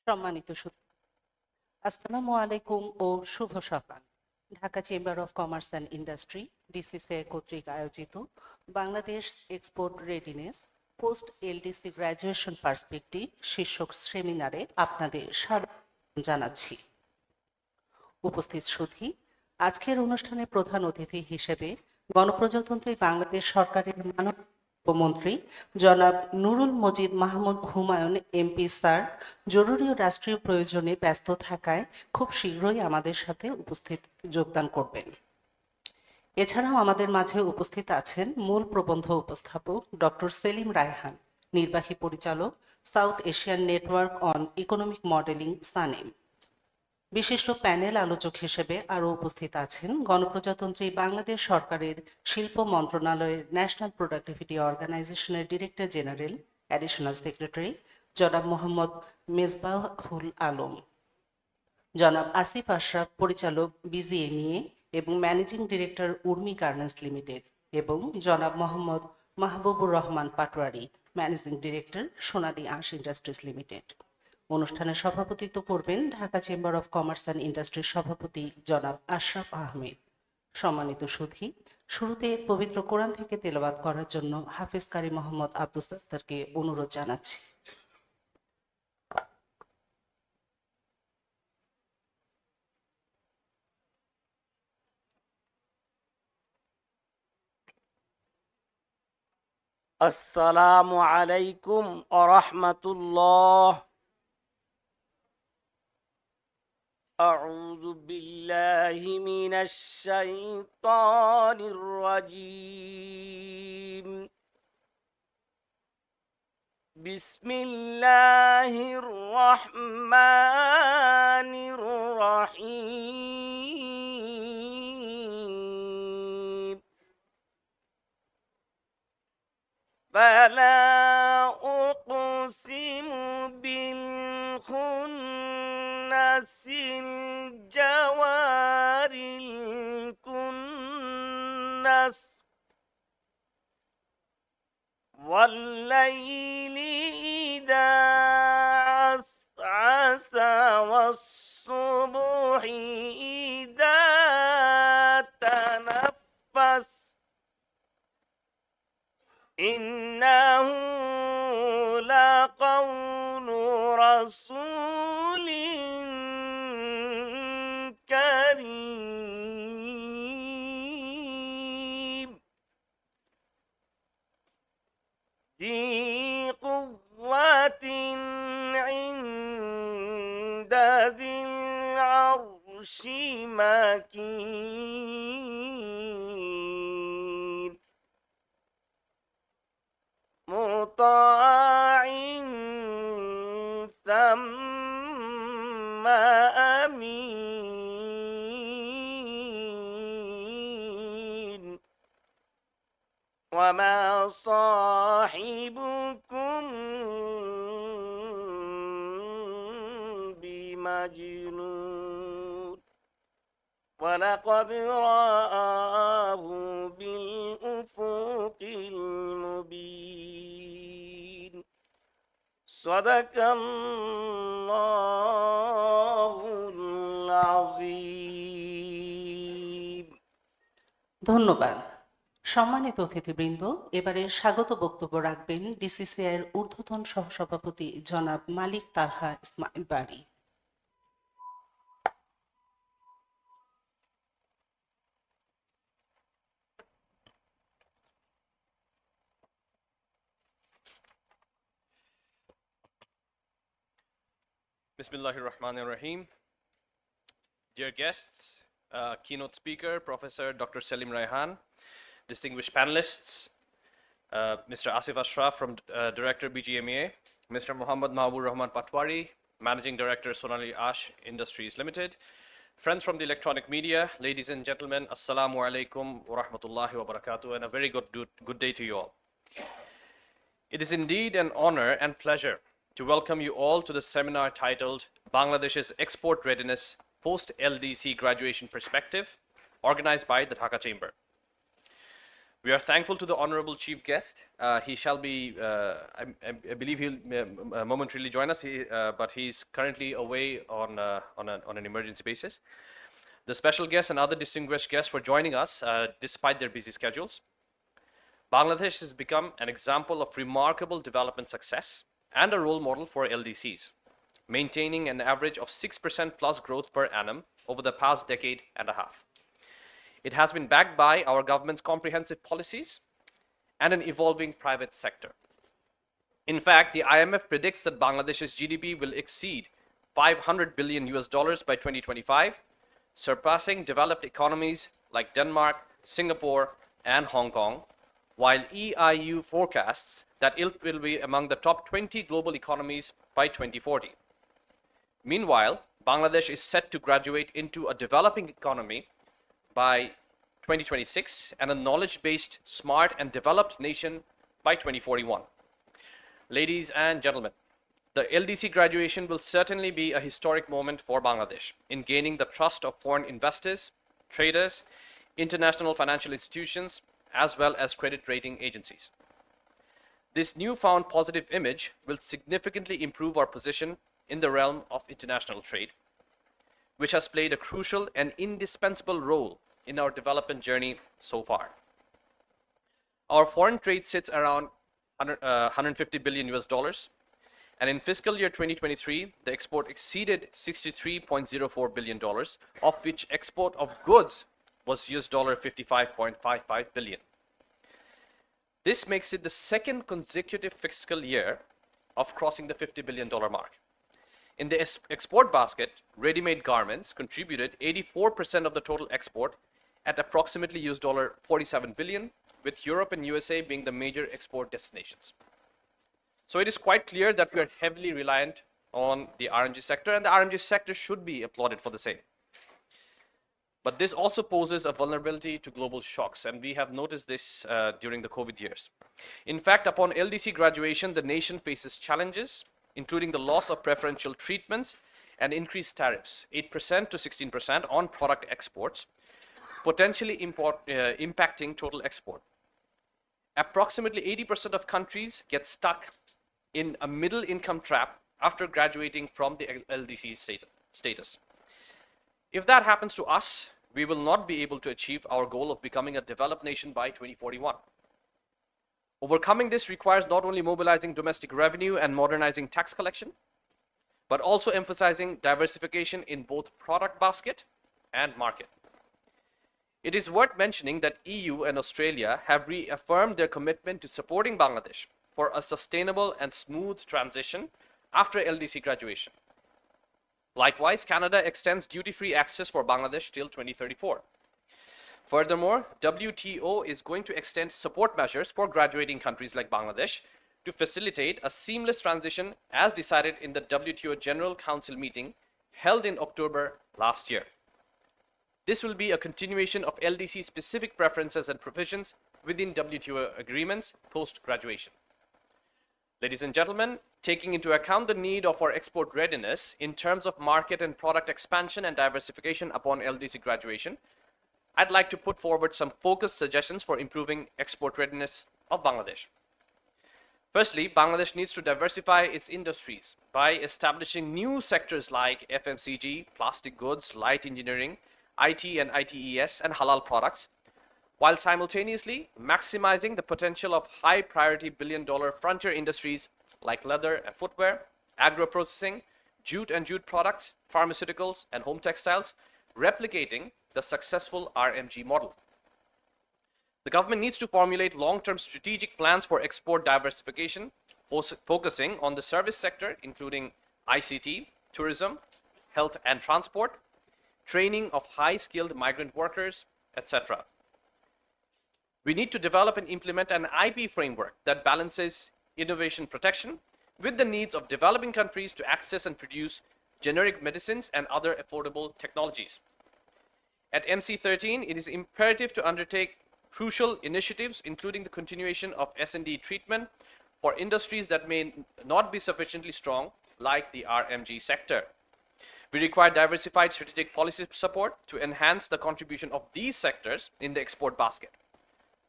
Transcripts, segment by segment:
সম্মানিত আসসালামু আলাইকুম ও শুভ সকাল। Dhaka chamber of commerce and industry DCCI কর্তৃক আয়োজিত Bangladesh export readiness post LDC graduation perspective শীর্ষক সেমিনারে আপনাদের স্বাগত জানাচ্ছি। উপস্থিত সুধী, আজকের অনুষ্ঠানে প্রধান অতিথি হিসেবে গণপ্রজাতন্ত্রী বাংলাদেশ সরকারের মাননীয় উপমন্ত্রী জনাব নুরুল মজিদ মাহমুদ হুমায়ুন এমপি স্যার জরুরি ও রাষ্ট্রীয় প্রয়োজনে ব্যস্ত থাকায় খুব শীঘ্রই আমাদের সাথে যোগদান করবেন। এছাড়াও আমাদের মাঝে উপস্থিত আছেন মূল প্রবন্ধ উপস্থাপক ডক্টর সেলিম রায়হান, নির্বাহী পরিচালক, south Asian network on economic modelling SANEM. বিশিষ্ট প্যানেল আলোচক হিসেবে আরও উপস্থিত আছেন গণপ্রজাতন্ত্রী বাংলাদেশ সরকারের শিল্প মন্ত্রণালয়ের ন্যাশনাল প্রোডাক্টিভিটি অর্গানাইজেশনের ডিরেক্টর জেনারেল অ্যাডিশনাল সেক্রেটারি জনাব মোহাম্মদ মেজবাহুল আলম, জনাব আসিফ আশরাফ, পরিচালক বিজিএমইএ এবং managing director Urmi garments limited, এবং জনাব মোহাম্মদ মাহবুবুর রহমান পাটোয়ারি, ম্যানেজিং ডিরেক্টর সোনালী আঁশ ইন্ডাস্ট্রিজ লিমিটেড। অনুষ্ঠানে সভাপতিত্ব করবেন Dhaka chamber of commerce and ইন্ডাস্ট্রির সভাপতি জনাব আশরাফ আহমেদ। সম্মানিত সুধী, শুরুতে পবিত্র কোরআন থেকে তেলাওয়াত করার জন্য হাফেজ কারি মোহাম্মদ আব্দুস সাত্তারকে অনুরোধ জানাচ্ছি। আসসালামু আলাইকুম ওয়া রাহমাতুল্লাহ। আউযু বিল্লাহি মিনাশ শাইতানির রাজীম। বিসমিল্লাহির রাহমানির রাহিম। فلا أقسم بالخنس الجوار الكنس والليل إذا عسعس والصبح إذا تنفس إنه لقول رسول كريم ذي قوة عند ذي العرش مكين مطاع ثم أمين وما صاحبكم بمجنون ولقد رآه بالأفق المبين صدق الله العظيم। ধন্যবাদ। সম্মানিত অতিথিবৃন্দ, এবারে স্বাগত বক্তব্য রাখবেন ডিসিসিআই এর ঊর্ধ্বতন সহসভাপতি জনাব মালিক তালহা ইসমাইল বারী। Bismillahir Rahmanir Rahim. Dear guests, keynote speaker, Professor Dr. Selim Raihan, distinguished panelists, Mr. Asif Ashraf from Director BGMEA, Mr. Muhammad Mahbub Rahman Patwari, Managing Director Sonali Ash Industries Limited, friends from the electronic media, ladies and gentlemen, Assalamu alaikum wa rahmatullahi wa barakatuh, and a very good day to you all. It is indeed an honor and pleasure to welcome you all to the seminar titled Bangladesh's Export Readiness Post-LDC Graduation Perspective, organized by the Dhaka Chamber. We are thankful to the honorable chief guest. He shall be, I believe he'll momentarily join us, but he's currently away on an emergency basis. The special guests and other distinguished guests for joining us despite their busy schedules. Bangladesh has become an example of remarkable development success and a role model for LDCs, maintaining an average of 6% plus growth per annum over the past decade and a half. It has been backed by our government's comprehensive policies and an evolving private sector. In fact, the IMF predicts that Bangladesh's GDP will exceed $500 billion by 2025, surpassing developed economies like Denmark, Singapore, and Hong Kong, while EIU forecasts that it will be among the top 20 global economies by 2040. Meanwhile, Bangladesh is set to graduate into a developing economy by 2026 and a knowledge-based, smart, and developed nation by 2041. Ladies and gentlemen, the LDC graduation will certainly be a historic moment for Bangladesh in gaining the trust of foreign investors, traders, international financial institutions, as well as credit rating agencies. This newfound positive image will significantly improve our position in the realm of international trade, which has played a crucial and indispensable role in our development journey so far. Our foreign trade sits around $150 billion, and in fiscal year 2023, the export exceeded $63.04 billion, of which export of goods was $55.55 billion. This makes it the second consecutive fiscal year of crossing the $50 billion mark. In the export basket, ready-made garments contributed 84% of the total export at approximately $47 billion, with Europe and USA being the major export destinations. So it is quite clear that we are heavily reliant on the RMG sector, and the RMG sector should be applauded for the same. But this also poses a vulnerability to global shocks, and we have noticed this during the COVID years. In fact, upon LDC graduation, the nation faces challenges, including the loss of preferential treatments and increased tariffs, 8% to 16% on product exports, potentially impacting total export. Approximately 80% of countries get stuck in a middle income trap after graduating from the LDC status. If that happens to us, we will not be able to achieve our goal of becoming a developed nation by 2041. Overcoming this requires not only mobilizing domestic revenue and modernizing tax collection, but also emphasizing diversification in both product basket and market. It is worth mentioning that EU and Australia have reaffirmed their commitment to supporting Bangladesh for a sustainable and smooth transition after LDC graduation. Likewise, Canada extends duty-free access for Bangladesh till 2034. Furthermore, WTO is going to extend support measures for graduating countries like Bangladesh to facilitate a seamless transition as decided in the WTO General Council meeting held in October last year. This will be a continuation of LDC specific preferences and provisions within WTO agreements post-graduation. Ladies and gentlemen, taking into account the need of our export readiness in terms of market and product expansion and diversification upon LDC graduation, I'd like to put forward some focused suggestions for improving export readiness of Bangladesh. Firstly, Bangladesh needs to diversify its industries by establishing new sectors like FMCG, plastic goods, light engineering, IT and ITES, and halal products, while simultaneously maximizing the potential of high-priority billion-dollar frontier industries like leather and footwear, agro-processing, jute and jute products, pharmaceuticals, and home textiles, replicating the successful RMG model. The government needs to formulate long-term strategic plans for export diversification, focusing on the service sector, including ICT, tourism, health and transport, training of high-skilled migrant workers, etc. We need to develop and implement an IP framework that balances innovation protection with the needs of developing countries to access and produce generic medicines and other affordable technologies. At MC13, it is imperative to undertake crucial initiatives, including the continuation of S&D treatment for industries that may not be sufficiently strong, like the RMG sector. We require diversified strategic policy support to enhance the contribution of these sectors in the export basket.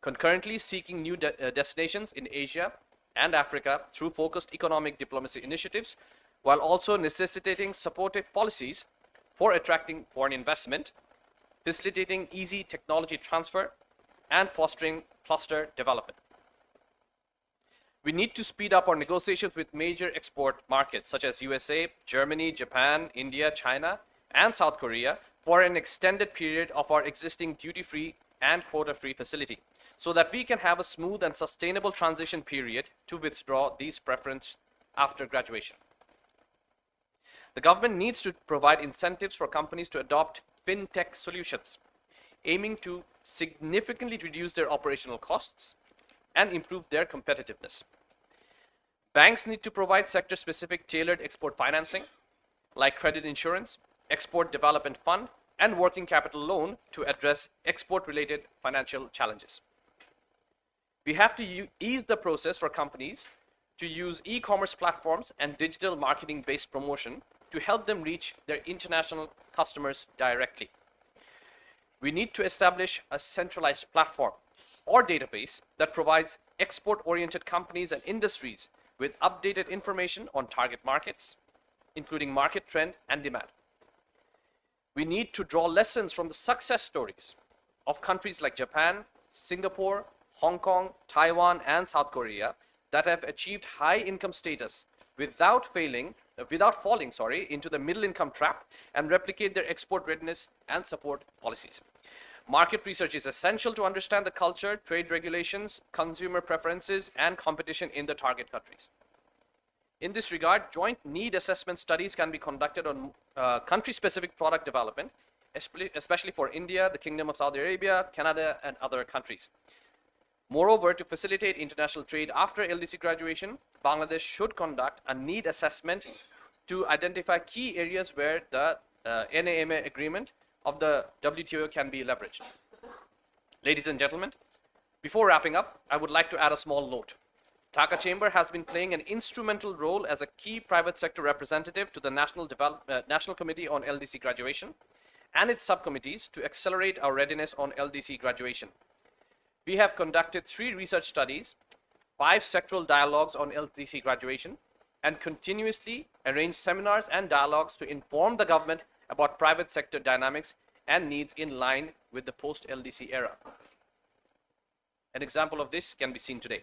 concurrently seeking new destinations in Asia and Africa through focused economic diplomacy initiatives, while also necessitating supportive policies for attracting foreign investment, facilitating easy technology transfer, and fostering cluster development. We need to speed up our negotiations with major export markets such as USA, Germany, Japan, India, China, and South Korea for an extended period of our existing duty-free and quota-free facility, so that we can have a smooth and sustainable transition period to withdraw these preferences after graduation. The government needs to provide incentives for companies to adopt fintech solutions, aiming to significantly reduce their operational costs and improve their competitiveness. Banks need to provide sector-specific tailored export financing, like credit insurance, export development fund, and working capital loan to address export-related financial challenges. We have to ease the process for companies to use e-commerce platforms and digital marketing-based promotion to help them reach their international customers directly. We need to establish a centralized platform or database that provides export-oriented companies and industries with updated information on target markets, including market trend and demand. We need to draw lessons from the success stories of countries like Japan, Singapore, Hong Kong, Taiwan, and South Korea that have achieved high income status without falling into the middle income trap and replicate their export readiness and support policies. Market research is essential to understand the culture, trade regulations, consumer preferences, and competition in the target countries. In this regard, joint need assessment studies can be conducted on country-specific product development, especially for India, the Kingdom of Saudi Arabia, Canada, and other countries. Moreover, to facilitate international trade after LDC graduation, Bangladesh should conduct a need assessment to identify key areas where the NAMA agreement of the WTO can be leveraged. Ladies and gentlemen, before wrapping up, I would like to add a small note. Dhaka Chamber has been playing an instrumental role as a key private sector representative to the National Committee on LDC Graduation and its subcommittees to accelerate our readiness on LDC graduation. We have conducted 3 research studies, 5 sectoral dialogues on LDC graduation, and continuously arrange seminars and dialogues to inform the government about private sector dynamics and needs in line with the post-LDC era. An example of this can be seen today.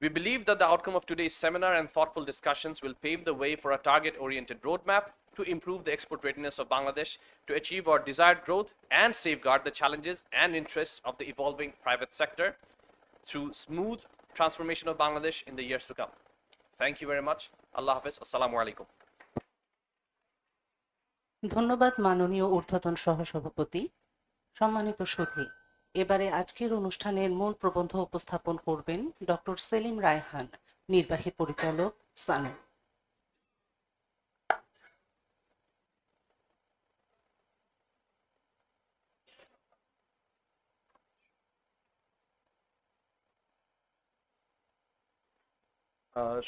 We believe that the outcome of today's seminar and thoughtful discussions will pave the way for a target-oriented roadmap to improve the export readiness of Bangladesh to achieve our desired growth and safeguard the challenges and interests of the evolving private sector through smooth transformation of Bangladesh in the years to come. Thank you very much. Allah Hafiz. Assalamu alaikum. ধন্যবাদ মাননীয় ঊর্ধ্বতন সহসভাপতি। সম্মানিত সুধী, এবারে আজকের অনুষ্ঠানের মূল প্রবন্ধ উপস্থাপন করবেন ডক্টর সেলিম রায়হান, নির্বাহী পরিচালক, সানে।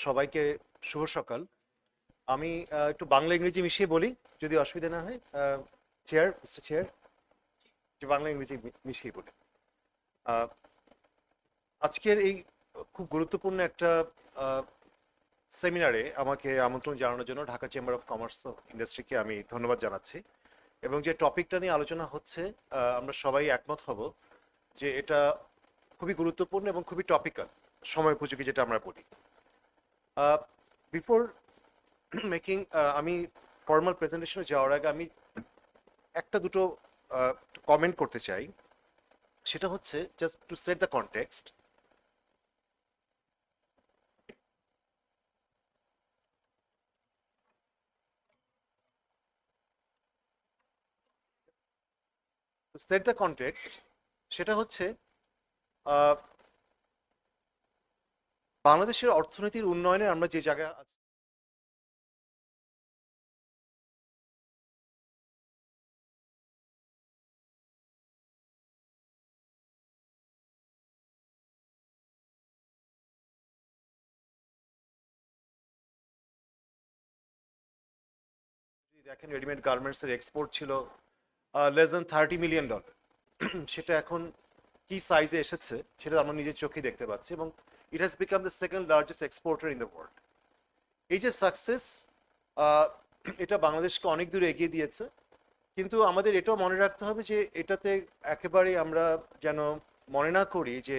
সবাইকে শুভ সকাল। আমি একটু বাংলা ইংরেজি মিশিয়ে বলি যদি অসুবিধা না হয়। চেয়ার, মিস্টার চেয়ার, যে বাংলা ইংরেজি মিশিয়ে বলি। আজকের এই খুব গুরুত্বপূর্ণ একটা সেমিনারে আমাকে আমন্ত্রণ জানানোর জন্য ঢাকা চেম্বার অফ কমার্স ইন্ডাস্ট্রিকে আমি ধন্যবাদ জানাচ্ছি। এবং যে টপিকটা নিয়ে আলোচনা হচ্ছে আমরা সবাই একমত হব যে এটা খুবই গুরুত্বপূর্ণ এবং খুবই টপিক্যাল, সময় উপযোগী যেটা আমরা বলি। বিফোর মেকিং আমি ফর্মাল প্রেজেন্টেশনে যাওয়ার আগে আমি একটা দুটো কমেন্ট করতে চাই। সেটা হচ্ছে just to set the context. Set the context সেটা হচ্ছে বাংলাদেশের অর্থনীতির উন্নয়নে আমরা যে জায়গায় আছি, দেখেন রেডিমেড গার্মেন্টসের এক্সপোর্ট ছিল লেস দ্যান $30 মিলিয়ন, সেটা এখন কি সাইজে এসেছে সেটা আমরা নিজের চোখেই দেখতে পাচ্ছি, এবং it has become the second largest exporter in the world. এই যে সাকসেস, এটা বাংলাদেশকে অনেক দূরে এগিয়ে দিয়েছে, কিন্তু আমাদের এটাও মনে রাখতে হবে যে এটাতে একেবারেই আমরা যেন মনে না করি যে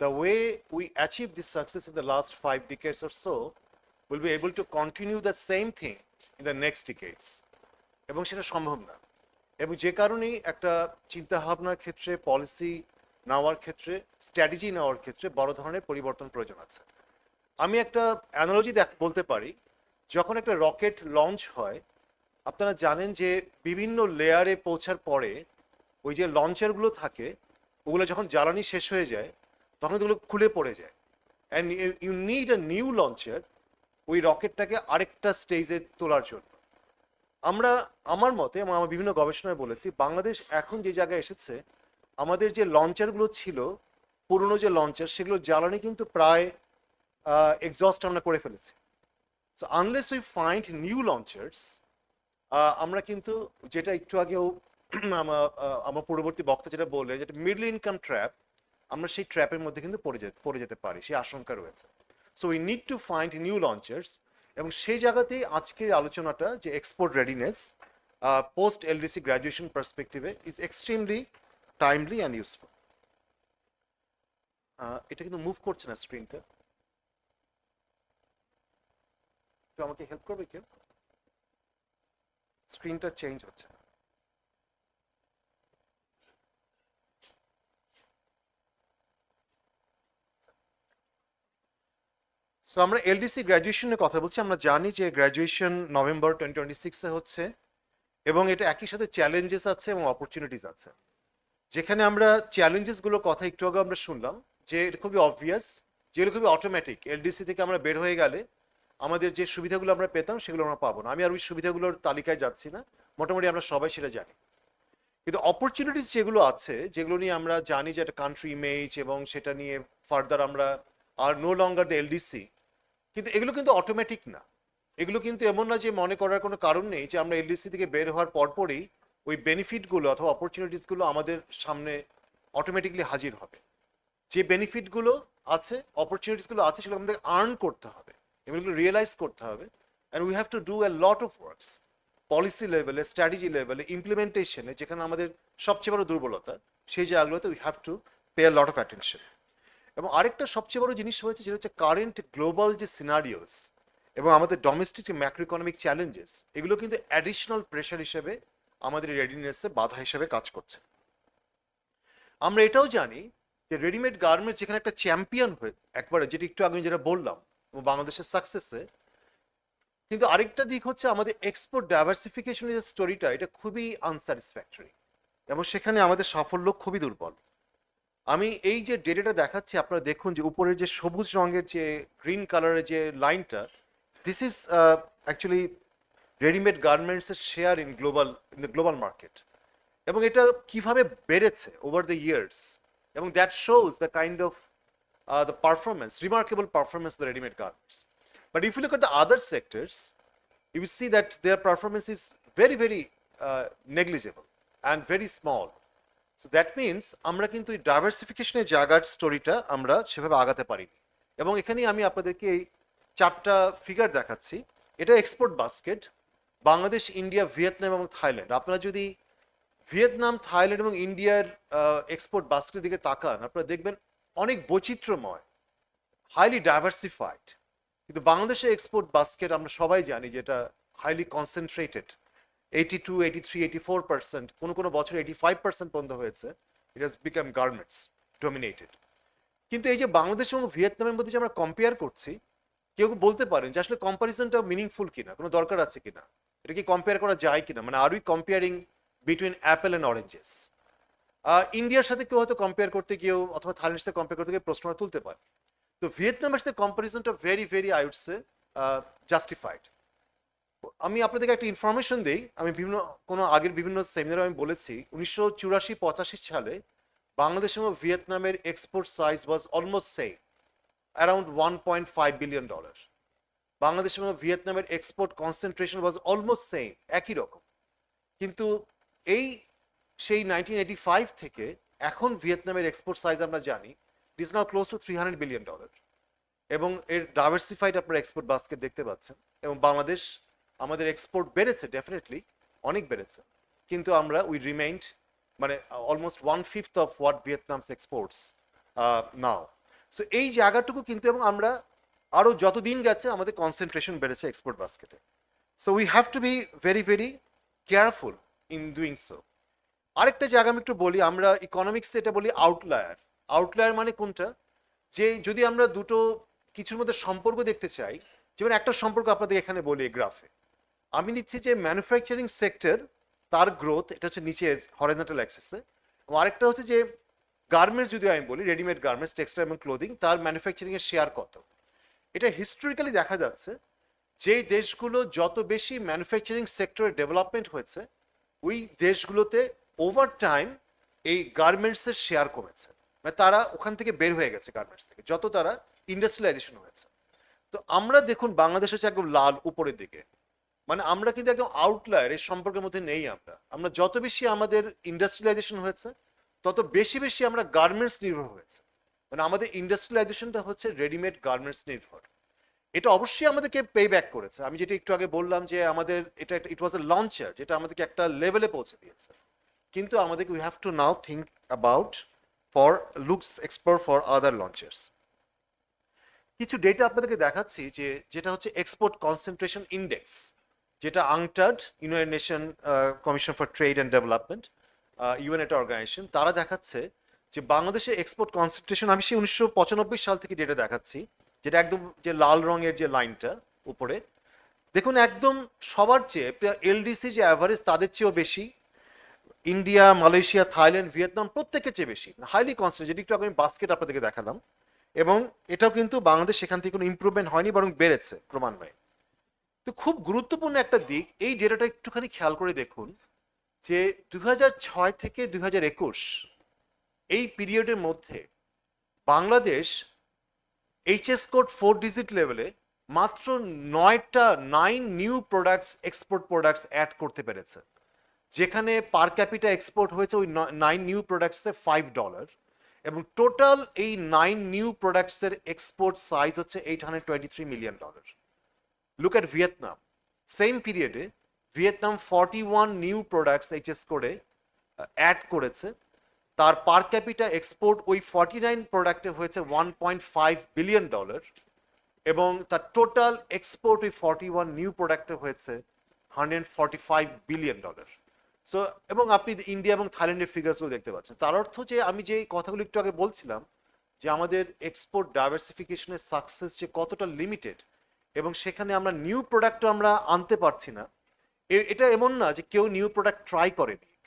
the way we achieve this success in the last 5 decades or so will be able to continue the same thing in the next decades, এবং সেটা সম্ভব না। এবং যে কারণেই একটা চিন্তা ভাবনার ক্ষেত্রে, পলিসি নেওয়ার ক্ষেত্রে, স্ট্র্যাটেজি নেওয়ার ক্ষেত্রে বড় ধরনের পরিবর্তন প্রয়োজন আছে। আমি একটা অ্যানালজি বলতে পারি, যখন একটা রকেট লঞ্চ হয়, আপনারা জানেন যে বিভিন্ন লেয়ারে পৌঁছার পরে ওই যে লঞ্চারগুলো থাকে, ওগুলো যখন জ্বালানি শেষ হয়ে যায় তখন ওগুলো খুলে পড়ে যায়, and you need a new launcher ওই রকেটটাকে আরেকটা স্টেজে তোলার জন্য। আমার মতে, আমার বিভিন্ন গবেষণায় বলেছি, বাংলাদেশ এখন যে জায়গায় এসেছে, আমাদের যে লঞ্চারগুলো ছিল, পুরনো যে লঞ্চার, সেগুলো জ্বালানি কিন্তু প্রায় এক্সস্ট আমরা করে ফেলেছি। So unless we find new launchers, আমরা কিন্তু, যেটা একটু আগেও আমার পূর্ববর্তী বক্তা যেটা বললে, যেটা মিডল ইনকাম ট্র্যাপ, আমরা সেই ট্র্যাপের মধ্যে কিন্তু পড়ে যেতে পারি, সেই আশঙ্কা রয়েছে। So we need to find new launchers, এবং সেই জায়গাতেই আজকের আলোচনাটা, যে export readiness post LDC graduation পার্সপেক্টিভে, is extremely timely and useful. এটা কিন্তু মুভ করছে না স্ক্রিনটা, তো আমাকে হেল্প করবে কেউ? স্ক্রিনটা চেঞ্জ হচ্ছে। সো আমরা এলডিসি গ্র্যাজুয়েশনের কথা বলছি। আমরা জানি যে গ্র্যাজুয়েশন নভেম্বর 2026-এ হচ্ছে, এবং এটা একই সাথে চ্যালেঞ্জেস আছে এবং অপরচুনিটিস আছে। যেখানে আমরা চ্যালেঞ্জেসগুলোর কথা একটু আগে আমরা শুনলাম, যে এটা খুবই অবভিয়াস, যেগুলো খুবই অটোমেটিক। এলডিসি থেকে আমরা বের হয়ে গেলে আমাদের যে সুবিধাগুলো আমরা পেতাম সেগুলো আমরা পাবো না। আমি আর ওই সুবিধাগুলোর তালিকায় যাচ্ছি না, মোটামুটি আমরা সবাই সেটা জানি। কিন্তু অপরচুনিটিস যেগুলো আছে, যেগুলো নিয়ে আমরা জানি যে একটা কান্ট্রি ইমেজ, এবং সেটা নিয়ে ফার্দার আমরা আর নো লঙ্গার দ্য এলডিসি, কিন্তু এগুলো কিন্তু অটোমেটিক না। এগুলো কিন্তু এমন না যে মনে করার কোনো কারণ নেই যে আমরা এলডিসি থেকে বের হওয়ার পরপরই ওই বেনিফিটগুলো অথবা অপরচুনিটিসগুলো আমাদের সামনে অটোমেটিকলি হাজির হবে। যে বেনিফিটগুলো আছে, অপরচুনিটিসগুলো আছে, সেগুলো আমাদের আর্ন করতে হবে, এগুলো রিয়েলাইজ করতে হবে, and we have to do a lot of works, policy লেভেলে, স্ট্র্যাটেজি লেভেলে, ইমপ্লিমেন্টেশনে, যেখানে আমাদের সবচেয়ে বড় দুর্বলতা, সেই জায়গাগুলোতে we have to pay A lot of attention. এবং আরেকটা সবচেয়ে বড় জিনিস হয়েছে, যেটা হচ্ছে কারেন্ট গ্লোবাল যে সিনারিওস এবং আমাদের ডোমেস্টিক যে ম্যাক্রো ইকোনমিক চ্যালেঞ্জেস, এগুলো কিন্তু অ্যাডিশনাল প্রেশার হিসেবে আমাদের রেডিনেসে বাধা হিসেবে কাজ করছে। আমরা এটাও জানি যে রেডিমেড গার্মেন্টস যেখানে একটা চ্যাম্পিয়ন হয়ে একবারে, যেটা একটু আগে যেটা বললাম, এবং বাংলাদেশের সাকসেসে, কিন্তু আরেকটা দিক হচ্ছে আমাদের এক্সপোর্ট ডাইভার্সিফিকেশনের যে স্টোরিটা, এটা খুবই আনস্যাটিসফ্যাক্টরি, এবং সেখানে আমাদের সাফল্য খুবই দুর্বল। আমি এই যে ডেটাটা দেখাচ্ছি, আপনারা দেখুন যে উপরের যে সবুজ রঙের যে গ্রিন কালারের যে লাইনটা, দিস ইজ অ্যাকচুয়ালি রেডিমেড গার্মেন্টসের share in the global market, এবং এটা কিভাবে বেড়েছে ওভার দ্য ইয়ার্স, এবং that shows the kind of the performance, remarkable performance of the readymade garments. But if you look at the other sectors, you will see that their performance is very, very negligible and very small. So that means আমরা কিন্তু এই ডাইভার্সিফিকেশনের জায়গার স্টোরিটা আমরা সেভাবে আগাতে পারিনি। এবং এখানেই আমি আপনাদেরকে এই 4টা ফিগার দেখাচ্ছি। এটা export basket, Bangladesh, India, Vietnam এবং থাইল্যান্ড। আপনারা যদি ভিয়েতনাম, থাইল্যান্ড এবং ইন্ডিয়ার এক্সপোর্ট বাস্কেটের দিকে তাকান, আপনারা দেখবেন অনেক বৈচিত্র্যময়, হাইলি ডাইভার্সিফাইড। কিন্তু বাংলাদেশের এক্সপোর্ট বাস্কেট আমরা সবাই জানি যে এটা হাইলি কনসেন্ট্রেটেড, 82, 83, 84%, কোনো বছর 85% পর্যন্ত হয়েছে। It has become garments dominated. কিন্তু এই যে বাংলাদেশ এবং ভিয়েতনামের মধ্যে যে আমরা কম্পেয়ার করছি, কেউ বলতে পারেন যে আসলে কম্পারিজনটা মিনিংফুল কিনা, কোনো দরকার আছে কিনা, এটা কি কম্পেয়ার করা যায় কিনা, মানে are we comparing between apple and oranges. ইন্ডিয়ার সাথে কেউ হয়তো কম্পেয়ার করতে গিয়েও, অথবা থাইল্যান্ডের সাথে কম্পেয়ার করতে গিয়ে প্রশ্নটা তুলতে পারে। তো ভিয়েতনামের সাথে কম্পারিজনটা very, very, I would say justified. আমি আপনাদেরকে একটা ইনফরমেশন দিই। আমি আগের বিভিন্ন সেমিনারে আমি বলেছি, 1984-85 সালে বাংলাদেশ এবং ভিয়েতনামের export size was almost same, around $1.5 billion. Bangladesh এবং ভিয়েতনামের export concentration was almost same, একই রকম। কিন্তু সেই 1985 থেকে এখন ভিয়েতনামের এক্সপোর্ট সাইজ আমরা জানি it is now close two $300 billion, এবং এর ডাইভার্সিফাইড আপনার এক্সপোর্ট বাস্কেট দেখতে পাচ্ছেন। এবং বাংলাদেশ আমাদের এক্সপোর্ট বেড়েছে, ডেফিনেটলি অনেক বেড়েছে, কিন্তু আমরা উই রিমেইনড মানে almost 1/5 of what Vietnam's exports now. So এই জায়গাটুকু কিন্তু, এবং আমরা আরো যতদিন গেছে আমাদের কনসেন্ট্রেশন বেড়েছে এক্সপোর্ট বাস্কেটে। So we have to be very very careful in doing so. আরেকটা জায়গা আমি একটু বলি, আমরা ইকোনমিক্সে এটা বলি আউটলায়ার। আউটলায়ার মানে কোনটা, যে যদি আমরা দুটো কিছুর মধ্যে সম্পর্ক দেখতে চাই, যেমন একটা সম্পর্ক আপনাদের এখানে বলি গ্রাফে আমি নিচ্ছি যে ম্যানুফ্যাকচারিং সেক্টর তার গ্রোথ, এটা হচ্ছে নিচের হরিজন্টাল অ্যাক্সিসে, এবং আরেকটা হচ্ছে যে গার্মেন্টস, যদি আমি বলি রেডিমেড গার্মেন্টস, টেক্সটাইল এবং ক্লোদিং, তার ম্যানুফ্যাকচারিং এর শেয়ার কত। এটা হিস্টোরিক্যালি দেখা যাচ্ছে যেই দেশগুলো যত বেশি ম্যানুফ্যাকচারিং সেক্টরে ডেভেলপমেন্ট হয়েছে, ওই দেশগুলোতে ওভার টাইম এই গার্মেন্টসের শেয়ার কমেছে, মানে তারা ওখান থেকে বের হয়ে গেছে গার্মেন্টস থেকে, যত তারা ইন্ডাস্ট্রিয়ালাইজেশন হয়েছে। তো আমরা দেখুন বাংলাদেশ হচ্ছে একদম লাল উপরের দিকে, মানে আমরা কিন্তু একদম আউটলায়ার, এর সম্পর্কের মধ্যে নেই। আমরা যত বেশি আমাদের ইন্ডাস্ট্রিয়ালাইজেশন হয়েছে তত বেশি বেশি আমরা গার্মেন্টস নির্ভর হয়েছে, মানে আমাদের ইন্ডাস্ট্রিয়ালাইজেশনটা হচ্ছে রেডিমেড গার্মেন্টস নির্ভর। এটা অবশ্যই আমাদেরকে পে ব্যাক করেছে। আমি যেটা একটু আগে বললাম যে আমাদের এটা ইট ওয়াজ এ লঞ্চার, যেটা আমাদেরকে একটা লেভেলে পৌঁছে দিয়েছে, কিন্তু আমাদেরকে we have to now think about for looks explore for other launchers. কিছু ডেটা আপনাদেরকে দেখাচ্ছি যে যেটা হচ্ছে এক্সপোর্ট কনসেন্ট্রেশন ইন্ডেক্স, যেটা UNCTAD, United Nation Commission for Trade and Development, UN একটা অর্গানাইজেশন, তারা দেখাচ্ছে যে বাংলাদেশের এক্সপোর্ট কনসেন্ট্রেশন, আমি সেই 1995 সাল থেকে ডেটা দেখাচ্ছি, যেটা একদম যে লাল রঙের যে লাইনটা উপরে দেখুন, একদম সবার চেয়ে এলডিসি যে অ্যাভারেজ তাদের চেয়েও বেশি, ইন্ডিয়া, মালয়েশিয়া, থাইল্যান্ড, ভিয়েতনাম প্রত্যেকের চেয়ে বেশি, হাইলি কনসেন্ট্রেটেড। যেটা একটু আমি বাস্কেট আপনাদেরকে দেখালাম, এবং এটাও কিন্তু বাংলাদেশ সেখান থেকে কোনো ইমপ্রুভমেন্ট হয়নি, বরং বেড়েছে ক্রমান্বয়ে। তো খুব গুরুত্বপূর্ণ একটা দিক, এই ডেটাটা একটুখানি খেয়াল করে দেখুন যে 2006 থেকে 2021 এই পিরিয়ডের মধ্যে বাংলাদেশ এইচএস কোড 4 ডিজিট লেভেলে মাত্র 9 new products, export products add করতে পেরেছে, যেখানে পার ক্যাপিটা এক্সপোর্ট হয়েছে ওই 9 নিউ প্রোডাক্টসে $5, এবং টোটাল এই 9 নিউ প্রোডাক্টসের এক্সপোর্ট সাইজ হচ্ছে $823 million. Look at Vietnam, same পিরিয়ডে ভিয়েতনাম 41 নিউ প্রোডাক্টস এইচএস করে অ্যাড করেছে, তার পার ক্যাপিটা এক্সপোর্ট ওই 49 প্রোডাক্টে হয়েছে $1.5 বিলিয়ন, এবং তার টোটাল এক্সপোর্ট ওই 41 নিউ প্রোডাক্টে হয়েছে $145 বিলিয়ন। সো এবং আপনি ইন্ডিয়া এবং থাইল্যান্ডের ফিগারসগুলো দেখতে পাচ্ছেন। তার অর্থ যে আমি যে কথাগুলো একটু আগে বলছিলাম যে আমাদের এক্সপোর্ট ডাইভার্সিফিকেশনের সাকসেস যে কতটা লিমিটেড, এবং সেখানে আমরা নিউ প্রোডাক্টও আমরা আনতে পারছি না। এটা এমন না যে কেউ নিউ প্রোডাক্ট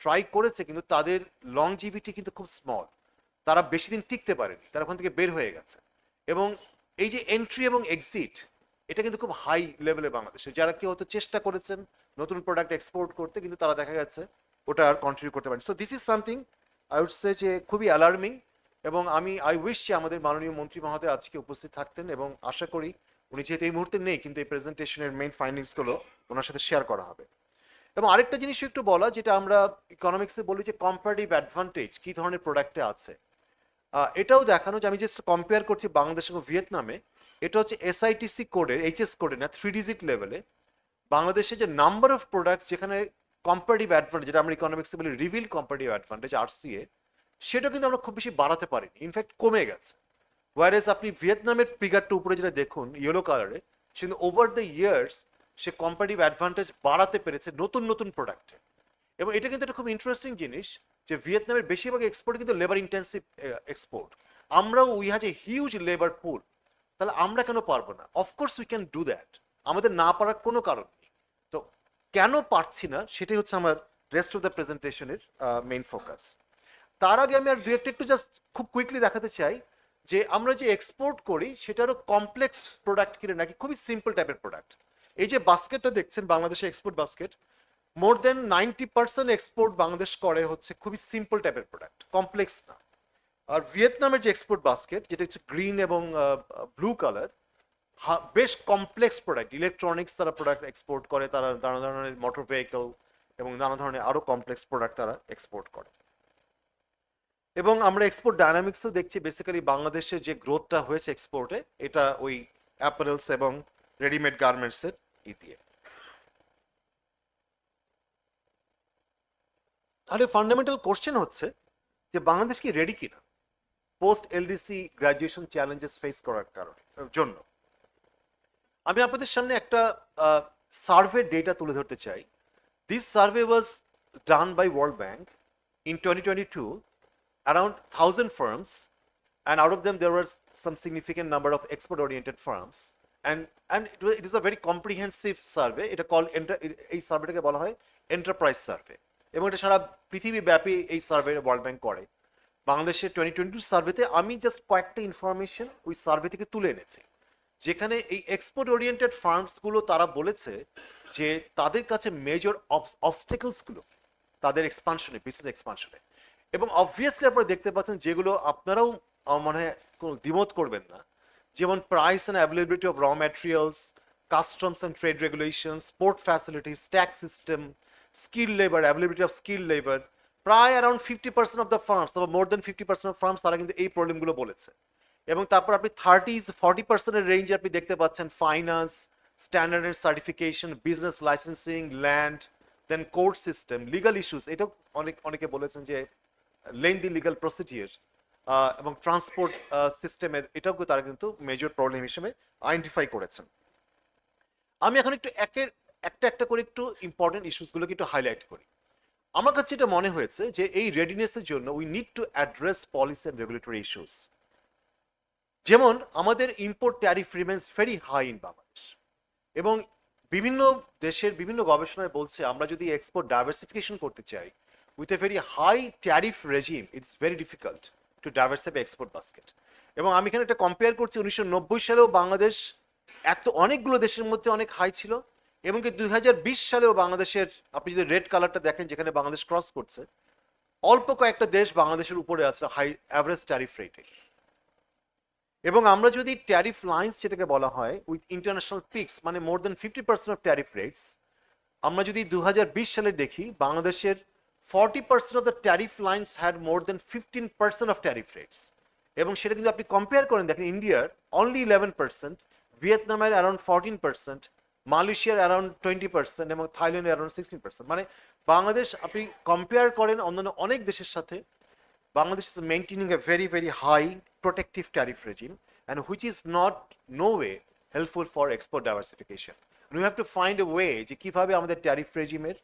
ট্রাই করেছে, কিন্তু তাদের লংজিভিটি কিন্তু খুব স্মল, তারা বেশি দিন টিকতে পারেনি, তারা ওখান থেকে বের হয়ে গেছে। এবং এই যে এন্ট্রি এবং এক্সিট, এটা কিন্তু খুব হাই লেভেলে বাংলাদেশে, যারা কেউ হয়তো চেষ্টা করেছেন নতুন প্রোডাক্ট এক্সপোর্ট করতে, কিন্তু তারা দেখা গেছে ওটা আর কন্ট্রিবিউট করতে পারেন। So this is something I would say যে খুবই অ্যালার্মিং, এবং আই উইশ যে আমাদের মাননীয় মন্ত্রী মহোদয় আজকে উপস্থিত থাকতেন, এবং আশা করি উনি যেহেতু এই মুহূর্তে নেই, কিন্তু এই প্রেজেন্টেশনের মেইন ফাইন্ডিংসগুলো ওনার সাথে শেয়ার করা হবে। এবং আরেকটা জিনিস একটু বলা, যেটা আমরা ইকোনমিক্সে বলি যে কম্পারেটিভ অ্যাডভান্টেজ কি ধরনের প্রোডাক্টে আছে, এটাও দেখানো যে আমি জাস্ট কম্পেয়ার করছি বাংলাদেশ এবং ভিয়েতনামে। এটা হচ্ছে এসআইটিসি কোডের, এইচএস কোডের না, 3 ডিজিট লেভেলে বাংলাদেশে যে নাম্বার অফ প্রোডাক্টস যেখানে কম্পারেটিভ অ্যাডভান্টেজ, যেটা আমরা ইকোনমিক্সে বলি রিভিল কম্পারেটিভ অ্যাডভান্টেজ, আরসিএ, সেটা কিন্তু আমরা খুব বেশি বাড়াতে পারিনি, ইনফ্যাক্ট কমে গেছে। ওয়ারেস আপনি ভিয়েতনামের ফিগারটা উপরে যেটা দেখুন ইয়েলো কালারে, কিন্তু over the years say comparative advantage বাড়াতে পেরেছে নতুন নতুন প্রোডাক্টে। এবং এটা কিন্তু একটা খুব ইন্টারেস্টিং জিনিস যে ভিয়েতনামের বেশিরভাগ এক্সপোর্ট কিন্তু লেবার ইন্টেন্সিভ এক্সপোর্ট। আমরাও we has a huge labour pool, তাহলে আমরা কেন পারবো না? Of course we can do that, আমাদের না পারার কোনো কারণ নেই। তো কেন পারছি না সেটাই হচ্ছে আমার রেস্ট অফ দ্য প্রেজেন্টেশনের মেইন ফোকাস। তার আগে আমি আর দু একটা একটু জাস্ট খুব কুইকলি দেখাতে চাই যে আমরা যে এক্সপোর্ট করি সেটারও কমপ্লেক্স প্রোডাক্ট কিনে নাকি খুবই সিম্পল টাইপের প্রোডাক্ট। এই যে বাস্কেটটা দেখছেন বাংলাদেশের এক্সপোর্ট বাস্কেট, মোর দেন 90% এক্সপোর্ট বাংলাদেশ করে হচ্ছে খুবই সিম্পল টাইপের প্রোডাক্ট, কমপ্লেক্স না। আর ভিয়েতনামের যে এক্সপোর্ট বাস্কেট, যেটা হচ্ছে গ্রিন এবং ব্লু কালার, বেশ কমপ্লেক্স প্রোডাক্ট, ইলেকট্রনিক্স তারা প্রোডাক্ট এক্সপোর্ট করে, তারা নানা ধরনের মোটর ভেহিকল এবং নানা ধরনের আরো কমপ্লেক্স প্রোডাক্ট তারা এক্সপোর্ট করে। এবং আমরা এক্সপোর্ট ডায়নামিক্সও দেখছি বেসিক্যালি বাংলাদেশের যে গ্রোথটা হয়েছে এক্সপোর্টে এটা ওই অ্যাপারেলস এবং রেডিমেড গার্মেন্টসের দিয়ে। তাহলে ফান্ডামেন্টাল কোশ্চেন হচ্ছে যে বাংলাদেশ কি রেডি কিনা post LDC graduation challenges face করার জন্য। আমি আপনাদের সামনে একটা সার্ভে ডেটা তুলে ধরতে চাই। This survey was done by World Bank in 2022, around 1,000 firms, and out of them there was some significant number of export-oriented firms, and it is a very comprehensive survey. It is called এই সার্ভেটাকে বলা হয় enterprise survey, এবং এটা সারা পৃথিবী ব্যাপী এই survey world bank করে। বাংলাদেশের 2022 সার্ভেতে আমি জাস্ট কয়েকটা ইনফরমেশন ওই সার্ভে থেকে তুলে এনেছি, যেখানে এই এক্সপোর্ট ওরিয়েন্টেড ফার্মসগুলো তারা বলেছে যে তাদের কাছে মেজর অবস্টেকলসগুলো তাদের এক্সপানশনে, বিজনেস এক্সপানশনে, এবং অবভিয়াসলি আপনারা দেখতে পাচ্ছেন যেগুলো আপনারাও মনে হয় কোনো দ্বিমত করবেন না, যেমন প্রাইস অ্যান্ড অ্যাভেলেবিলিটি অফ র materials, customs and trade regulations, port facilities, tax system, skill labour, availability of skill labour. প্রায় অ্যারাউন্ড 50% অফ দ্য ফার্মস, তবে মোর দেন 50% অফ ফার্মস তারা কিন্তু এই প্রবলেমগুলো বলেছে। এবং তারপর আপনি 30-40% রেঞ্জে আপনি দেখতে পাচ্ছেন finance, standard and certification, business licensing, land, then court system, legal issues, এটাও অনেকে বলেছেন যে লেন্দি লিগাল প্রসিডিওর, এবং ট্রান্সপোর্ট সিস্টেমের, এটাও তারা কিন্তু মেজর প্রবলেম হিসেবে আইডেন্টিফাই করেছেন। আমি এখন একটু একটা করে একটু ইম্পর্টেন্ট ইস্যুসগুলোকে একটু হাইলাইট করি। আমার কাছে এটা মনে হয়েছে যে এই রেডিনেসের জন্য we need to address policy and regulatory issues. যেমন আমাদের import tariff remains very high in Bangladesh, এবং বিভিন্ন দেশের বিভিন্ন গবেষণায় বলছে আমরা যদি এক্সপোর্ট ডাইভার্সিফিকেশন করতে চাই with a very high tariff regime, it's very difficult to diversify export basket. এবং আমি এখানে একটা কম্পেয়ার করছি, 1990 সালেও বাংলাদেশ অনেকগুলো দেশের মধ্যে অনেক হাই ছিল, এবং কি 2020 সালেও বাংলাদেশের, আপনি যদি রেড কালারটা দেখেন যেখানে বাংলাদেশ ক্রস করছে, অল্প কয়েকটা দেশ বাংলাদেশের উপরে আছে হাই অ্যাভারেজ ট্যারিফ রেটে। এবং আমরা যদি ট্যারিফ লাইন্স যেটাকে বলা হয় উইথ ইন্টারন্যাশনাল পিকস, মানে more than 50% of tariff rates, আমরা যদি 2020 সালে দেখি বাংলাদেশের 40% of the tariff lines had more than 15% of tariff rates. এবং সেটা কিন্তু আপনি কম্পেয়ার করেন দেখেন ইন্ডিয়ার অনলি 11%, ভিয়েতনামের অ্যারাউন্ড 14%, মালয়েশিয়ার অ্যারাউন্ড 20%, এবং থাইল্যান্ডের অ্যারাউন্ড 16%। মানে বাংলাদেশ আপনি কম্পেয়ার করেন অন্যান্য অনেক দেশের সাথে, Bangladesh is maintaining a very, very high protective tariff regime, and which is not no way helpful for export diversification. And we have to find a way যে কিভাবে আমাদের ট্যারিফ রেজিমের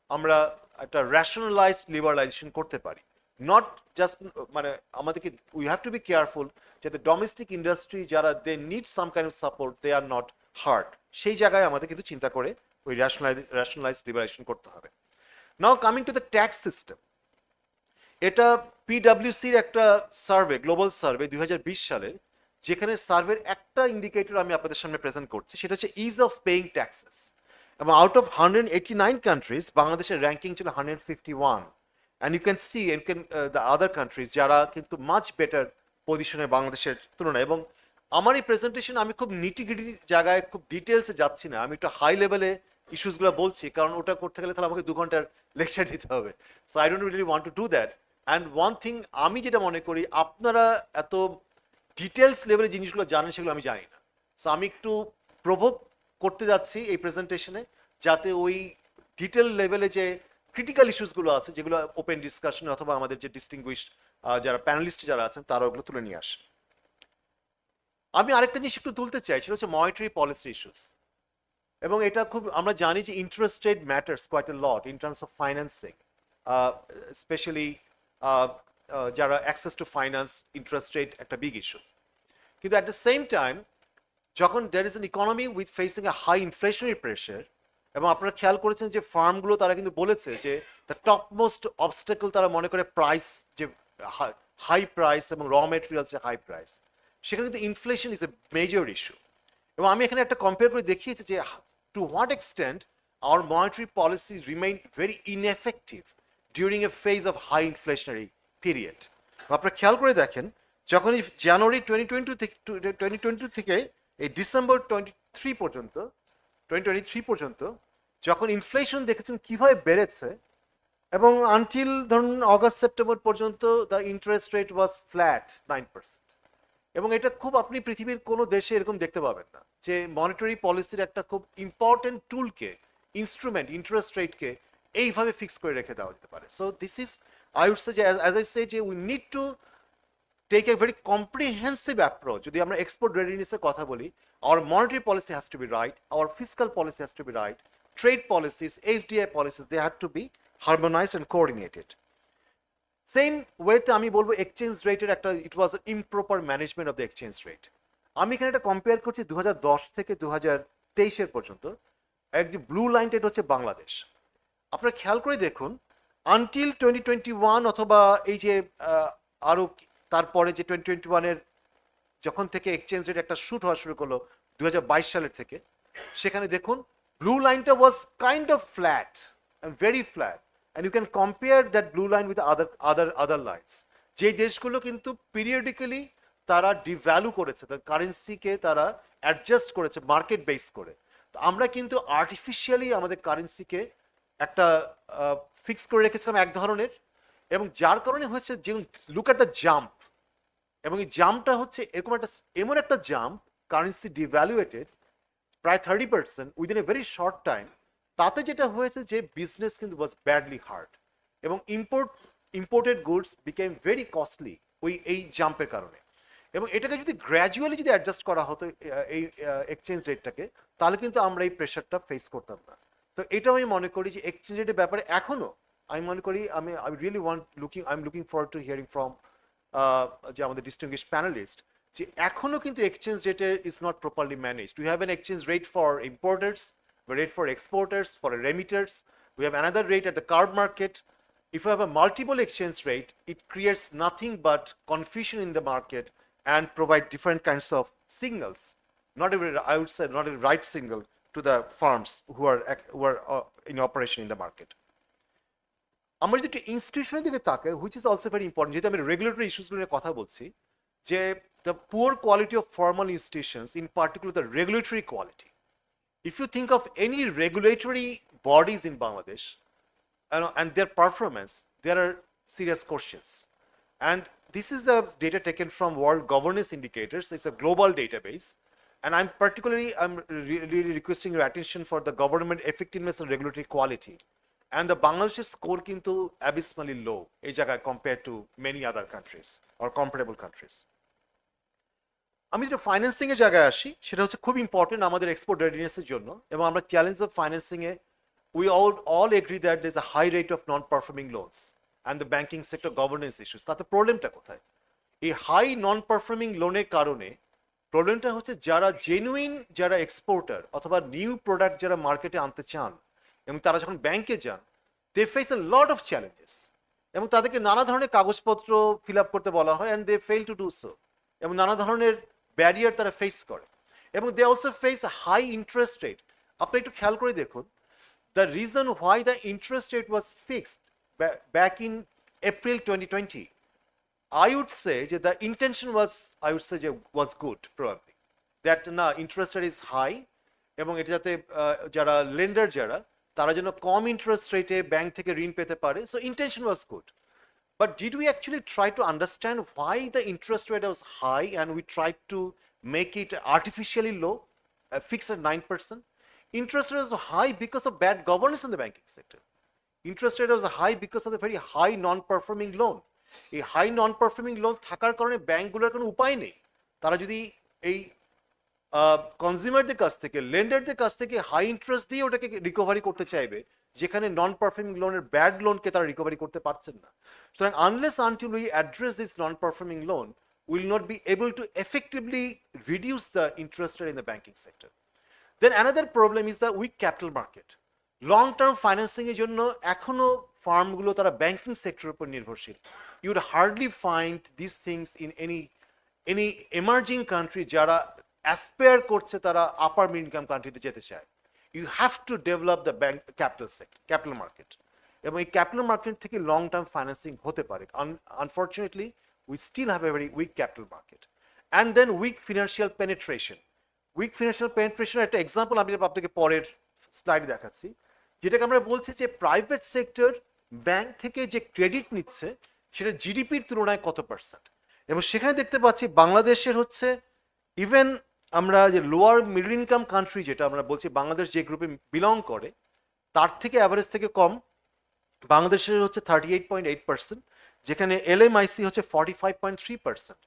আমরা একটা রেশনালাইজড লিবারালাইজেশন করতে পারি। নট জাস্ট মানে আমাদেরকে we have to be careful যাতে ডোমেস্টিক ইন্ডাস্ট্রি যারা they need some kind of support, they are not hurt, সেই জায়গায় আমাদের কিন্তু চিন্তা করে ওই রেশনালাইজড লিবারেশন করতে হবে। নাও coming to the tax system, এটা পিডব্লিউসির একটা সার্ভে, গ্লোবাল সার্ভে 2020 সালের, যেখানে সার্ভের একটা ইন্ডিকেটর আমি আপনাদের সামনে প্রেজেন্ট করছি, সেটা হচ্ছে ইজ অফ পেইং ট্যাক্সেস। এবং আউট অফ 189 কান্ট্রিজ বাংলাদেশের র্যাঙ্কিং ছিল 151, and you can see the other countries যারা কিন্তু মাচ বেটার পজিশনে বাংলাদেশের তুলনায়। এবং আমার এই প্রেজেন্টেশন আমি খুব নিটিগ্রিটি জায়গায় খুব ডিটেলসে যাচ্ছি না, আমি একটু হাই লেভেলে ইস্যুসগুলো বলছি, কারণ ওটা করতে গেলে তাহলে আমাকে 2 ঘন্টার লেকচার দিতে হবে। So I don't really want to do that. And one thing আমি যেটা মনে করি, আপনারা এত ডিটেলস লেভেলে জিনিসগুলো জানেন সেগুলো আমি জানি না। সো আমি একটু প্রভোগ করতে যাচ্ছি এই প্রেজেন্টেশনে, যাতে ওই ডিটেল লেভেলে যে ক্রিটিক্যাল ইস্যুসগুলো আছে যেগুলো ওপেন ডিসকাশন অথবা আমাদের যে ডিস্টিংগুইশড যারা প্যানেলিস্ট যারা আছেন তারা ওগুলো তুলে নিয়ে আসে। আমি আরেকটা জিনিস একটু তুলতে চাই, সেটা হচ্ছে মনিটারি পলিসি ইস্যুস। এবং এটা খুব আমরা জানি যে interest rate matters quite a lot in terms of financing, specially যারা access to finance, interest rate একটা বিগ ইস্যু। কিন্তু অ্যাট দ্য সেম টাইম যখন there is an economy with facing a high inflationary pressure, এবং আপনারা খেয়াল করেছেন যে ফার্মগুলো তারা কিন্তু বলেছে যে দ্য টপ মোস্ট অবস্টেকল তারা মনে করে প্রাইস, যে হাই প্রাইস এবং র মেটেরিয়ালসের হাই প্রাইস, সেখানে কিন্তু inflation is a major issue. এবং আমি এখানে একটা কম্পেয়ার করে দেখিয়েছি যে to what extent our monetary policy remain very ineffective during a phase of high inflationary period. আপনারা খেয়াল করে দেখেন, যখন এই জানুয়ারি 2022 থেকে এই ডিসেম্বর 2023 পর্যন্ত যখন ইনফ্লেশন দেখেছেন কিভাবে বেড়েছে, এবং আনটিল ধরুন অগাস্ট সেপ্টেম্বর পর্যন্ত the interest rate was flat 9%। এবং এটা খুব আপনি পৃথিবীর কোনো দেশে এরকম দেখতে পাবেন না যে মনিটারি পলিসির একটা খুব ইম্পর্টেন্ট টুলকে ইনস্ট্রুমেন্ট ইন্টারেস্ট রেটকে এইভাবে ফিক্স করে রেখে দেওয়া যেতে পারে। So this is I would say যে অ্যাজ আই সে যে we need to take a very comprehensive approach. যদি আমরা export readiness এর কথা বলি, our monetary policy has to be right, our fiscal policy has to be right, trade policies, FDI policies, they have to be harmonized and coordinated. Same way তে আমি বলবো exchange rate এর একটা it was an improper management of the exchange rate. আমি এখানে এটা compare করছি 2010 থেকে 2023 এর পর্যন্ত। একটি ব্লু লাইনটা এটা হচ্ছে বাংলাদেশ। আপনারা খেয়াল করে দেখুন আনটিল 2021 অথবা এই যে আরো তারপরে যে 2021 এর যখন থেকে এক্সচেঞ্জ রেট একটা শুট হওয়া শুরু করলো 2022 সালের থেকে, সেখানে দেখুন ব্লু লাইনটা was kind of flat and very flat and you can compare that blue line with other lines. যে দেশগুলো কিন্তু পিরিয়ডিক্যালি তারা ডিভ্যালু করেছে, তার কারেন্সিকে তারা অ্যাডজাস্ট করেছে মার্কেট বেস করে। তো আমরা কিন্তু আর্টিফিশিয়ালি আমাদের কারেন্সিকে একটা ফিক্স করে রেখেছিলাম এক ধরনের, এবং যার কারণে হচ্ছে যে লুক অ্যাট দ্য জাম্প, এবং এই জাম্পটা হচ্ছে এমন একটা জাম্প কারেন্সি ডিভ্যালুয়েটেড প্রায় 30% within a very short time. তাতে যেটা হয়েছে যে বিজনেস কিন্তু ওয়াজ ব্যাডলি হার্ট, এবং imported goods became very costly এই জাম্পের কারণে। এবং এটাকে যদি গ্র্যাজুয়ালি যদি অ্যাডজাস্ট করা হতো এই এক্সচেঞ্জ রেটটাকে, তাহলে কিন্তু আমরা এই প্রেশারটা ফেস করতাম না। তো এটাও আমি মনে করি যে এক্সচেঞ্জ রেটের ব্যাপারে এখনো আমি মনে করি I really I am looking forward to hearing from যে আমাদের ডিস্টিংগুইশড প্যানেলিস্ট, যে এখনো কিন্তু এক্সচেঞ্জ রেটে is not properly managed. We have an exchange rate for importers, rate for exporters, for remitters, we have another rate at the card market. If you have a multiple exchange rate, it creates nothing but confusion in the market and provide different kinds of signals. Not every, I would say, not a right signal to the firms who are in operation in the market. আমরা যদি একটু ইনস্টিটিউশনের দিকে তাকাই, which is also very important, যেহেতু আমি regulatory ইস্যুসগুলো নিয়ে কথা বলছি, যে the poor quality of formal institutions, in particular the regulatory quality. If you think of any regulatory bodies in Bangladesh, and their performance, there are serious questions. And this is the data taken from World Governance Indicators. It's a global database. And I'm really requesting your attention for the government effectiveness and regulatory quality. And the Bangladesh score kintu abysmally low ei jagay compared to many other countries or comparable countries. আমি যেটা financing এর জায়গায় আসি, সেটা হচ্ছে খুব important আমাদের export রেডিনেসের জন্য। এবং আমরা challenge of financing A we all agree that there's a high rate of non-performing loans and the banking sector governance issues. তাতে প্রবলেমটা কোথায়? এই হাই নন পারফর্মিং লোনের কারণে প্রবলেমটা হচ্ছে যারা জেনুইন, যারা এক্সপোর্টার অথবা নিউ প্রোডাক্ট যারা মার্কেটে আনতে চান এবং তারা যখন ব্যাংকে যান, they face a lot of challenges, এবং তাদেরকে নানা ধরনের কাগজপত্র ফিল আপ করতে বলা হয় and they fail to do so, এবং নানা ধরনের ব্যারিয়ার তারা ফেস করে, এবং they also face high interest rate. আপনি একটু খেয়াল করে দেখুন, the reason why the interest rate was fixed back in April 2020, I would say that the intention was good, probably, that na interest rate is high, এবং এটা যাতে যারা lender যারা তারা যেন কম ইন্টারেস্ট রেটে ব্যাংক থেকে ঋণ পেতে পারে, so intention was good. But did we actually try to understand why the interest rate was high and we tried to make it artificially low, fixed at 9%? Interest rate was high because of bad governance in the banking sector. Interest rate was high because of the very high non-performing loan. A high non-performing loan থাকার কারণে ব্যাংকগুলোর কোনো উপায় নেই। তারা যদি এই কনজিউমারদের কাছ থেকে, লেন্ডারদের কাছ থেকে হাই ইন্টারেস্ট দিয়ে ওটাকে রিকভারি করতে চাইবে, যেখানে নন পারফর্মিং লোনের ব্যাড লোনকে তারা রিকভারি করতে পারছেন না। সুতরাং unless until we address this non performing loan, will not be able to effectively reduce the interest rate in the banking sector. Then another problem is the weak capital market. Long term financing এর জন্য এখনো ফার্মগুলো তারা banking সেক্টরের উপর নির্ভরশীল। You would hardly find these things in any emerging country যারা aspire করছে তারা আপার মিড ইনকাম কান্ট্রিতে যেতে চায়। You have to develop the bank capital sector, capital market. এবং এই ক্যাপিটাল মার্কেট থেকে লং টার্ম ফাইন্যান্সিং হতে পারে। Unfortunately, we still have a very weak capital market. And then weak financial penetration. Weak financial পেনিট্রেশনের একটা example আমি আপনাকে পরের স্লাইডে দেখাচ্ছি, যেটাকে আমরা বলছি যে প্রাইভেট সেক্টর ব্যাংক থেকে যে ক্রেডিট নিচ্ছে সেটা জিডিপির তুলনায় কত পার্সেন্ট, এবং সেখানে দেখতে পাচ্ছি বাংলাদেশের হচ্ছে ইভেন আমরা যে লোয়ার মিডল ইনকাম কান্ট্রি যেটা আমরা বলছি বাংলাদেশ যে গ্রুপে বিলং করে তার থেকে অ্যাভারেজ থেকে কম বাংলাদেশের হচ্ছে 38.8%, যেখানে এলএমআইসি হচ্ছে 45.3%।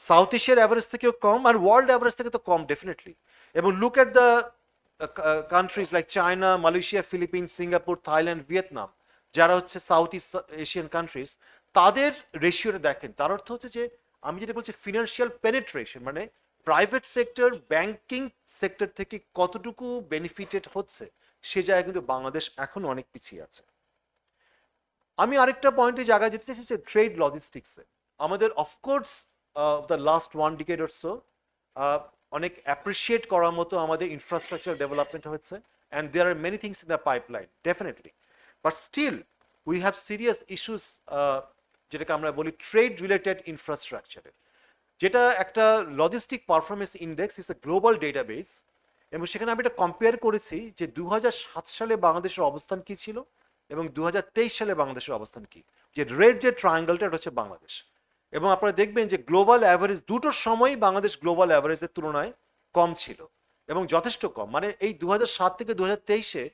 সাউথ এশিয়ার অ্যাভারেজ থেকেও কম, আর ওয়ার্ল্ড অ্যাভারেজ থেকে তো কম ডেফিনেটলি। এবং look at the countries like China, Malaysia, Philippines, Singapore, Thailand, Vietnam, যারা হচ্ছে সাউথ ইস্ট এশিয়ান কান্ট্রিজ, তাদের রেশিওটা দেখেন। তার অর্থ হচ্ছে যে আমি যেটা বলছি ফিনান্সিয়াল পেনিট্রেশন, মানে প্রাইভেট সেক্টর ব্যাংকিং সেক্টর থেকে কতটুকু বেনিফিটেড হচ্ছে, সে জায়গায় কিন্তু বাংলাদেশ এখন অনেক পিছিয়ে আছে। আমি আরেকটা পয়েন্টে জায়গা যেতে চাইছি যে ট্রেড লজিস্টিক্সে আমাদের of course the last 1 decade or so অনেক অ্যাপ্রিসিয়েট করার মতো আমাদের ইনফ্রাস্ট্রাকচার ডেভেলপমেন্ট হয়েছে, and there are many things in the pipeline definitely, but still we have serious issues, যেটাকে আমরা বলি ট্রেড রিলেটেড ইনফ্রাস্ট্রাকচারে, যেটা একটা logistic performance index is a global database. এবং সেখানে আমি এটা কম্পেয়ার করেছি যে 2007 সালে বাংলাদেশের অবস্থান কি ছিল এবং 2023 সালে বাংলাদেশের অবস্থান কি। যে রেড যে ট্রায়াঙ্গেলটা এটা হচ্ছে বাংলাদেশ, এবং আপনারা দেখবেন যে গ্লোবাল অ্যাভারেজ দুটোর সময়ই বাংলাদেশ গ্লোবাল অ্যাভারেজের তুলনায় কম ছিল এবং যথেষ্ট কম। মানে এই 2007 থেকে 2023-এ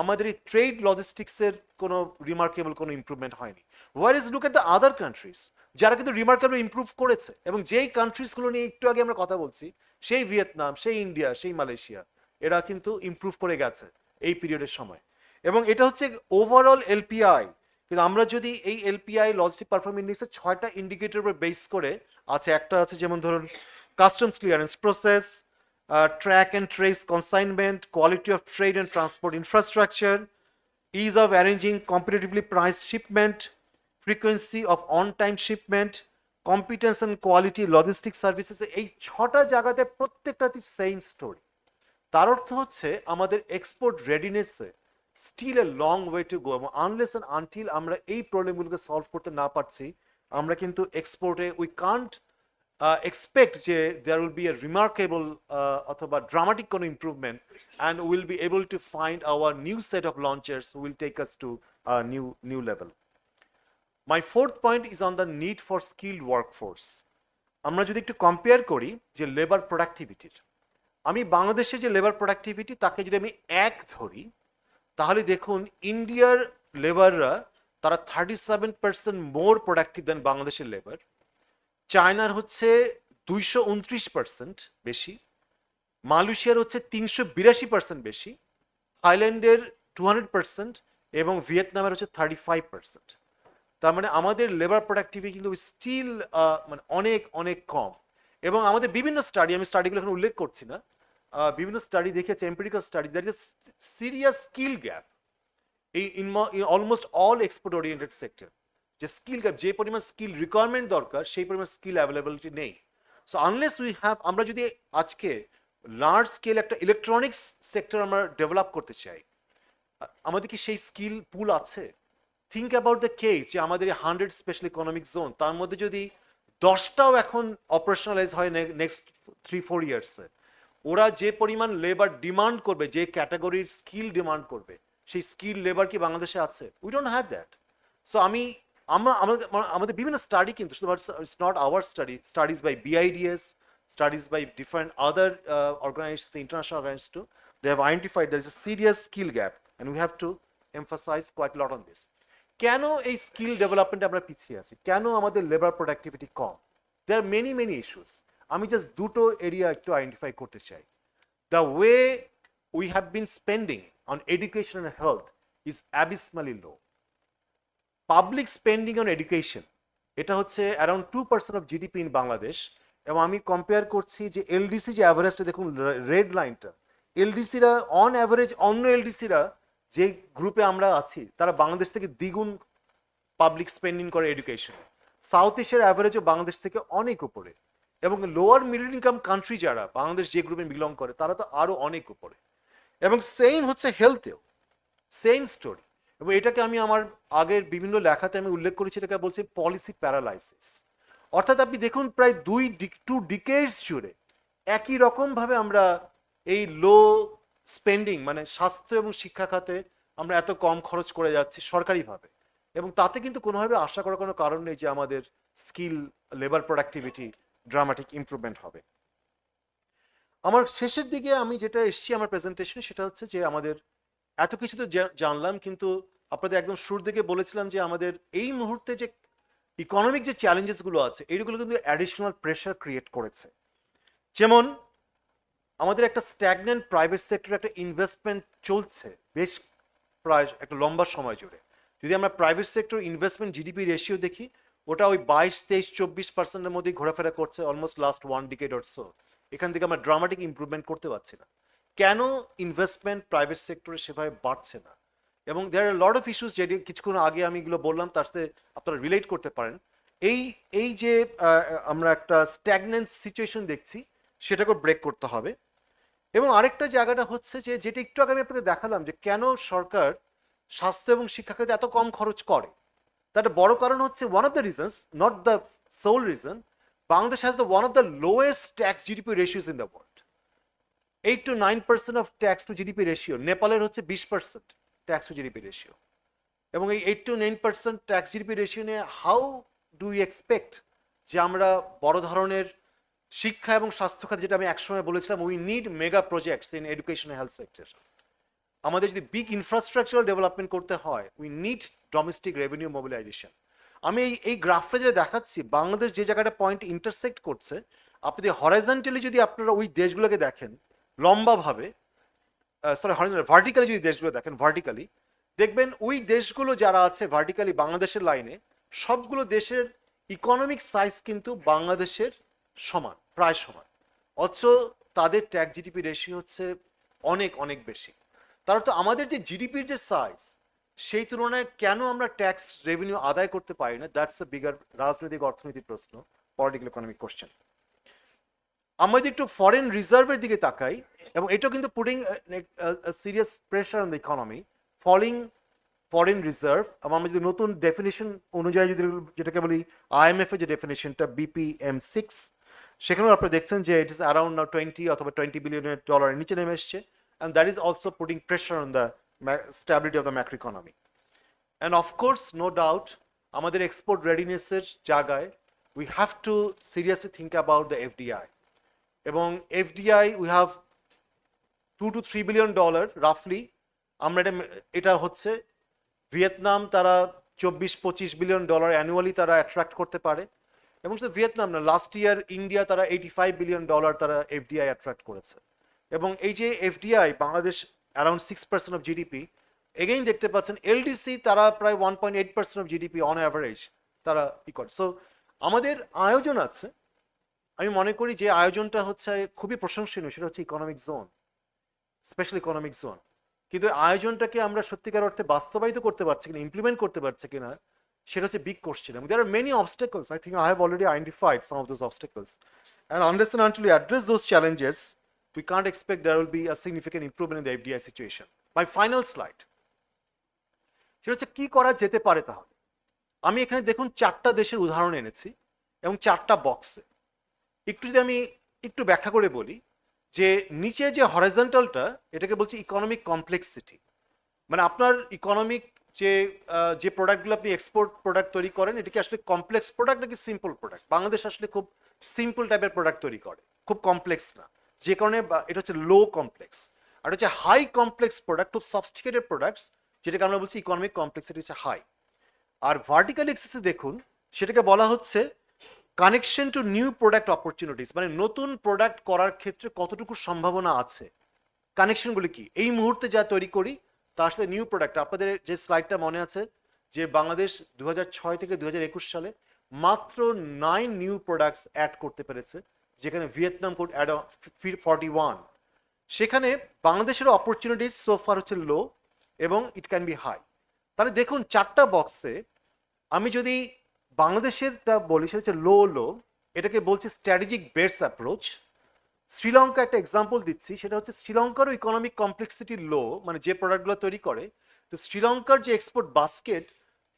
আমাদের এই ট্রেড লজিস্টিক্সের কোনো রিমার্কেবল কোনো ইমপ্রুভমেন্ট হয়নি। Where is look at the other countries, যারা কিন্তু রিমার্কেবল ইমপ্রুভ করেছে, এবং যেই কান্ট্রিজগুলো নিয়ে একটু আগে আমরা কথা বলছি, সেই ভিয়েতনাম, সেই ইন্ডিয়া, সেই মালয়েশিয়া, এরা কিন্তু ইমপ্রুভ করে গেছে এই পিরিয়ডের সময়। এবং এটা হচ্ছে ওভারঅল এলপিআই। কিন্তু আমরা যদি এই এলপিআই লজিস্টিক পারফরমেন্স ইন্ডেক্সে 6টা ইন্ডিকেটর উপর বেস করে আছে, একটা আছে যেমন ধরুন customs clearance process, track and trace consignment, quality of trade and transport infrastructure, ease of arranging competitively priced shipment, frequency of on-time shipment, competence and quality logistic services। এই 6টা জায়গাতে প্রত্যেকটাতে সেম স্টোরি। তার অর্থ হচ্ছে আমাদের এক্সপোর্ট রেডিনেসে still a long way to go, এবং আনলেস অ্যান্ড আনটিল আমরা এই প্রবলেমগুলোকে সলভ করতে না পারছি, আমরা কিন্তু এক্সপোর্টে উই কান্ট expect যে there will be a remarkable অথবা dramatic কোনো improvement, and we'll be able to find our new set of launchers who will take us to a new level. My fourth point is on the need for skilled workforce. আমরা যদি একটু compare করি যে labour প্রোডাক্টিভিটির, আমি বাংলাদেশের যে labour productivity তাকে যদি আমি 1 ধরি, তাহলে দেখুন ইন্ডিয়ার লেবাররা তারা 37% মোর প্রোডাক্টিভ দেন বাংলাদেশের লেবার। চায়নার হচ্ছে 229% বেশি, মালয়েশিয়ার হচ্ছে 382% বেশি, থাইল্যান্ডের 200% এবং ভিয়েতনামের হচ্ছে 35%। তার মানে আমাদের লেবার প্রোডাক্টিভিটি কিন্তু স্টিল মানে অনেক অনেক কম। এবং আমাদের বিভিন্ন স্টাডি, আমি স্টাডিগুলো এখন উল্লেখ করছি না, বিভিন্ন স্টাডি দেখেছে, empirical study, that is serious skill gap in almost all export oriented sector. যে স্কিল গ্যাপ, যে পরিমাণ স্কিল রিকোয়ারমেন্ট দরকার সেই পরিমাণ স্কিল অ্যাভেলেবিলিটি নেই। সো আনলেস উই হ্যাভ, আমরা যদি আজকে লার্জ স্কেল একটা ইলেকট্রনিক্স সেক্টর আমরা ডেভেলপ করতে চাই, আমাদের কি সেই স্কিল পুল আছে? থিঙ্ক অ্যাবাউট দ্য কেস যে আমাদের 100 স্পেশাল ইকোনমিক জোন, তার মধ্যে যদি 10টাও এখন অপারেশনালাইজ হয় নেক্সট 3-4 ইয়ার্সে, ওরা যে পরিমাণ লেবার ডিমান্ড করবে, যে ক্যাটাগরির স্কিল ডিমান্ড করবে, সেই স্কিল লেবার কি বাংলাদেশে আছে? We don't have that. So আমাদের বিভিন্ন স্টাডি, কিন্তু it's not our study, studies by BIDS, studies by different other organizations, international organizations too, they have identified there is a serious skill gap, and we have to emphasize quite a lot on this. কেন এই skill ডেভেলপমেন্টে আমরা পিছিয়ে আছি? কেন আমাদের labour productivity com? there are many issues. আমি just দুটো area একটু আইডেন্টিফাই করতে চাই। the way we have been spending on education and health is abysmally low. Public spending on education, এটা হচ্ছে around 2% of GDP in Bangladesh. এবং আমি compare করছি যে এলডিসি যে অ্যাভারেজটা দেখুন, রেড লাইনটা, এলডিসিরা অন অ্যাভারেজ, অন্য এলডিসিরা যে গ্রুপে আমরা আছি তারা বাংলাদেশ থেকে দ্বিগুণ পাবলিক স্পেন্ডিং করে এডুকেশন। সাউথ এশিয়ার অ্যাভারেজও বাংলাদেশ থেকে অনেক উপরে, এবং লোয়ার মিডল ইনকাম কান্ট্রি যারা বাংলাদেশ যে গ্রুপে বিলং করে তারা তো আরো অনেক উপরে। এবং সেম হচ্ছে হেলথেও সেম স্টোরি। এবং এটাকে আমি আমার আগের বিভিন্ন লেখাতে আমি উল্লেখ করেছি, এটাকে বলছি পলিসি প্যারালাইসিস। অর্থাৎ আপনি দেখুন প্রায় 2 ডিকেডস জুড়ে একই রকমভাবে আমরা এই লো স্পেন্ডিং, মানে স্বাস্থ্য এবং শিক্ষা খাতে আমরা এত কম খরচ করে যাচ্ছি সরকারিভাবে, এবং তাতে কিন্তু কোনোভাবে আশা করার কোনো কারণ নেই যে আমাদের skill labour productivity dramatic improvement হবে। আমার শেষের দিকে আমি যেটা এসছি আমার প্রেজেন্টেশনে সেটা হচ্ছে যে আমাদের এত কিছু তো জানলাম, কিন্তু আপনাদের একদম শুরুর দিকে বলেছিলাম যে আমাদের এই মুহূর্তে যে ইকোনমিক যে চ্যালেঞ্জেসগুলো আছে এইগুলো কিন্তু অ্যাডিশনাল প্রেশার ক্রিয়েট করেছে। যেমন আমাদের একটা স্ট্যাগনেন্ট প্রাইভেট সেক্টরে একটা ইনভেস্টমেন্ট চলছে বেশ প্রায় একটা লম্বা সময় জুড়ে। যদি আমরা private sector investment GDP ratio দেখি, ওটা ওই 22-23-24% মধ্যেই ঘোরাফেরা করছে almost last 1 decade or so. এখান থেকে আমরা ড্রামাটিক ইমপ্রুভমেন্ট করতে পারছি না। কেন ইনভেস্টমেন্ট প্রাইভেট সেক্টরে সেভাবে বাড়ছে না? এবং দেয়ার আর লট অফ ইস্যুস, যেটি কিছুক্ষণ আগে আমি এগুলো বললাম তার সাথে আপনারা রিলেট করতে পারেন। এই যে আমরা একটা স্ট্যাগনেন্ট সিচুয়েশন দেখছি, সেটাকে ব্রেক করতে হবে। এবং আরেকটা জায়গাটা হচ্ছে যে যেটা একটু আগে আমি আপনাকে দেখালাম যে কেন সরকার স্বাস্থ্য এবং শিক্ষা খাতে এত কম খরচ করে, তার একটা বড় কারণ হচ্ছে one of the reasons, not the sole reason, Bangladesh has the one of the lowest tax GDP ratios in the world. 8 to 9% of tax to GDP ratio. নেপালের হচ্ছে 20% ট্যাক্স টু জিডিপি রেশিও। এবং এই 8 to 9% ট্যাক্স জিডিপি রেশিও নিয়ে how do you expect যে আমরা বড় ধরনের শিক্ষা এবং স্বাস্থ্য খাত, যেটা আমি একসময় বলেছিলাম we need mega projects in education health sector. আমাদের যদি বিগ ইনফ্রাস্ট্রাকচারাল ডেভেলপমেন্ট করতে হয় we need domestic revenue mobilisation. আমি এই গ্রাফটা যেটা দেখাচ্ছি, বাংলাদেশ যে জায়গাটা পয়েন্ট ইন্টারসেক্ট করছে, আপনি হরাইজন্টালি যদি আপনারা ওই দেশগুলোকে দেখেন লম্বাভাবে, সরি ভার্টিক্যালি যদি দেশগুলো দেখেন ভার্টিক্যালি, দেখবেন ওই দেশগুলো যারা আছে ভার্টিক্যালি বাংলাদেশের লাইনে, সবগুলো দেশের ইকোনমিক সাইজ কিন্তু বাংলাদেশের সমান, প্রায় সমান, অথচ তাদের ট্যাক্স জিডিপি রেশিও হচ্ছে অনেক অনেক বেশি। তার তো আমাদের যে জিডিপির যে সাইজ, সেই তুলনায় কেন আমরা ট্যাক্স রেভিনিউ আদায় করতে পারি না? দ্যাটস এ বিগার রাজনৈতিক অর্থনৈতিক প্রশ্ন, পলিটিক্যাল ইকোনমিক কোশ্চেন। আমরা যদি একটু ফরেন রিজার্ভের দিকে তাকাই, এবং এটা কিন্তু putting serious pressure on the economy, falling foreign reserve. আমরা যদি নতুন ডেফিনেশন অনুযায়ী যদি যেটাকে বলি IMF এর যে ডেফিনেশনটা BPM6, সেখানেও আপনারা দেখছেন যে ইট ইস অ্যারাউন্ড 20 অথবা $20 বিলিয়ন নিচে নেমে এসছে, and that is also putting pressure on the stability of the macro economy. And of course, no doubt, আমাদের export readiness এর জায়গায় we have to seriously think about the FDI. এবং FDI we have $2 to 3 billion roughly. আমরা এটা হচ্ছে Vietnam, তারা 24-25 billion dollar annually তারা attract করতে পারে। এবং শুধু ভিয়েতনাম না, লাস্ট ইয়ার ইন্ডিয়া তারা $85 বিলিয়ন তারা FDI অ্যাট্রাক্ট করেছে। এবং এই যে FDI Bangladesh around 6% of GDP, again দেখতে পাচ্ছেন LDC তারা প্রায় 1.8% অফ জিডিপি অন অ্যাভারেজ তারা ই করে। সো আমাদের আয়োজন আছে, আমি মনে করি যে আয়োজনটা হচ্ছে খুবই প্রশংসনীয়, সেটা হচ্ছে economic zone, special economic zone. কিন্তু আয়োজনটাকে আমরা সত্যিকার অর্থে বাস্তবায়িত করতে পারছি কিনা, ইমপ্লিমেন্ট করতে পারছি কিনা, সেটা হচ্ছে বিগ কোশ্চেন। এবং there are many obstacles. I think I have already identified some of those obstacles. And unless and until we address those challenges, we can't expect there will be a significant improvement in the FDI situation. My final slide. সেটা হচ্ছে কি করা যেতে পারে তাহলে। আমি এখানে দেখুন 4টা দেশের উদাহরণ এনেছি এবং 4টা বক্সে। একটু যদি আমি একটু ব্যাখ্যা করে বলি, যে নিচে যে হরাইজন্টালটা, এটাকে বলছি ইকোনমিক কমপ্লেক্সিটি। মানে আপনার ইকোনমিক যে প্রোডাক্টগুলো আপনি এক্সপোর্ট প্রোডাক্ট তৈরি করেন, এটা কি আসলে কমপ্লেক্স প্রোডাক্ট নাকি সিম্পল প্রোডাক্ট? বাংলাদেশ আসলে খুব সিম্পল টাইপের প্রোডাক্ট তৈরি করে, খুব কমপ্লেক্স না, যে কারণে এটা হচ্ছে লো কমপ্লেক্স। আর হচ্ছে হাই কমপ্লেক্স প্রোডাক্ট, খুব সফিস্টিকেটেড প্রোডাক্টস, যেটাকে আমরা বলছি ইকোনমিক কমপ্লেক্সিটি হচ্ছে হাই। আর ভার্টিক্যাল এক্সিসে দেখুন, সেটাকে বলা হচ্ছে connection to new product opportunities, মানে নতুন প্রোডাক্ট করার ক্ষেত্রে কতটুকু সম্ভাবনা আছে, কানেকশনগুলি কি এই মুহূর্তে যা তৈরি করি তার সাথে নিউ প্রোডাক্ট। আপনাদের যে স্লাইডটা মনে আছে যে বাংলাদেশ 2006 থেকে 2021 সালে মাত্র 9 নিউ প্রোডাক্টস অ্যাড করতে পেরেছে, যেখানে ভিয়েতনাম কোড অ্যাড 41। সেখানে বাংলাদেশের অপরচুনিটিস সোফার হচ্ছে লো এবং ইট ক্যান বি হাই। তাহলে দেখুন 4টা বক্সে আমি যদি বাংলাদেশেরটা বলি, সেটা হচ্ছে লো, এটাকে বলছি স্ট্র্যাটেজিক বেটস অ্যাপ্রোচ। শ্রীলঙ্কা একটা এক্সাম্পল দিচ্ছি, সেটা হচ্ছে শ্রীলঙ্কারও ইকোনমিক কমপ্লেক্সিটি লো, মানে যে প্রোডাক্টগুলো তৈরি করে। তো শ্রীলঙ্কার যে এক্সপোর্ট বাস্কেট,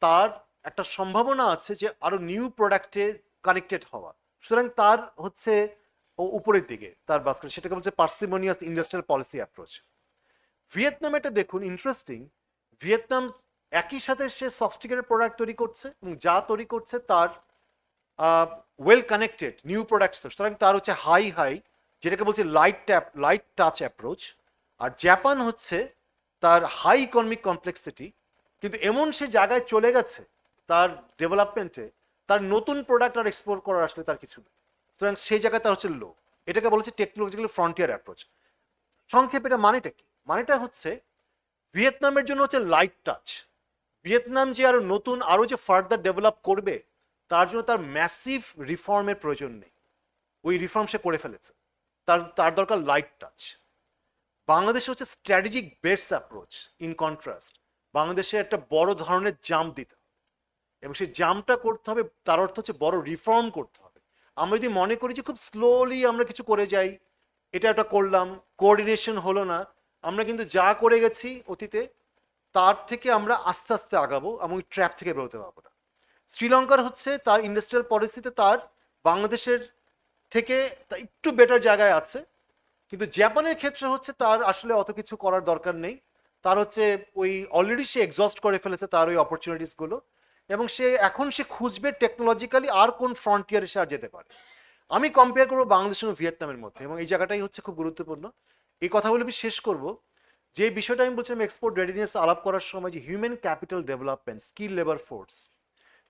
তার একটা সম্ভাবনা আছে যে আরো নিউ প্রোডাক্টে কানেক্টেড হওয়া, সুতরাং তার হচ্ছে উপরের দিকে তার বাস্কেট, সেটাকে বলছে পার্সিমোনিয়াস ইন্ডাস্ট্রিয়াল পলিসি অ্যাপ্রোচ। ভিয়েতনাম এটা দেখুন ইন্টারেস্টিং, ভিয়েতনাম একই সাথে সে সফটওয়্যারের প্রোডাক্ট তৈরি করছে এবং যা তৈরি করছে তার ওয়েল কানেক্টেড নিউ প্রোডাক্টস, সুতরাং তার হচ্ছে হাই যেটাকে বলছে লাইট টাচ অ্যাপ্রোচ। আর জাপান হচ্ছে তার হাই ইকোনমিক কমপ্লেক্সিটি, কিন্তু এমন সে জায়গায় চলে গেছে তার ডেভেলপমেন্টে, তার নতুন প্রোডাক্ট আর এক্সপ্লোর করার আসলে তার কিছু নেই, সুতরাং সেই জায়গায় তার হচ্ছে লো। এটাকে বলেছে টেকনোলজিক্যাল ফ্রন্টিয়ার অ্যাপ্রোচ। সংক্ষেপে এটা মানেটা কি? মানেটা হচ্ছে ভিয়েতনামের জন্য হচ্ছে লাইট টাচ। ভিয়েতনাম যে আরো নতুন আরো যে ফার্দার ডেভেলপ করবে তার জন্য তার ম্যাসিভ রিফর্মের প্রয়োজন নেই, ওই রিফর্ম সে করে ফেলেছে, তার তার দরকার লাইট টাচ। বাংলাদেশে হচ্ছে strategic bets approach. In contrast বাংলাদেশে একটা বড় ধরনের জাম্প দিতে হবে এবং সেই জাম্পটা করতে হবে, তার অর্থ হচ্ছে বড় রিফর্ম করতে হবে। আমরা যদি মনে করি যে খুব স্লোলি আমরা কিছু করে যাই, এটা করলাম, কোঅর্ডিনেশন হলো না, আমরা কিন্তু যা করে গেছি অতীতে তার থেকে আমরা আস্তে আস্তে আগাবো এবং ওই ট্র্যাপ থেকে বেরোতে পারবো না। শ্রীলঙ্কার হচ্ছে তার ইন্ডাস্ট্রিয়াল পলিসিতে তার বাংলাদেশের থেকে তা একটু বেটার জায়গায় আছে, কিন্তু জাপানের ক্ষেত্রে হচ্ছে তার আসলে অত কিছু করার দরকার নেই। তার হচ্ছে ওই অলরেডি সে এক্সস্ট করে ফেলেছে তার ওই অপরচুনিটিস গুলো, এবং এখন সে খুঁজবে টেকনোলজিক্যালি আর কোন ফ্রন্টিয়ারে সে আর যেতে পারে। আমি কম্পেয়ার করবো বাংলাদেশ এবং ভিয়েতনামের মধ্যে, এবং এই জায়গাটাই হচ্ছে খুব গুরুত্বপূর্ণ। এই কথা বলে আমি শেষ করব যে বিষয়টা আমি বলছিলাম এক্সপোর্ট রেডিনেস আলাপ করার সময়, যে human capital development, skill labour force.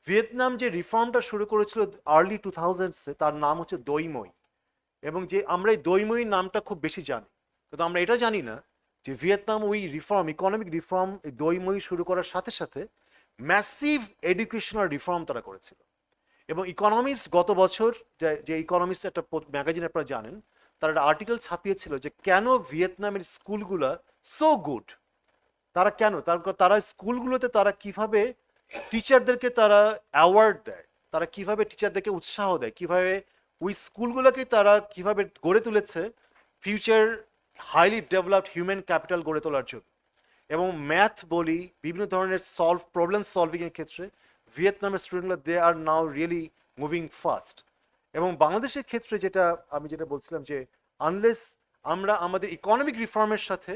Vietnam যে রিফর্মটা শুরু করেছিল আর্লি 2000s তার নাম হচ্ছে দইমই, এবং যে আমরা এই দইমই নামটা খুব বেশি জানি, কিন্তু আমরা এটা জানি না যে ভিয়েতনাম ওই রিফর্ম, ইকোনমিক রিফর্ম, এই দইমই শুরু করার সাথে সাথে ম্যাসিভ এডুকেশনাল রিফর্ম তারা করেছিল। এবং ইকোনমিস্ট গত বছর যে ইকোনমিস্ট একটা ম্যাগাজিন আপনারা জানেন, তারা একটা আর্টিকেল ছাপিয়েছিল যে কেন ভিয়েতনামের স্কুলগুলা সো গুড। তারা কেন, তারা স্কুলগুলোতে তারা কিভাবে টিচারদেরকে তারা অ্যাওয়ার্ড দেয়, তারা কিভাবে টিচারদেরকে উৎসাহ দেয়, কিভাবে ওই স্কুলগুলোকে তারা কিভাবে গড়ে তুলেছে future highly developed human capital গড়ে তোলার জন্য। এবং ম্যাথ বলি, বিভিন্ন ধরনের প্রবলেম সলভিং এর ক্ষেত্রে ভিয়েতনামের স্টুডেন্টরা দে আর নাও রিয়েলি মুভিং ফাস্ট। এবং বাংলাদেশের ক্ষেত্রে আমি যেটা বলছিলাম যে আনলেস আমরা আমাদের ইকোনমিক রিফর্মের সাথে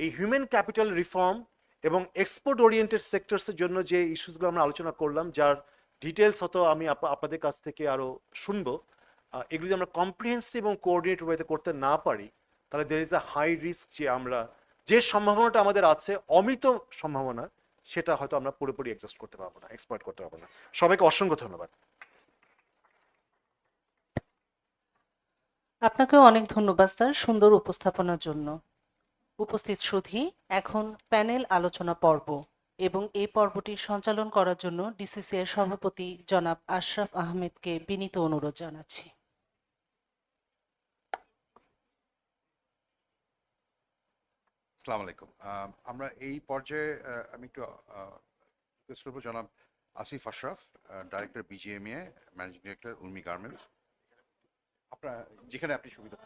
এই হিউম্যান ক্যাপিটাল রিফর্ম এবং এক্সপোর্ট ওরিয়েন্টেড সেক্টরসের জন্য যে ইস্যুসগুলো আমরা আলোচনা করলাম, যার ডিটেলস হয়তো আমি আপনাদের কাছ থেকে আরো শুনবো, এগুলো যদি আমরা কম্প্রিহেন্সিভ এবং কোঅর্ডিনেট ওয়েতে করতে না পারি, তাহলে there is a high risk যে আমরা যে সম্ভাবনাটা আমাদের আছে, অমিত সম্ভাবনা, সেটা হয়তো আমরা পুরোপুরি এক্সস্ট করতে পারবো না, এক্সপ্লয়েট করতে পারবো না। সবাইকে অসংখ্য ধন্যবাদ। আপনাকেও অনেক ধন্যবাদ স্যার সুন্দর উপস্থাপনার জন্য। উপস্থিত সুধী, এখন প্যানেল আলোচনা পর্ব, এবং এই পর্বটি সঞ্চালন করার জন্য ডিসিসিআই এর সভাপতি জনাব আশরাফ আহমেদকে বিনীত অনুরোধ জানাচ্ছি। আসসালামু আলাইকুম। আমরা এই পর্যায়ে আমি একটু রিকোয়েস্ট করবো জনাব Asif Ashraf, director BGMA, managing director Urmi garments, আপনার যেখানে আপনি সুবিধা।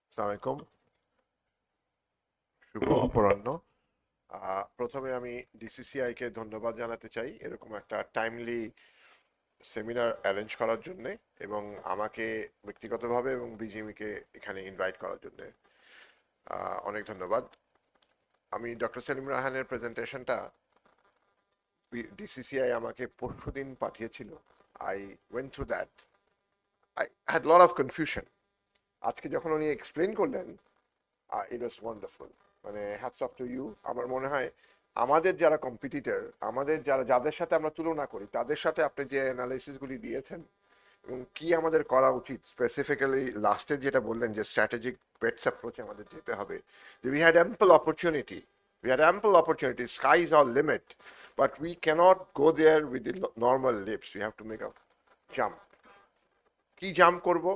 আসসালামু আলাইকুম, শুভ অপরাহ্ন। প্রথমে আমি ডিসিসিআই কে ধন্যবাদ জানাতে চাই এরকম একটা টাইমলি সেমিনার অ্যারেঞ্জ করার জন্য, এবং আমাকে ব্যক্তিগতভাবে এবং বিজিএমই কে এখানে ইনভাইট করার জন্য অনেক ধন্যবাদ। আমি ডক্টর সেলিম রায়হানের প্রেজেন্টেশনটা ডিসিসিআই আমাকে পরশুদিন পাঠিয়েছিল। I went through that, I had lot of confusion. আজকে যখন উনি এক্সপ্লেন করলেন, ইট ওয়াজ ওয়ান্ডারফুল। মানে হ্যাটস অফ টু ইউ। আমার মনে হয় আমাদের যারা কম্পিটিটর, আমাদের যাদের সাথে আমরা তুলনা করি, তাদের সাথে আপনি যে অ্যানালাইসিসগুলি দিয়েছেন এবং কি আমাদের করা উচিত, স্পেসিফিক্যালি লাস্টে যেটা বললেন যে স্ট্র্যাটেজিক বেটস অ্যাপ্রোচে আমাদের যেতে হবে, যে we had ample opportunity, sky is our limit, but we cannot go there with the normal lips. We have to make a jump. কি জাম্প করব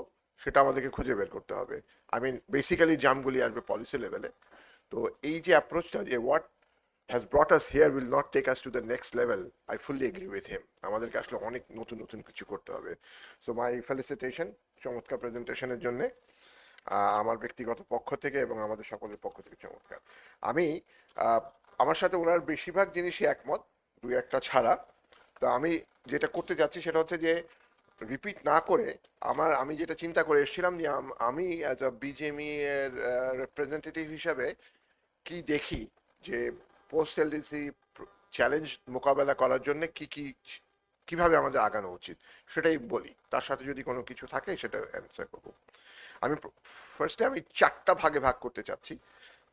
সেটা আমাদেরকে খুঁজে বের করতে হবে। আই মিন বেসিক্যালি জাম্পগুলি আসবে পলিসি লেভেলে। তো এই যে অ্যাপ্রোচটা, যে what has brought us here will not take us to the next level, I fully agree with him. আমাদেরকে আসলে অনেক নতুন নতুন কিছু করতে হবে। সো মাই ফেলিসিটেশন চমৎকার প্রেজেন্টেশনের জন্য, আমার ব্যক্তিগত পক্ষ থেকে এবং আমাদের সকলের পক্ষ থেকে চমৎকার। আমি আমার সাথে ওনার বেশিরভাগ জিনিসই একমত, দুই একটা ছাড়া। তো আমি যেটা করতে যাচ্ছি সেটা হচ্ছে যে রিপিট না করে আমি যেটা চিন্তা করে এসেছিলাম যে আমি অ্যাজ আ বিজেএমই এর রিপ্রেজেন্টেটিভ হিসাবে কি দেখি যে পোস্ট এলডিসি চ্যালেঞ্জ মোকাবেলা করার জন্য কিভাবে আমাদের আগানো উচিত সেটাই বলি, তার সাথে যদি কোনো কিছু থাকে সেটা অ্যান্সার করবো। আমি ফার্স্টে আমি 4টা ভাগে ভাগ করতে চাচ্ছি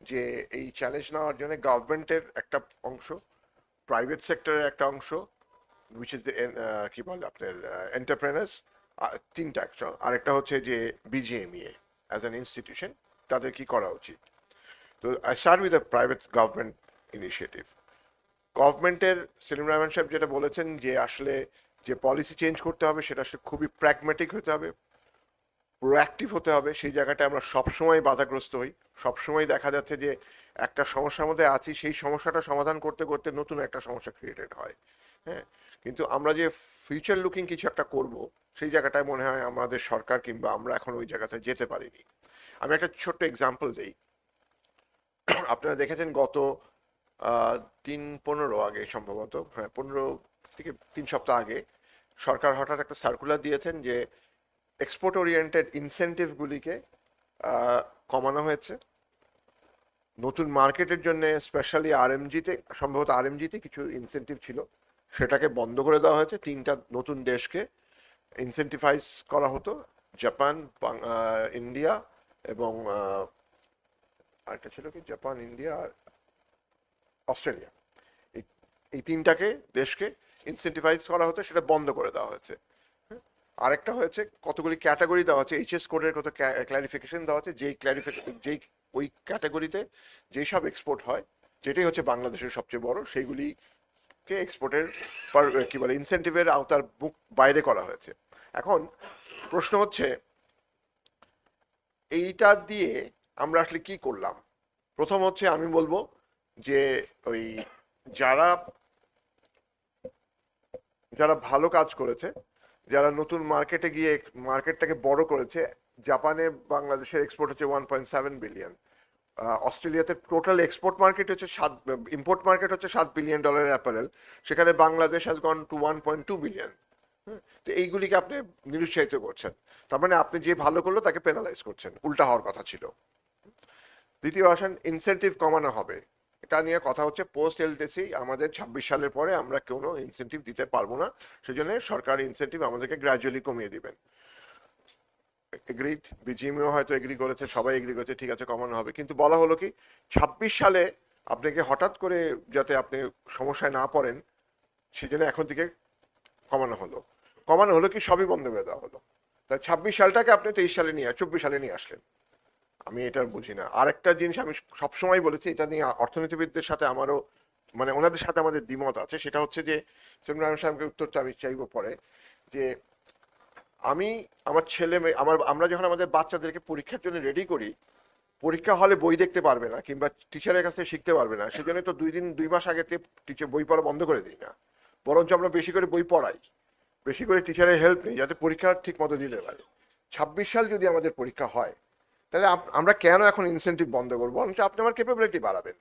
যে এই চ্যালেঞ্জ নেওয়ার জন্য গভর্নমেন্টের একটা অংশ, প্রাইভেট সেক্টরের একটা অংশ, which is the কি বলে আপনার এন্টারপ্রেনার্স, 3টা একটা, আরেকটা হচ্ছে যে বিজিএমইএ অ্যাজ অ্যান ইনস্টিটিউশন, তাদের কি করা উচিত। তো I start with the private government initiative. গভর্নমেন্টের সেলিম রহমান সাহেব যেটা বলেছেন যে আসলে যে পলিসি চেঞ্জ করতে হবে সেটা আসলে খুবই প্র্যাগম্যাটিক হতে হবে, প্রোঅ্যাক্টিভ হতে হবে। সেই জায়গাটা আমরা সবসময় বাধাগ্রস্ত হই, সবসময় দেখা যাচ্ছে যে একটা সমস্যার মধ্যে আছি, সেই সমস্যাটা সমাধান করতে করতে নতুন একটা সমস্যা ক্রিয়েটেড হয়। হ্যাঁ, কিন্তু আমরা যে ফিউচার লুকিং কিছু একটা করব সেই জায়গাটায় মনে হয় আমাদের সরকার কিংবা আমরা এখন ওই জায়গাতে যেতে পারিনি। আমি একটা ছোট্ট এক্সাম্পল দিই। আপনারা দেখেছেন গত 3-15 আগে, সম্ভবত 15 থেকে 3 সপ্তাহ আগে সরকার হঠাৎ একটা সার্কুলার দিয়েছেন যে এক্সপোর্ট ওরিয়েন্টেড ইনসেন্টিভগুলিকে কমানো হয়েছে। নতুন মার্কেটের জন্য স্পেশালি আরএমজিতে, সম্ভবত আরএমজিতে কিছু ইনসেন্টিভ ছিল, সেটাকে বন্ধ করে দেওয়া হয়েছে। 3টা নতুন দেশকে ইনসেন্টিভাইজ করা হতো, জাপান, ইন্ডিয়া এবং আরেকটা ছিল কি, জাপান, ইন্ডিয়া আর অস্ট্রেলিয়া। এই 3টাকে দেশকে ইনসেন্টিভাইজ করা হতো, সেটা বন্ধ করে দেওয়া হয়েছে। আরেকটা হয়েছে কতগুলি ক্যাটাগরি দেওয়া আছে, এইচএস কোডের কত ক্ল্যারিফিকেশন দেওয়া আছে, যেই ওই ক্যাটাগরিতে যেই সব এক্সপোর্ট হয়, যেটাই হচ্ছে বাংলাদেশের সবচেয়ে বড়, সেইগুলিকে এক্সপোর্টের কি বলে ইনসেন্টিভের আওতার বাইরে করা হয়েছে। এখন প্রশ্ন হচ্ছে এইটা দিয়ে আমরা আসলে কি করলাম। প্রথম হচ্ছে আমি বলবো যে ওই যারা ভালো কাজ করেছে, যারা নতুন মার্কেটে গিয়ে মার্কেটটাকে বড় করেছে, জাপানে বাংলাদেশের এক্সপোর্ট হচ্ছে 1.7 বিলিয়ন, অস্ট্রেলিয়াতে টোটাল এক্সপোর্ট মার্কেট হচ্ছে ইম্পোর্ট মার্কেট হচ্ছে $7 বিলিয়ন অ্যাপারেল, সেখানে Bangladesh has gone to 1.2 billion. তো এইগুলিকে আপনি নিরুৎসাহিত করছেন, তার মানে আপনি যে ভালো করলো তাকে পেনালাইজ করছেন, উল্টা হওয়ার কথা ছিল। দ্বিতীয় আসেন ইনসেন্টিভ কমানো হবে, এটা নিয়ে কথা হচ্ছে। পোস্ট এলডিসি আমাদের 26 সালের পরে আমরা কোনো ইনসেন্টিভ দিতে পারবো না, সেজন্য সরকার ইনসেন্টিভ আমাদেরকে গ্র্যাজুয়ালি কমিয়ে দিবেন। এগ্রিড, বিজিএমইও হয়তো এগ্রি করেছে, সবাই এগ্রি করেছে, ঠিক আছে কমানো হবে, কিন্তু বলা হলো কি 26 সালে আপনাকে হঠাৎ করে যাতে আপনি সমস্যায় না পড়েন সেজন্য এখন থেকে কমানো হলো কি সবই বন্ধ করে দেওয়া হলো। তাই 26 সালটাকে আপনি 23 সালে নিয়ে 24 সালে নিয়ে আসলেন, আমি এটা বুঝি না। আরেকটা জিনিস আমি সবসময় বলেছি, এটা নিয়ে অর্থনীতিবিদদের সাথে আমারও মানে ওনাদের সাথে আমাদের দ্বিমত আছে, সেটা হচ্ছে যে সেলিম রহমান সাহেবকে উত্তরটা আমি চাইবো পরে, যে আমার ছেলে মেয়ে আমরা যখন আমাদের বাচ্চাদেরকে পরীক্ষার জন্য রেডি করি, পরীক্ষা হলে বই দেখতে পারবে না কিংবা টিচারের কাছ থেকে শিখতে পারবে না, সেজন্য তো 2 মাস আগে টিচার বই পড়া বন্ধ করে দিই না, বরঞ্চ আমরা বেশি করে বই পড়াই, বেশি করে টিচারের হেল্প নেই যাতে পরীক্ষা ঠিক মতো দিতে পারে। 26 সাল যদি আমাদের পরীক্ষা হয়, তাহলে আমরা কেন এখন ইনসেন্টিভ বন্ধ করবো? বরঞ্চ আপনি আমার ক্যাপাবিলিটি বাড়াবেন,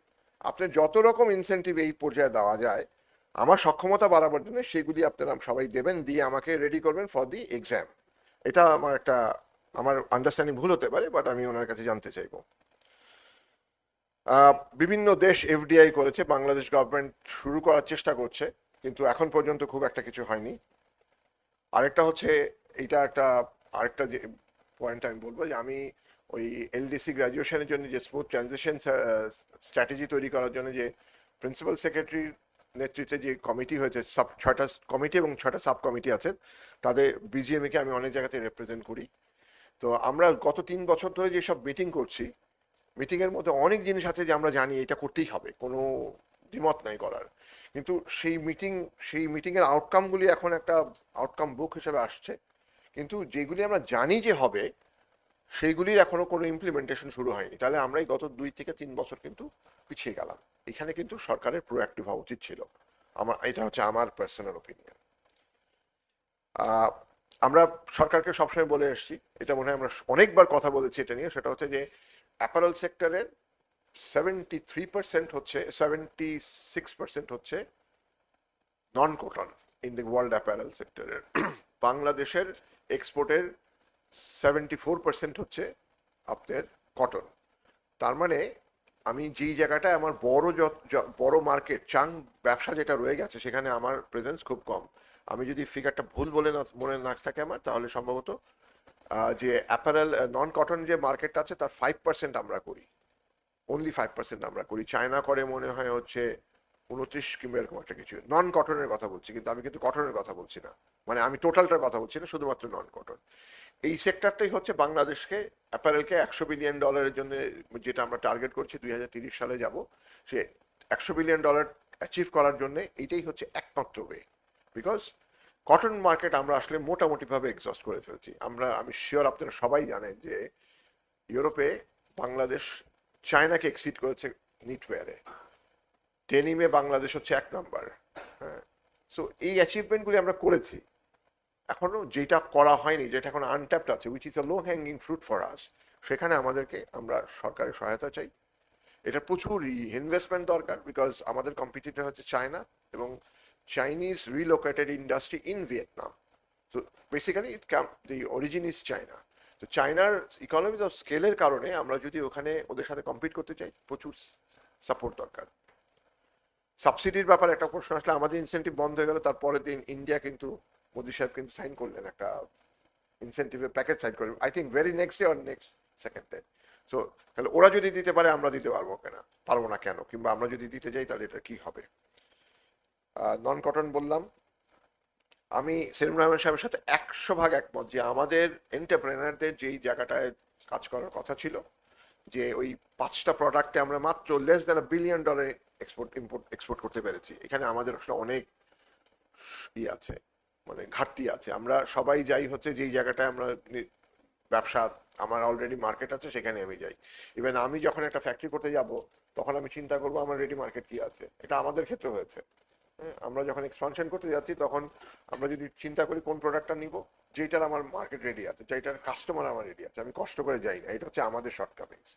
আপনি যত রকম ইনসেন্টিভ এই পর্যায়ে দেওয়া যায় আমার সক্ষমতা বাড়াবার জন্য সেগুলি আপনারা সবাই দেবেন, দিয়ে আমাকে রেডি করবেন ফর দি এক্সাম। এটা আমার আন্ডারস্ট্যান্ডিং ভুল হতে পারে, বাট আমি ওনার কাছে জানতে চাইবো। বিভিন্ন দেশ এফডিআই করেছে, বাংলাদেশ গভর্নমেন্ট শুরু করার চেষ্টা করছে, কিন্তু এখন পর্যন্ত খুব একটা কিছু হয়নি। আরেকটা হচ্ছে আরেকটা যে পয়েন্ট আমি বলবো, যে আমি ওই এলডিসি গ্র্যাজুয়েশনের জন্য যে স্মুথ ট্রানজিশন স্ট্র্যাটেজি তৈরি করার জন্য যে প্রিন্সিপাল সেক্রেটারির নেতৃত্বে যে কমিটি হয়েছে, 6টা কমিটি এবং 6টা সাব কমিটি আছে, তাদের বিজিএমইকে আমি অনেক জায়গাতে রিপ্রেজেন্ট করি। তো আমরা গত 3 বছর ধরে যেসব মিটিং করছি, মিটিংয়ের মধ্যে অনেক জিনিস আছে যে আমরা জানি এটা করতেই হবে, কোনো দ্বিমত নাই করার, কিন্তু সেই মিটিংয়ের আউটকামগুলি এখন একটা আউটকাম বুক হিসেবে আসছে, কিন্তু যেগুলি আমরা জানি যে হবে সেইগুলির এখনো কোনো ইমপ্লিমেন্টেশন শুরু হয়নি। তাহলে আমরাই গত 2 থেকে 3 বছর কিন্তু পিছিয়ে গেলাম। এখানে কিন্তু সরকারের প্রোঅ্যাক্টিভ হওয়া উচিত ছিল, এটা হচ্ছে আমার পার্সোনাল ওপিনিয়ন। আমরা সরকারকে সবসময় বলে এসেছি, এটা মনে হয় আমরা অনেকবার কথা বলেছি এটা নিয়ে, সেটা হচ্ছে যে অ্যাপারেল সেক্টরের 76% হচ্ছে non cotton in the world apparel সেক্টরের। বাংলাদেশের এক্সপোর্টের 74% হচ্ছে আপনার কটন। তার মানে আমি যেই জায়গাটায় আমার বড় মার্কেট চাং ব্যবসা যেটা রয়ে গেছে সেখানে আমার প্রেজেন্স খুব কম। আমি যদি ফিগারটা ভুল মনে না থাকে আমার, তাহলে সম্ভবত যে অ্যাপারেল নন কটন যে মার্কেটটা আছে তার 5% আমরা করি, অনলি 5% আমরা করি। চায়না করে মনে হয় হচ্ছে 29 কিংবা এরকম একটা কিছু। নন কটনের কথা বলছি, কিন্তু আমি কিন্তু কটনের কথা বলছি না, মানে আমি টোটালটার কথা বলছি না, শুধুমাত্র নন কটন। এই সেক্টরটাই হচ্ছে বাংলাদেশকে, অ্যাপারেলকে $100 বিলিয়ন জন্য যেটা আমরা টার্গেট করছি 2030 সালে যাব, সে $100 বিলিয়ন অ্যাচিভ করার জন্য এইটাই হচ্ছে একমাত্র ওয়ে। বিকজ কটন মার্কেট আমরা আসলে মোটামুটিভাবে এক্সস্ট করে ফেলছি। আমি শিওর আপনারা সবাই জানেন যে ইউরোপে বাংলাদেশ চায়নাকে এক্সিড করেছে নিটওয়্যারে, ডেনিমে বাংলাদেশ হচ্ছে 1 নাম্বার। হ্যাঁ, সো এই অ্যাচিভমেন্টগুলি আমরা করেছি। এখনো যেটা করা হয়নি, যেটা এখন আনট্যাপড আছে, which is a low hanging fruit for us, সেখানে আমরা সরকারের সহায়তা চাই। এটা প্রচুর ইনভেস্টমেন্ট দরকার, বিকজ আমাদের কম্পিটিটর হচ্ছে চায়না এবং Chinese রিলোকেটেড industry in Vietnam. So basically the origin is China. তো চায়নার ইকোনমিজ অফ স্কেলের কারণে আমরা যদি ওখানে ওদের সাথে কম্পিট করতে চাই, প্রচুর সাপোর্ট দরকার। সাবসিডির ব্যাপারে একটা প্রশ্ন আসলে, আমাদের ইনসেন্টিভ বন্ধ হয়ে গেল, তারপরের দিন ইন্ডিয়া কিন্তু মোদী সাহেব কিন্তু সাইন করলেন একটা ইনসেন্টিভের প্যাকেজ সাইন করলেন, I think very next day or next second day. So তাহলে ওরা যদি দিতে পারে আমরা দিতে পারবো না কেন, কিংবা আমরা যদি দিতে যাই তাহলে এটা কি হবে? নন কটন বললাম, আমি সেলিম রহমান সাহেবের সাথে 100% একমত যে আমাদের এন্টারপ্রেনারদের যেই জায়গাটায় কাজ করার কথা ছিল, যে ওই 5টা প্রোডাক্টে আমরা মাত্র লেস দ্যান $1 বিলিয়ন এক্সপোর্ট করতে পেরেছি। এখানে আমাদের আসলে অনেক আছে, মানে ঘাটতি আছে। আমরা সবাই যাই হচ্ছে যেই জায়গাটায় আমরা ব্যবসা, আমার অলরেডি মার্কেট আছে সেখানে আমি যাই। ইভেন আমি যখন একটা ফ্যাক্টরি করতে যাব তখন আমি চিন্তা করবো আমার রেডি মার্কেট কি আছে। এটা আমাদের ক্ষেত্রে হয়েছে। আমরা যখন এক্সপানশন করতে যাচ্ছি তখন আমরা যদি চিন্তা করি কোন প্রোডাক্টটা নিব, যেটার আমার মার্কেট রেডি আছে, যেটার কাস্টমার আমার রেডি আছে, আমি কষ্ট করে যাই না। এটা হচ্ছে আমাদের শর্টকামিংস।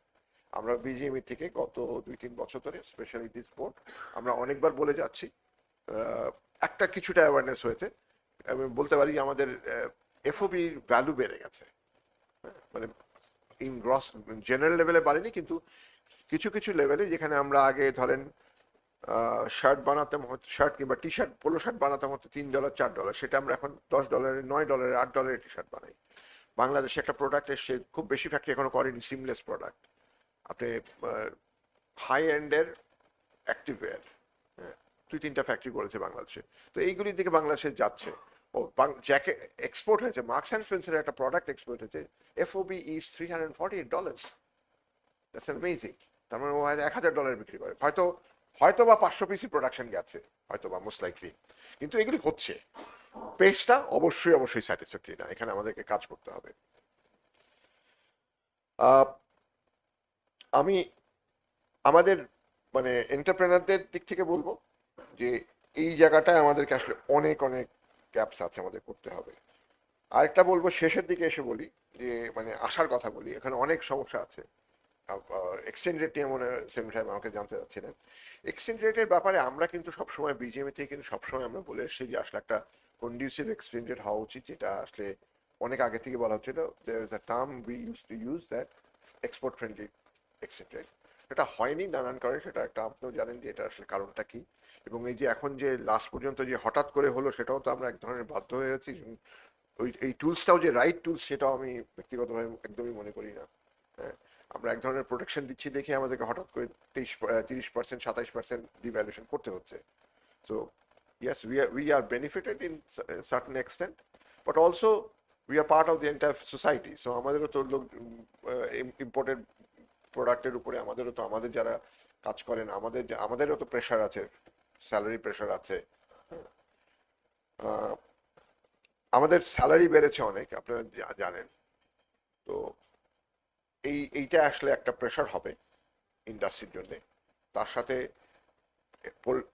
আমরা বিজিএমই থেকে গত 2-3 বছর ধরে, স্পেশালি দিস বোর্ড, আমরা অনেকবার বলে যাচ্ছি, একটা কিছুটা অ্যাওয়ারনেস হয়েছে। আমি বলতে পারি আমাদের এফওবি ভ্যালু বেড়ে গেছে, মানে ইন গ্রস জেনারেল লেভেলে বাড়েনি, কিন্তু কিছু কিছু লেভেলে যেখানে আমরা আগে ধরেন শার্ট বানাতাম, শার্ট কিংবা টি শার্ট, পোলো শার্ট বানাতাম হচ্ছে $3 $4, সেটা আমরা এখন $10 $9 $8 টি শার্ট বানাই। বাংলাদেশে একটা প্রোডাক্ট এসে, খুব বেশি ফ্যাক্টরি এখনো করেনি, সিমলেস প্রোডাক্ট। আপনি হাই এন্ডের অ্যাক্টিভওয়্যার 2-3টা ফ্যাক্টরি করেছে বাংলাদেশে। তো এইগুলির দিকে বাংলাদেশে যাচ্ছে। ও জ্যাকেট এক্সপোর্ট হয়েছে, মার্কস অ্যান্ড স্পেন্সারের একটা প্রোডাক্ট এক্সপোর্ট হয়েছে, এফওবি ইজ $348। That's amazing. তার মানে ও $1000 বিক্রি করে, হয়তো বা 500 পিসি প্রোডাকশন গেছে, হয়তো বা মোস্ট লাইকলি, কিন্তু এগুলি হচ্ছে। পেজটা অবশ্যই স্যাটিসফ্যাক্টরি না, এখানে আমাদেরকে কাজ করতে হবে। আমি আমাদের মানে এন্টারপ্রেনারদের দিক থেকে বলবো যে এই জায়গাটায় আমাদেরকে আসলে অনেক গ্যাপস আছে, আমাদের করতে হবে। আরেকটা বলবো, শেষের দিকে এসে বলি যে মানে আশার কথা বলি, এখানে অনেক সমস্যা আছে। এক্সচেঞ্জ রেট নিয়ে মনে সেম সাহেব আমাকে জানতে চাচ্ছিলেন। এক্সচেঞ্জ রেটের ব্যাপারে আমরা কিন্তু সবসময় বিজিএমএ থেকে কিন্তু সবসময় আমরা বলে এসেছি যে আসলে একটা কন্ডিউসিভ এক্সচেঞ্জ রেট হওয়া উচিত, যেটা আসলে অনেক আগে থেকে বলা হচ্ছিল। There is a term we use to use that, export friendly exchange rate. সেটা হয়নি নানান কারণে, সেটা একটা আপনিও জানেন যে এটা আসলে কারণটা কি। এবং এই যে এখন যে লাস্ট পর্যন্ত যে হঠাৎ করে হলো, সেটাও তো আমরা এক ধরনের বাধ্য হয়ে যাচ্ছি। এই টুলসটাও যে রাইট টুলস, সেটাও আমি ব্যক্তিগতভাবে একদমই মনে করি না। হ্যাঁ, আমরা এক ধরনের প্রোটেকশন দিচ্ছি দেখে আমাদেরকে হঠাৎ করে 30% 27% ডিভ্যালুয়েশন করতে হচ্ছে। So yes, we are benefited in certain extent, but also we are part of the entire society. So আমাদেরও তো লোক ইম্পোর্টেড প্রোডাক্টের উপরে আমাদের যারা কাজ করেন, আমাদেরও তো প্রেশার আছে, স্যালারি প্রেশার আছে। আমাদের স্যালারি বেড়েছে অনেক, আপনারা জানেন। তো এইটা আসলে একটা প্রেশার হবে ইন্ডাস্ট্রির জন্য। তার সাথে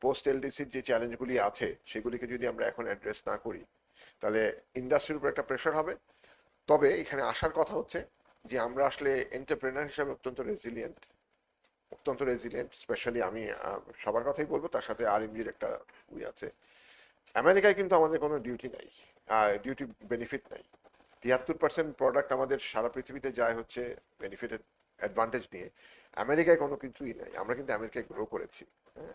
পোস্ট এলডিসির যে চ্যালেঞ্জগুলি আছে সেগুলিকে যদি আমরা এখন অ্যাড্রেস না করি, তাহলে ইন্ডাস্ট্রির উপর একটা প্রেশার হবে। তবে এখানে আসার কথা হচ্ছে যে আমরা আসলে এন্টারপ্রেনার হিসাবে অত্যন্ত রেজিলিয়েন্ট। স্পেশালি আমি সবার কথাই বলবো, তার সাথে আরএমজির একটা আছে। আমেরিকায় কিন্তু আমাদের কোনো ডিউটি নাই, ডিউটি বেনিফিট নাই। 73% প্রোডাক্ট আমাদের সারা পৃথিবীতে যায় হচ্ছে বেনিফিটেড অ্যাডভান্টেজ নিয়ে। আমেরিকায় কোনো কিছুই নাই। আমরা কিন্তু আমেরিকায় গ্রো করেছি। হ্যাঁ,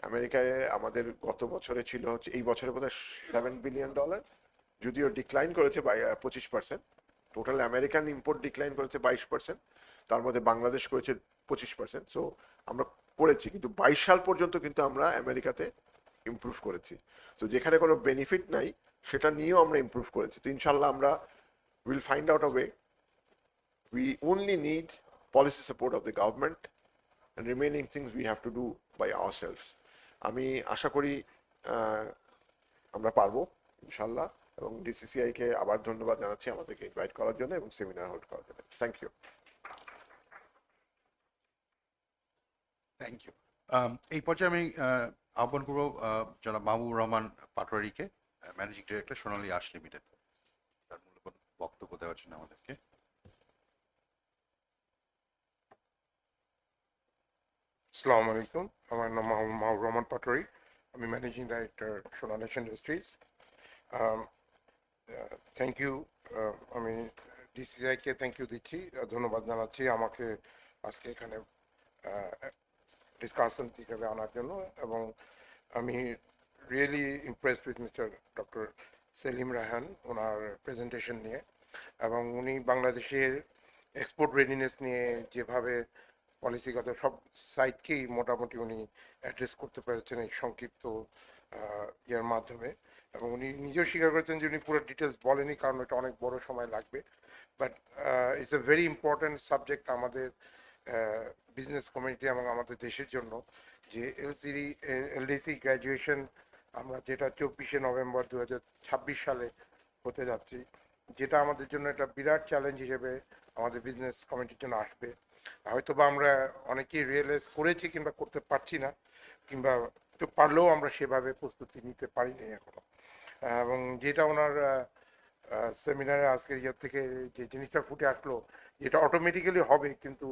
আমেরিকায় আমাদের গত বছরে ছিল হচ্ছে, এই বছরে বোধহয় $7 বিলিয়ন, যদিও ডিক্লাইন করেছে 25%। টোটাল আমেরিকান ইম্পোর্ট ডিক্লাইন করেছে 22%, তার মধ্যে বাংলাদেশ করেছে 25%। সো আমরা করেছি, কিন্তু 22 সাল পর্যন্ত কিন্তু আমরা আমেরিকাতে ইমপ্রুভ করেছি। তো যেখানে কোনো বেনিফিট নাই সেটা নিয়েও আমরা ইমপ্রুভ করেছি। তো ইনশাল্লাহ আমরা will find out a way. We only need policy support of the government, and remaining things we have to do by ourselves. আমি আশা করি আমরা পারবো ইনশাল্লাহ, এবং ডিসিসিআই কে আবার ধন্যবাদ জানাচ্ছি আমাদেরকে ইনভাইট করার জন্য এবং সেমিনার হোল্ড করার জন্য। Thank you. Thank you. এই পর্যায়ে আমি আহ্বান করবো জনাব মাহবুবুর রহমান পাটোয়ারিকে, managing director Sonali Aansh limited, তার মূল্যবান বক্তব্য দেওয়ার জন্য আমাদেরকে। আসসালামু আলাইকুম, আমার নাম মাহবুবুর রহমান পাটোয়ারি, আমি managing director Sonali industries. Thank you. আমি ডিসিসিআইকে থ্যাংক ইউ দিচ্ছি, ধন্যবাদ জানাচ্ছি আমাকে আজকে এখানে ডিসকাশন হিসেবে আনার জন্য। এবং আমি really impressed with mister doctor Selim Raihan, ওনার প্রেজেন্টেশন নিয়ে, এবং উনি বাংলাদেশের এক্সপোর্ট রেডিনেস নিয়ে যেভাবে পলিসিগত সব সাইটকেই মোটামুটি উনি অ্যাড্রেস করতে পেরেছেন এই সংক্ষিপ্ত ইয়ের মাধ্যমে। এবং উনি নিজেও স্বীকার করেছেন যে উনি পুরো ডিটেলস বলেনি, কারণ এটা অনেক বড় সময় লাগবে। But it's a very important subject আমাদের বিজনেস কমিউনিটি এবং আমাদের দেশের জন্য, যে এলডিসি গ্র্যাজুয়েশন আমরা যেটা 24শে নভেম্বর 2026 সালে হতে যাচ্ছি, যেটা আমাদের জন্য একটা বিরাট চ্যালেঞ্জ হিসেবে আমাদের বিজনেস কমিউনিটির জন্য আসবে। হয়তো বা আমরা অনেকেই রিয়েলাইজ করেছি কিংবা করতে পারছি না, কিংবা একটু পারলেও আমরা সেভাবে প্রস্তুতি নিতে পারিনি এখনো। এবং যেটা ওনার সেমিনারে আজকের ইয়ে থেকে যে জিনিসটা ফুটে আসলো, যেটা অটোমেটিক্যালি হবে, কিন্তু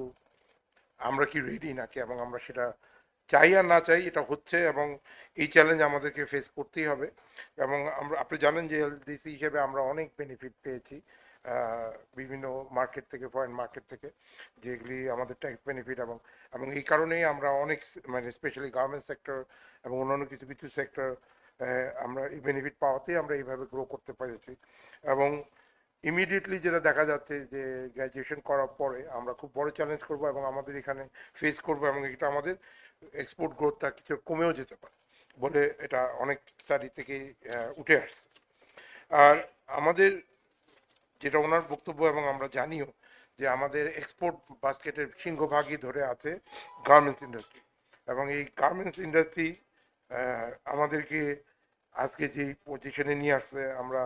আমরা কি রেডি নাকি, এবং আমরা সেটা চাই আর না চাই এটা হচ্ছে, এবং এই চ্যালেঞ্জ আমাদেরকে ফেস করতেই হবে। এবং আপনি জানেন যে এলডিসি হিসেবে আমরা অনেক বেনিফিট পেয়েছি বিভিন্ন মার্কেট থেকে, ফরেন মার্কেট থেকে, যেগুলি আমাদের ট্যাক্স বেনিফিট, এবং এই কারণেই আমরা অনেক, মানে স্পেশালি গার্মেন্টস সেক্টর এবং অন্যান্য কিছু কিছু সেক্টর আমরা এই বেনিফিট পাওয়াতেই আমরা এইভাবে গ্রো করতে পেরেছি। এবং ইমিডিয়েটলি যেটা দেখা যাচ্ছে যে গ্র্যাজুয়েশন করার পরে আমরা খুব বড় চ্যালেঞ্জ করব এবং আমাদের এখানে ফেস করব, এবং এটা আমাদের এক্সপোর্ট গ্রোথটা কিছু কমেও যেতে পারে বলে এটা অনেক স্টাডি থেকেই উঠে আসছে। আর আমাদের যেটা ওনার বক্তব্য, এবং আমরা জানিও যে আমাদের এক্সপোর্ট বাস্কেটের সিংহভাগই ধরে আছে গার্মেন্টস ইন্ডাস্ট্রি, এবং এই গার্মেন্টস ইন্ডাস্ট্রি আমাদেরকে আজকে যেই পজিশনে নিয়ে আসছে, আমরা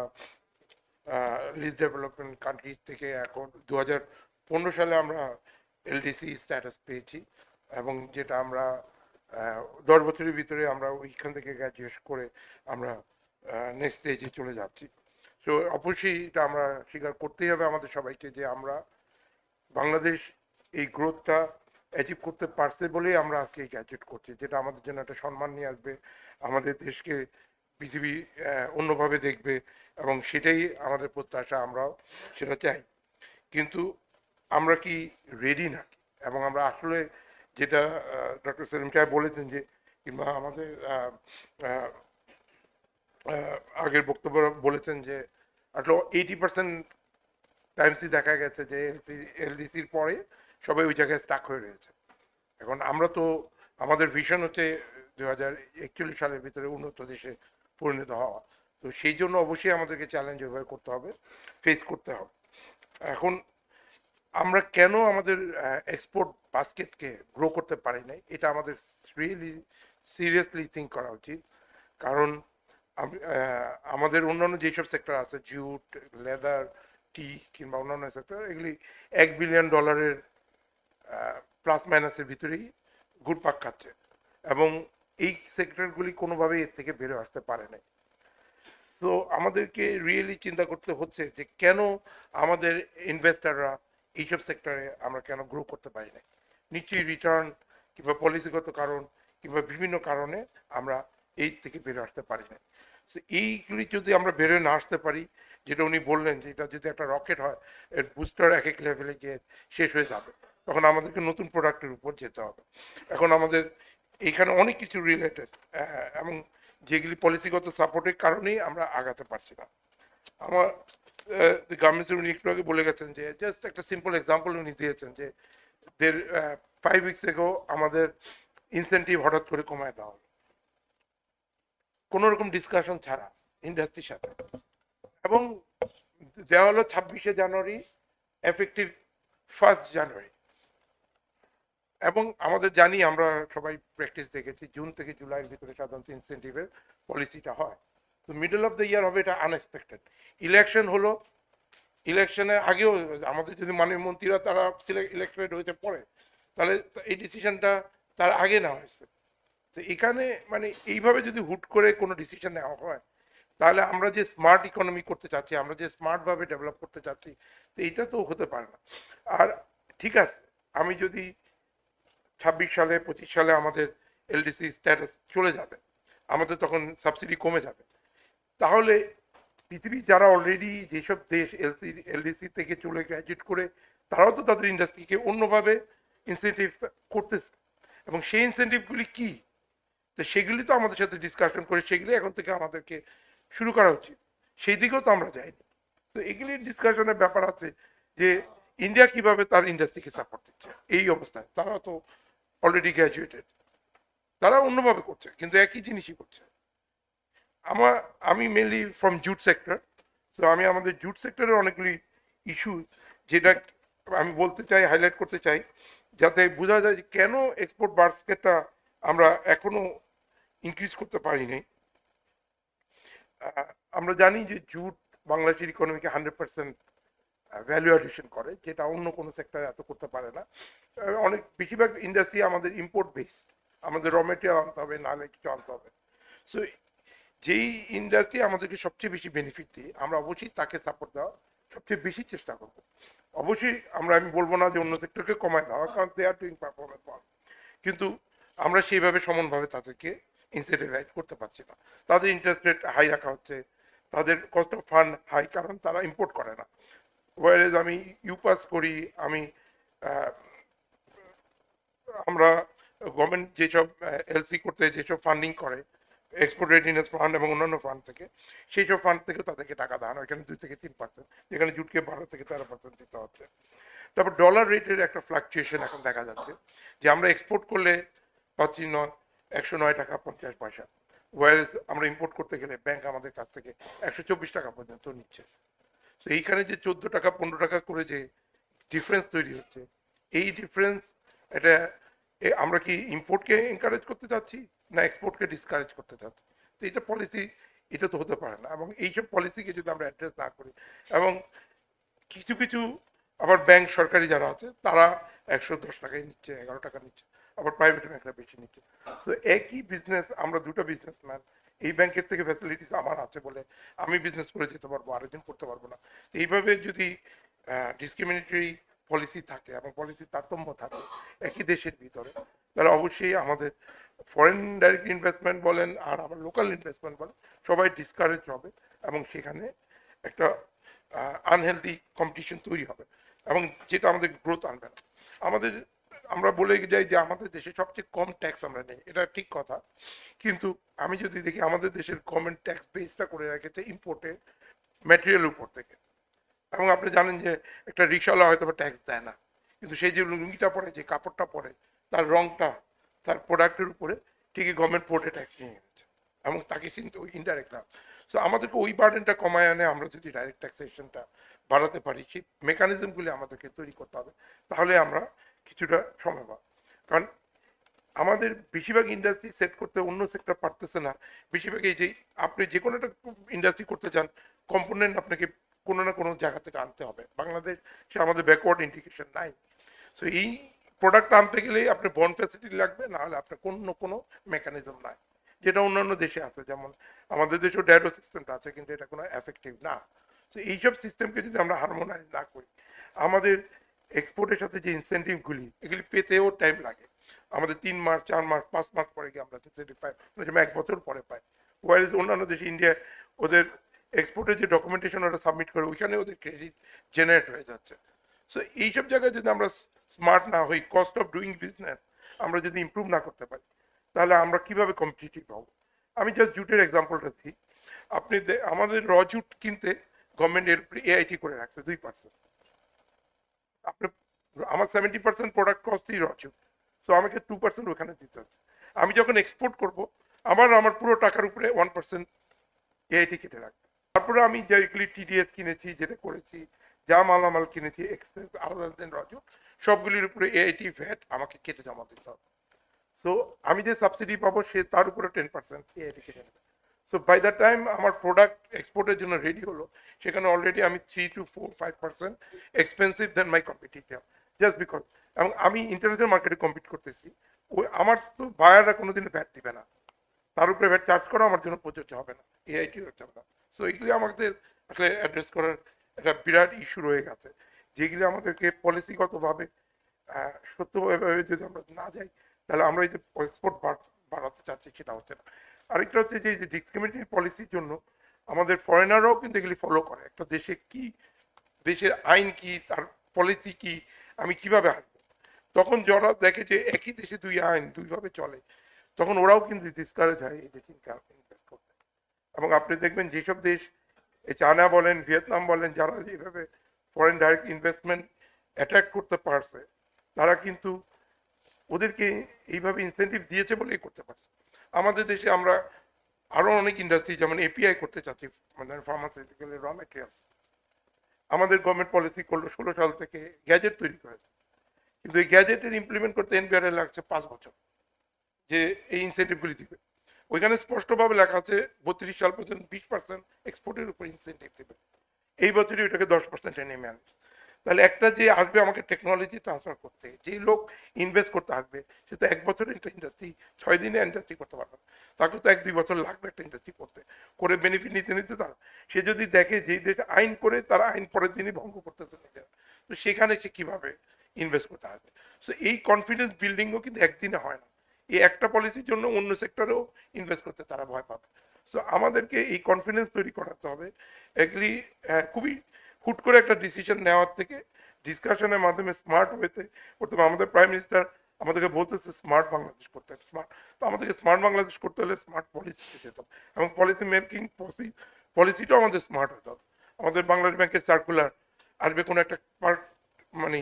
লিস্ট ডেভেলপমেন্ট কান্ট্রিজ থেকে এখন 2015 সালে আমরা এলডিসি স্ট্যাটাস পেয়েছি, এবং যেটা আমরা 10 বছরের ভিতরে আমরা ওইখান থেকে গ্র্যাজুয়েট করে আমরা নেক্সট স্টেজে চলে যাচ্ছি। তো অবশ্যই এটা আমরা স্বীকার করতেই হবে আমাদের সবাইকে যে আমরা বাংলাদেশ এই গ্রোথটা অ্যাচিভ করতে পারছে বলেই আমরা আজকে এই গ্র্যাজুয়েট করছি, যেটা আমাদের জন্য একটা সম্মান নিয়ে আসবে, আমাদের দেশকে পৃথিবী অন্যভাবে দেখবে, এবং সেটাই আমাদের প্রত্যাশা, আমরাও সেটা চাই। কিন্তু আমরা কি রেডি নাকি, এবং আমরা আসলে যেটা ডক্টর সেলিম সাহেব বলেছেন যে, কিংবা আমাদের আগের বক্তব্য বলেছেন যে আসলে 80% টাইমসই দেখা গেছে যে এলডিসির পরে সবাই ওই জায়গায় স্টাক হয়ে রয়েছে। এখন আমরা তো, আমাদের ভিশন হচ্ছে 2041 সালের ভিতরে উন্নত দেশে পরিণত হওয়া। তো সেই জন্য অবশ্যই আমাদেরকে চ্যালেঞ্জ ওইভাবে করতে হবে, ফেস করতে হবে। এখন আমরা কেন আমাদের এক্সপোর্ট বাস্কেটকে গ্রো করতে পারি নাই, এটা আমাদের রিয়েলি সিরিয়াসলি থিঙ্ক করা উচিত। কারণ আমাদের অন্যান্য যেসব সেক্টর আছে, জুট, লেদার, টি কিংবা অন্যান্য সেক্টর, এগুলি $1 বিলিয়ন প্লাস মাইনাসের ভিতরেই ঘুরপাক খাচ্ছে, এবং এই সেক্টরগুলি কোনোভাবেই এর থেকে বেরো আসতে পারে নাই। তো আমাদেরকে রিয়েলি চিন্তা করতে হচ্ছে যে কেন আমাদের ইনভেস্টাররা এইসব সেক্টরে আমরা কেন গ্রো করতে পারি না। নিশ্চয়ই রিটার্ন কিংবা পলিসিগত কারণ কিংবা বিভিন্ন কারণে আমরা এই থেকে বেরো আসতে পারি না। তো এইগুলি যদি আমরা বেরোয় না আসতে পারি, যেটা উনি বললেন যে এটা যদি একটা রকেট হয়, এর বুস্টার এক এক লেভেলে গিয়ে শেষ হয়ে যাবে, তখন আমাদেরকে নতুন প্রোডাক্টের উপর যেতে হবে। এখন আমাদের এইখানে অনেক কিছু রিলেটেড এবং যেগুলি পলিসিগত সাপোর্টের কারণেই আমরা আগাতে পারছি না। আমার গার্মেন্টস উনি একটু আগে বলে গেছেন যে জাস্ট একটা সিম্পল এক্সাম্পল উনি দিয়েছেন যে 5 weeks ago আমাদের ইনসেন্টিভ হঠাৎ করে কমায় দেওয়া হলো কোনো রকম ডিসকাশন ছাড়া ইন্ডাস্ট্রির সাথে, এবং দেওয়া হলো 26শে জানুয়ারি, এফেক্টিভ 1st জানুয়ারি। এবং আমাদের জানি, আমরা সবাই প্র্যাকটিস দেখেছি, জুন থেকে জুলাইয়ের ভিতরে সাধারণত ইনসেন্টিভের পলিসিটা হয়। তো মিডল অফ দ্য ইয়ার হবে, এটা আনএক্সপেক্টেড। ইলেকশন হলো, ইলেকশনের আগেও আমাদের যদি মাননীয় মন্ত্রীরা তারা ইলেকটেড হয়েছে পরে, তাহলে এই ডিসিশনটা তার আগে নেওয়া হয়েছে। তো এখানে মানে এইভাবে যদি হুট করে কোনো ডিসিশন নেওয়া হয়, তাহলে আমরা যে স্মার্ট ইকোনমি করতে চাচ্ছি, আমরা যে স্মার্টভাবে ডেভেলপ করতে চাচ্ছি, তো এইটা তো হতে পারে না। আর ঠিক আছে, আমি যদি 26 সালে 25 সালে আমাদের এলডিসি স্ট্যাটাস চলে যাবে, আমাদের তখন সাবসিডি কমে যাবে, তাহলে পৃথিবী যারা অলরেডি যেসব দেশ এলডিসি থেকে চলে গ্র্যাজুয়েট করে, তারাও তো তাদের ইন্ডাস্ট্রিকে অন্যভাবে ইনসেন্টিভ করতেছে, এবং সেই ইনসেন্টিভগুলি কি, তো সেগুলি তো আমাদের সাথে ডিসকাশন করে সেগুলি এখন থেকে আমাদেরকে শুরু করা উচিত। সেই দিকেও তো আমরা যাইনি। তো এগুলির ডিসকাশনের ব্যাপার আছে যে ইন্ডিয়া কিভাবে তার ইন্ডাস্ট্রিকে সাপোর্ট দিচ্ছে এই অবস্থায়। তারা তো অলরেডি গ্র্যাজুয়েটেড, তারা অন্যভাবে করছে, কিন্তু একই জিনিসই করছে। আমি মেনলি ফ্রম জুট সেক্টর, তো আমি আমাদের জুট সেক্টরের অনেকগুলি ইস্যু যেটা আমি বলতে চাই, হাইলাইট করতে চাই, যাতে বোঝা যায় যে কেন এক্সপোর্ট বাস্কেটটা আমরা এখনো ইনক্রিজ করতে পারিনি। আমরা জানি যে জুট বাংলাদেশের ইকোনমিকে 100% ভ্যালু অ্যাডিশন করে, যেটা অন্য কোনো সেক্টর এত করতে পারে না। অনেক বেশিরভাগ ইন্ডাস্ট্রি আমাদের ইম্পোর্ট বেস, আমাদের র মেটেরিয়াল আনতে হবে, নাহলে কিছু আনতে হবে। সো যেই ইন্ডাস্ট্রি আমাদেরকে সবচেয়ে বেশি বেনিফিট দিয়ে, আমরা অবশ্যই তাকে সাপোর্ট দেওয়া সবচেয়ে বেশি চেষ্টা করবো। অবশ্যই আমি বলবো না যে অন্য সেক্টরকে কমায় দেওয়া, কারণ দে আর ডুইং পারফরমেন্স ওয়াল, কিন্তু আমরা সেইভাবে সমানভাবে তাদেরকে ইনসেন্টিভাইজ করতে পারছি না। তাদের ইন্টারেস্ট রেট হাই রাখা হচ্ছে, তাদের কস্ট অফ ফান্ড হাই, কারণ তারা ইম্পোর্ট করে না। ওয়ারেজ আমি ইউপাস করি, আমরা গভর্নমেন্ট যেসব এলসি করতে যেসব ফান্ডিং করে, এক্সপোর্ট রেডিনেস ফান্ড এবং অন্যান্য ফান্ড থেকে, সেই সব ফান্ড থেকে তাদেরকে টাকা দেওয়া হয়, এখানে 2 থেকে 3%, যেখানে জুটকে 12 থেকে 13% দিতে হচ্ছে। তারপর ডলার রেটের একটা ফ্লাকচুয়েশন এখন দেখা যাচ্ছে, যে আমরা এক্সপোর্ট করলে পাচ্ছি 109 টাকা 50 পয়সা, ওয়ারেজ আমরা ইম্পোর্ট করতে গেলে ব্যাংক আমাদের কাছ থেকে 124 টাকা পর্যন্ত নিচ্ছে। তো এইখানে যে 14 টাকা 15 টাকা করে যে ডিফারেন্স তৈরি হচ্ছে, এই ডিফারেন্স এটা আমরা কি ইম্পোর্টকে এনকারেজ করতে চাচ্ছি না এক্সপোর্টকে ডিসকারেজ করতে চাচ্ছি? তো এটা পলিসি, এটা তো হতে পারে না। এবং এইসব পলিসিকে যদি আমরা অ্যাড্রেস না করি, এবং কিছু কিছু আবার ব্যাংক সরকারি যারা আছে তারা 110 টাকায় নিচ্ছে, 11 টাকা নিচ্ছে, আবার প্রাইভেট ব্যাংকরা বেশি নিচ্ছে। তো একই বিজনেস, আমরা দুটো বিজনেসম্যান, এই ব্যাংকের থেকে ফ্যাসিলিটিস আমার আছে বলে আমি বিজনেস করে যেতে পারবো, আরেকজন করতে পারবো না। এইভাবে যদি ডিসক্রিমিনেটরি পলিসি থাকে এবং পলিসির তারতম্য থাকে একই দেশের ভিতরে, তাহলে অবশ্যই আমাদের ফরেন ডাইরেক্ট ইনভেস্টমেন্ট বলেন আর আমার লোকাল ইনভেস্টমেন্ট বলেন, সবাই ডিসকারেজ হবে, এবং সেখানে একটা আনহেলদি কম্পিটিশন তৈরি হবে, এবং যেটা আমাদের গ্রোথ আনবে না। আমরা বলে যাই যে আমাদের দেশে সবচেয়ে কম ট্যাক্স আমরা নেই, এটা ঠিক কথা, কিন্তু আমি যদি দেখি আমাদের দেশের গভর্নমেন্ট ট্যাক্স বেসটা করে রেখেছে ইম্পোর্টের ম্যাটেরিয়াল উপর থেকে। এবং আপনি জানেন যে একটা রিক্সাওয়ালা হয়তো ট্যাক্স দেয় না, কিন্তু সেই যে লুঙ্গিটা পরে, যে কাপড়টা পরে, তার রংটা, তার প্রোডাক্টের উপরে ঠিকই গভর্নমেন্ট পোর্টে ট্যাক্স নিয়ে গেছে, এবং তাকে কিন্তু ইনডাইরেক্ট না। সো আমাদেরকে ওই বার্ডেনটা কমায় আনে আমরা যদি ডাইরেক্ট ট্যাক্সেশনটা বাড়াতে পারি, সেই মেকানিজমগুলি আমাদেরকে তৈরি করতে হবে, তাহলে আমরা কিছুটা সময় পাবো। কারণ আমাদের বেশিরভাগ ইন্ডাস্ট্রি সেট করতে অন্য সেক্টর পারতেছে না। বেশিরভাগ এই যে আপনি যে কোনো একটা ইন্ডাস্ট্রি করতে চান, কম্পোনেন্ট আপনাকে কোনো না কোনো জায়গা থেকে আনতে হবে। বাংলাদেশ সে আমাদের ব্যাকওয়ার্ড ইন্টিগ্রেশন নাই। সো এই প্রোডাক্ট আনতে গেলে আপনি বন্ড ফ্যাসিলিটি লাগবে, না হলে আপনার কোনো মেকানিজম নাই, যেটা অন্যান্য দেশে আছে। যেমন আমাদের দেশেও ড্যাডো সিস্টেমটা আছে, কিন্তু এটা কোনো এফেক্টিভ না। তো এইসব সিস্টেমকে যদি আমরা হারমোনাইজ না করি, আমাদের এক্সপোর্টের সাথে যে ইনসেন্টিভগুলি, এগুলি পেতেও টাইম লাগে। আমাদের 3 মাস 4 মাস 5 মাস পরে গিয়ে আমরা ইনসেন্টিভ পাই, যেমন 1 বছর পরে পাই। ওয়াইজ অন্যান্য দেশে ইন্ডিয়া ওদের এক্সপোর্টের যে ডকুমেন্টেশন ওরা সাবমিট করে ওইখানে ওদের ক্রেডিট জেনারেট হয়ে যাচ্ছে। সো এইসব জায়গায় যদি আমরা স্মার্ট না হই, কস্ট অফ ডুইং বিজনেস আমরা যদি ইমপ্রুভ না করতে পারি, তাহলে আমরা কিভাবে কম্পিটিটিভ হব? আমি জাস্ট জুটের এক্সাম্পলটা দিই। আপনি আমাদের র জুট কিনতে গভর্নমেন্ট এর এআইটি করে রাখছে 2%। আপনি আমার 70% প্রোডাক্ট কস্টই র জুট, সো আমাকে 2% ওখানে দিতে হচ্ছে। আমি যখন এক্সপোর্ট করব আমার পুরো টাকার উপরে 1% এআইটি কেটে রাখবে। তারপরে আমি যেগুলি টিডিএস কিনেছি, যেটা করেছি, যা মালামাল কিনেছি এক্সেস আলাদা দেন র জুট, সবগুলির উপরে এআইটি ভ্যাট আমাকে কেটে জমা দিতে হবে। সো আমি যে সাবসিডি পাবো সে তার উপরে 10% এআইটি কেটে নেবে। সো বাই দ্য টাইম আমার প্রোডাক্ট এক্সপোর্টের জন্য রেডি হলো, সেখানে অলরেডি আমি 3 to 4-5% expensive then my competitor, just because. এবং আমি ইন্টারন্যাশনাল মার্কেটে কম্পিট করতেছি, ওই আমার তো বায়াররা কোনোদিন ভ্যাট দিবে না, তার উপরে ভ্যাট চার্জ করা আমার জন্য প্রযোজ্য হবে না, এআইটি হচ্ছে না। সো এগুলি আমাদের আসলে অ্যাড্রেস করার একটা বিরাট ইস্যু রয়ে গেছে, যেগুলি আমাদেরকে পলিসিগতভাবে সত্যভাবে যদি আমরা না যাই, তাহলে আমরা এই যে এক্সপোর্ট বাড়াতে চাচ্ছি সেটা হচ্ছে না। আরেকটা হচ্ছে যে ডিসক্রিমিনেটরি পলিসির জন্য আমাদের ফরেনাররাও কিন্তু এগুলি ফলো করে। একটা দেশে কি, দেশের আইন কি, তার পলিসি কি, আমি কিভাবে আনবো, তখন যারা দেখে যে একই দেশে দুই আইন দুইভাবে চলে, তখন ওরাও কিন্তু ডিসকারেজ হয় এই দেশে ইনভেস্ট করতে। এবং আপনি দেখবেন যেসব দেশ, চায়না বলেন, ভিয়েতনাম বলেন, যারা যেভাবে ফরেন ডাইরেক্ট ইনভেস্টমেন্ট অ্যাট্রাক্ট করতে পারছে, তারা কিন্তু ওদেরকে এইভাবে ইনসেন্টিভ দিয়েছে বলেই করতে পারছে। আমাদের দেশে আমরা আরো অনেক ইন্ডাস্ট্রি যেমন এপিআই করতে চাচ্ছি, মানে ফার্মাসিউটিক্যাল র ম্যাটেরিয়ালস, আমাদের গভর্নমেন্ট পলিসি করলো 16 সাল থেকে গ্যাজেট তৈরি করেছে, কিন্তু এই গ্যাজেটের ইমপ্লিমেন্ট করতে এনবিআর লাগছে 5 বছর, যে এই ইনসেন্টিভগুলি দিবে। ওইখানে স্পষ্টভাবে লেখা আছে 32 সাল পর্যন্ত 20% এক্সপোর্টের উপর ইনসেন্টিভ দেবে। এই বছরই ওইটাকে 10% নেমে আনবে। তাহলে একটা যে আসবে আমাকে টেকনোলজি ট্রান্সফার করতে, যেই লোক ইনভেস্ট করতে আসবে, সে তো 1 বছরে একটা ইন্ডাস্ট্রি 6 দিনে ইন্ডাস্ট্রি করতে পারবে না, তাকে তো 1-2 বছর লাগবে একটা ইন্ডাস্ট্রি করতে, করে বেনিফিট নিতে নিতে। তার সে যদি দেখে যে দেশ আইন করে তার আইন পরের দিনই ভঙ্গ করতেছে নিজেরা, তো সেখানে সে কিভাবে ইনভেস্ট করতে আসবে? সো এই কনফিডেন্স বিল্ডিংও কিন্তু একদিনে হয় না। এই একটা পলিসির জন্য অন্য সেক্টরেও ইনভেস্ট করতে তারা ভয় পাবে। সো আমাদেরকে এই কনফিডেন্স তৈরি করাতে হবে। এগুলি খুবই হুট করে একটা ডিসিশন নেওয়ার থেকে ডিসকাশনের মাধ্যমে স্মার্ট ওয়েতে করতে হবে। আমাদের প্রাইম মিনিস্টার আমাদেরকে বলতেছে স্মার্ট বাংলাদেশ করতে হবে, স্মার্ট। তো আমাদেরকে স্মার্ট বাংলাদেশ করতে হলে স্মার্ট পলিসিতে যেতে হবে, এবং পলিসি মেকিং পলিসিটাও আমাদের স্মার্ট হতে হবে। আমাদের বাংলাদেশ ব্যাংকের সার্কুলার আসবে কোনো একটা পার্ট, মানে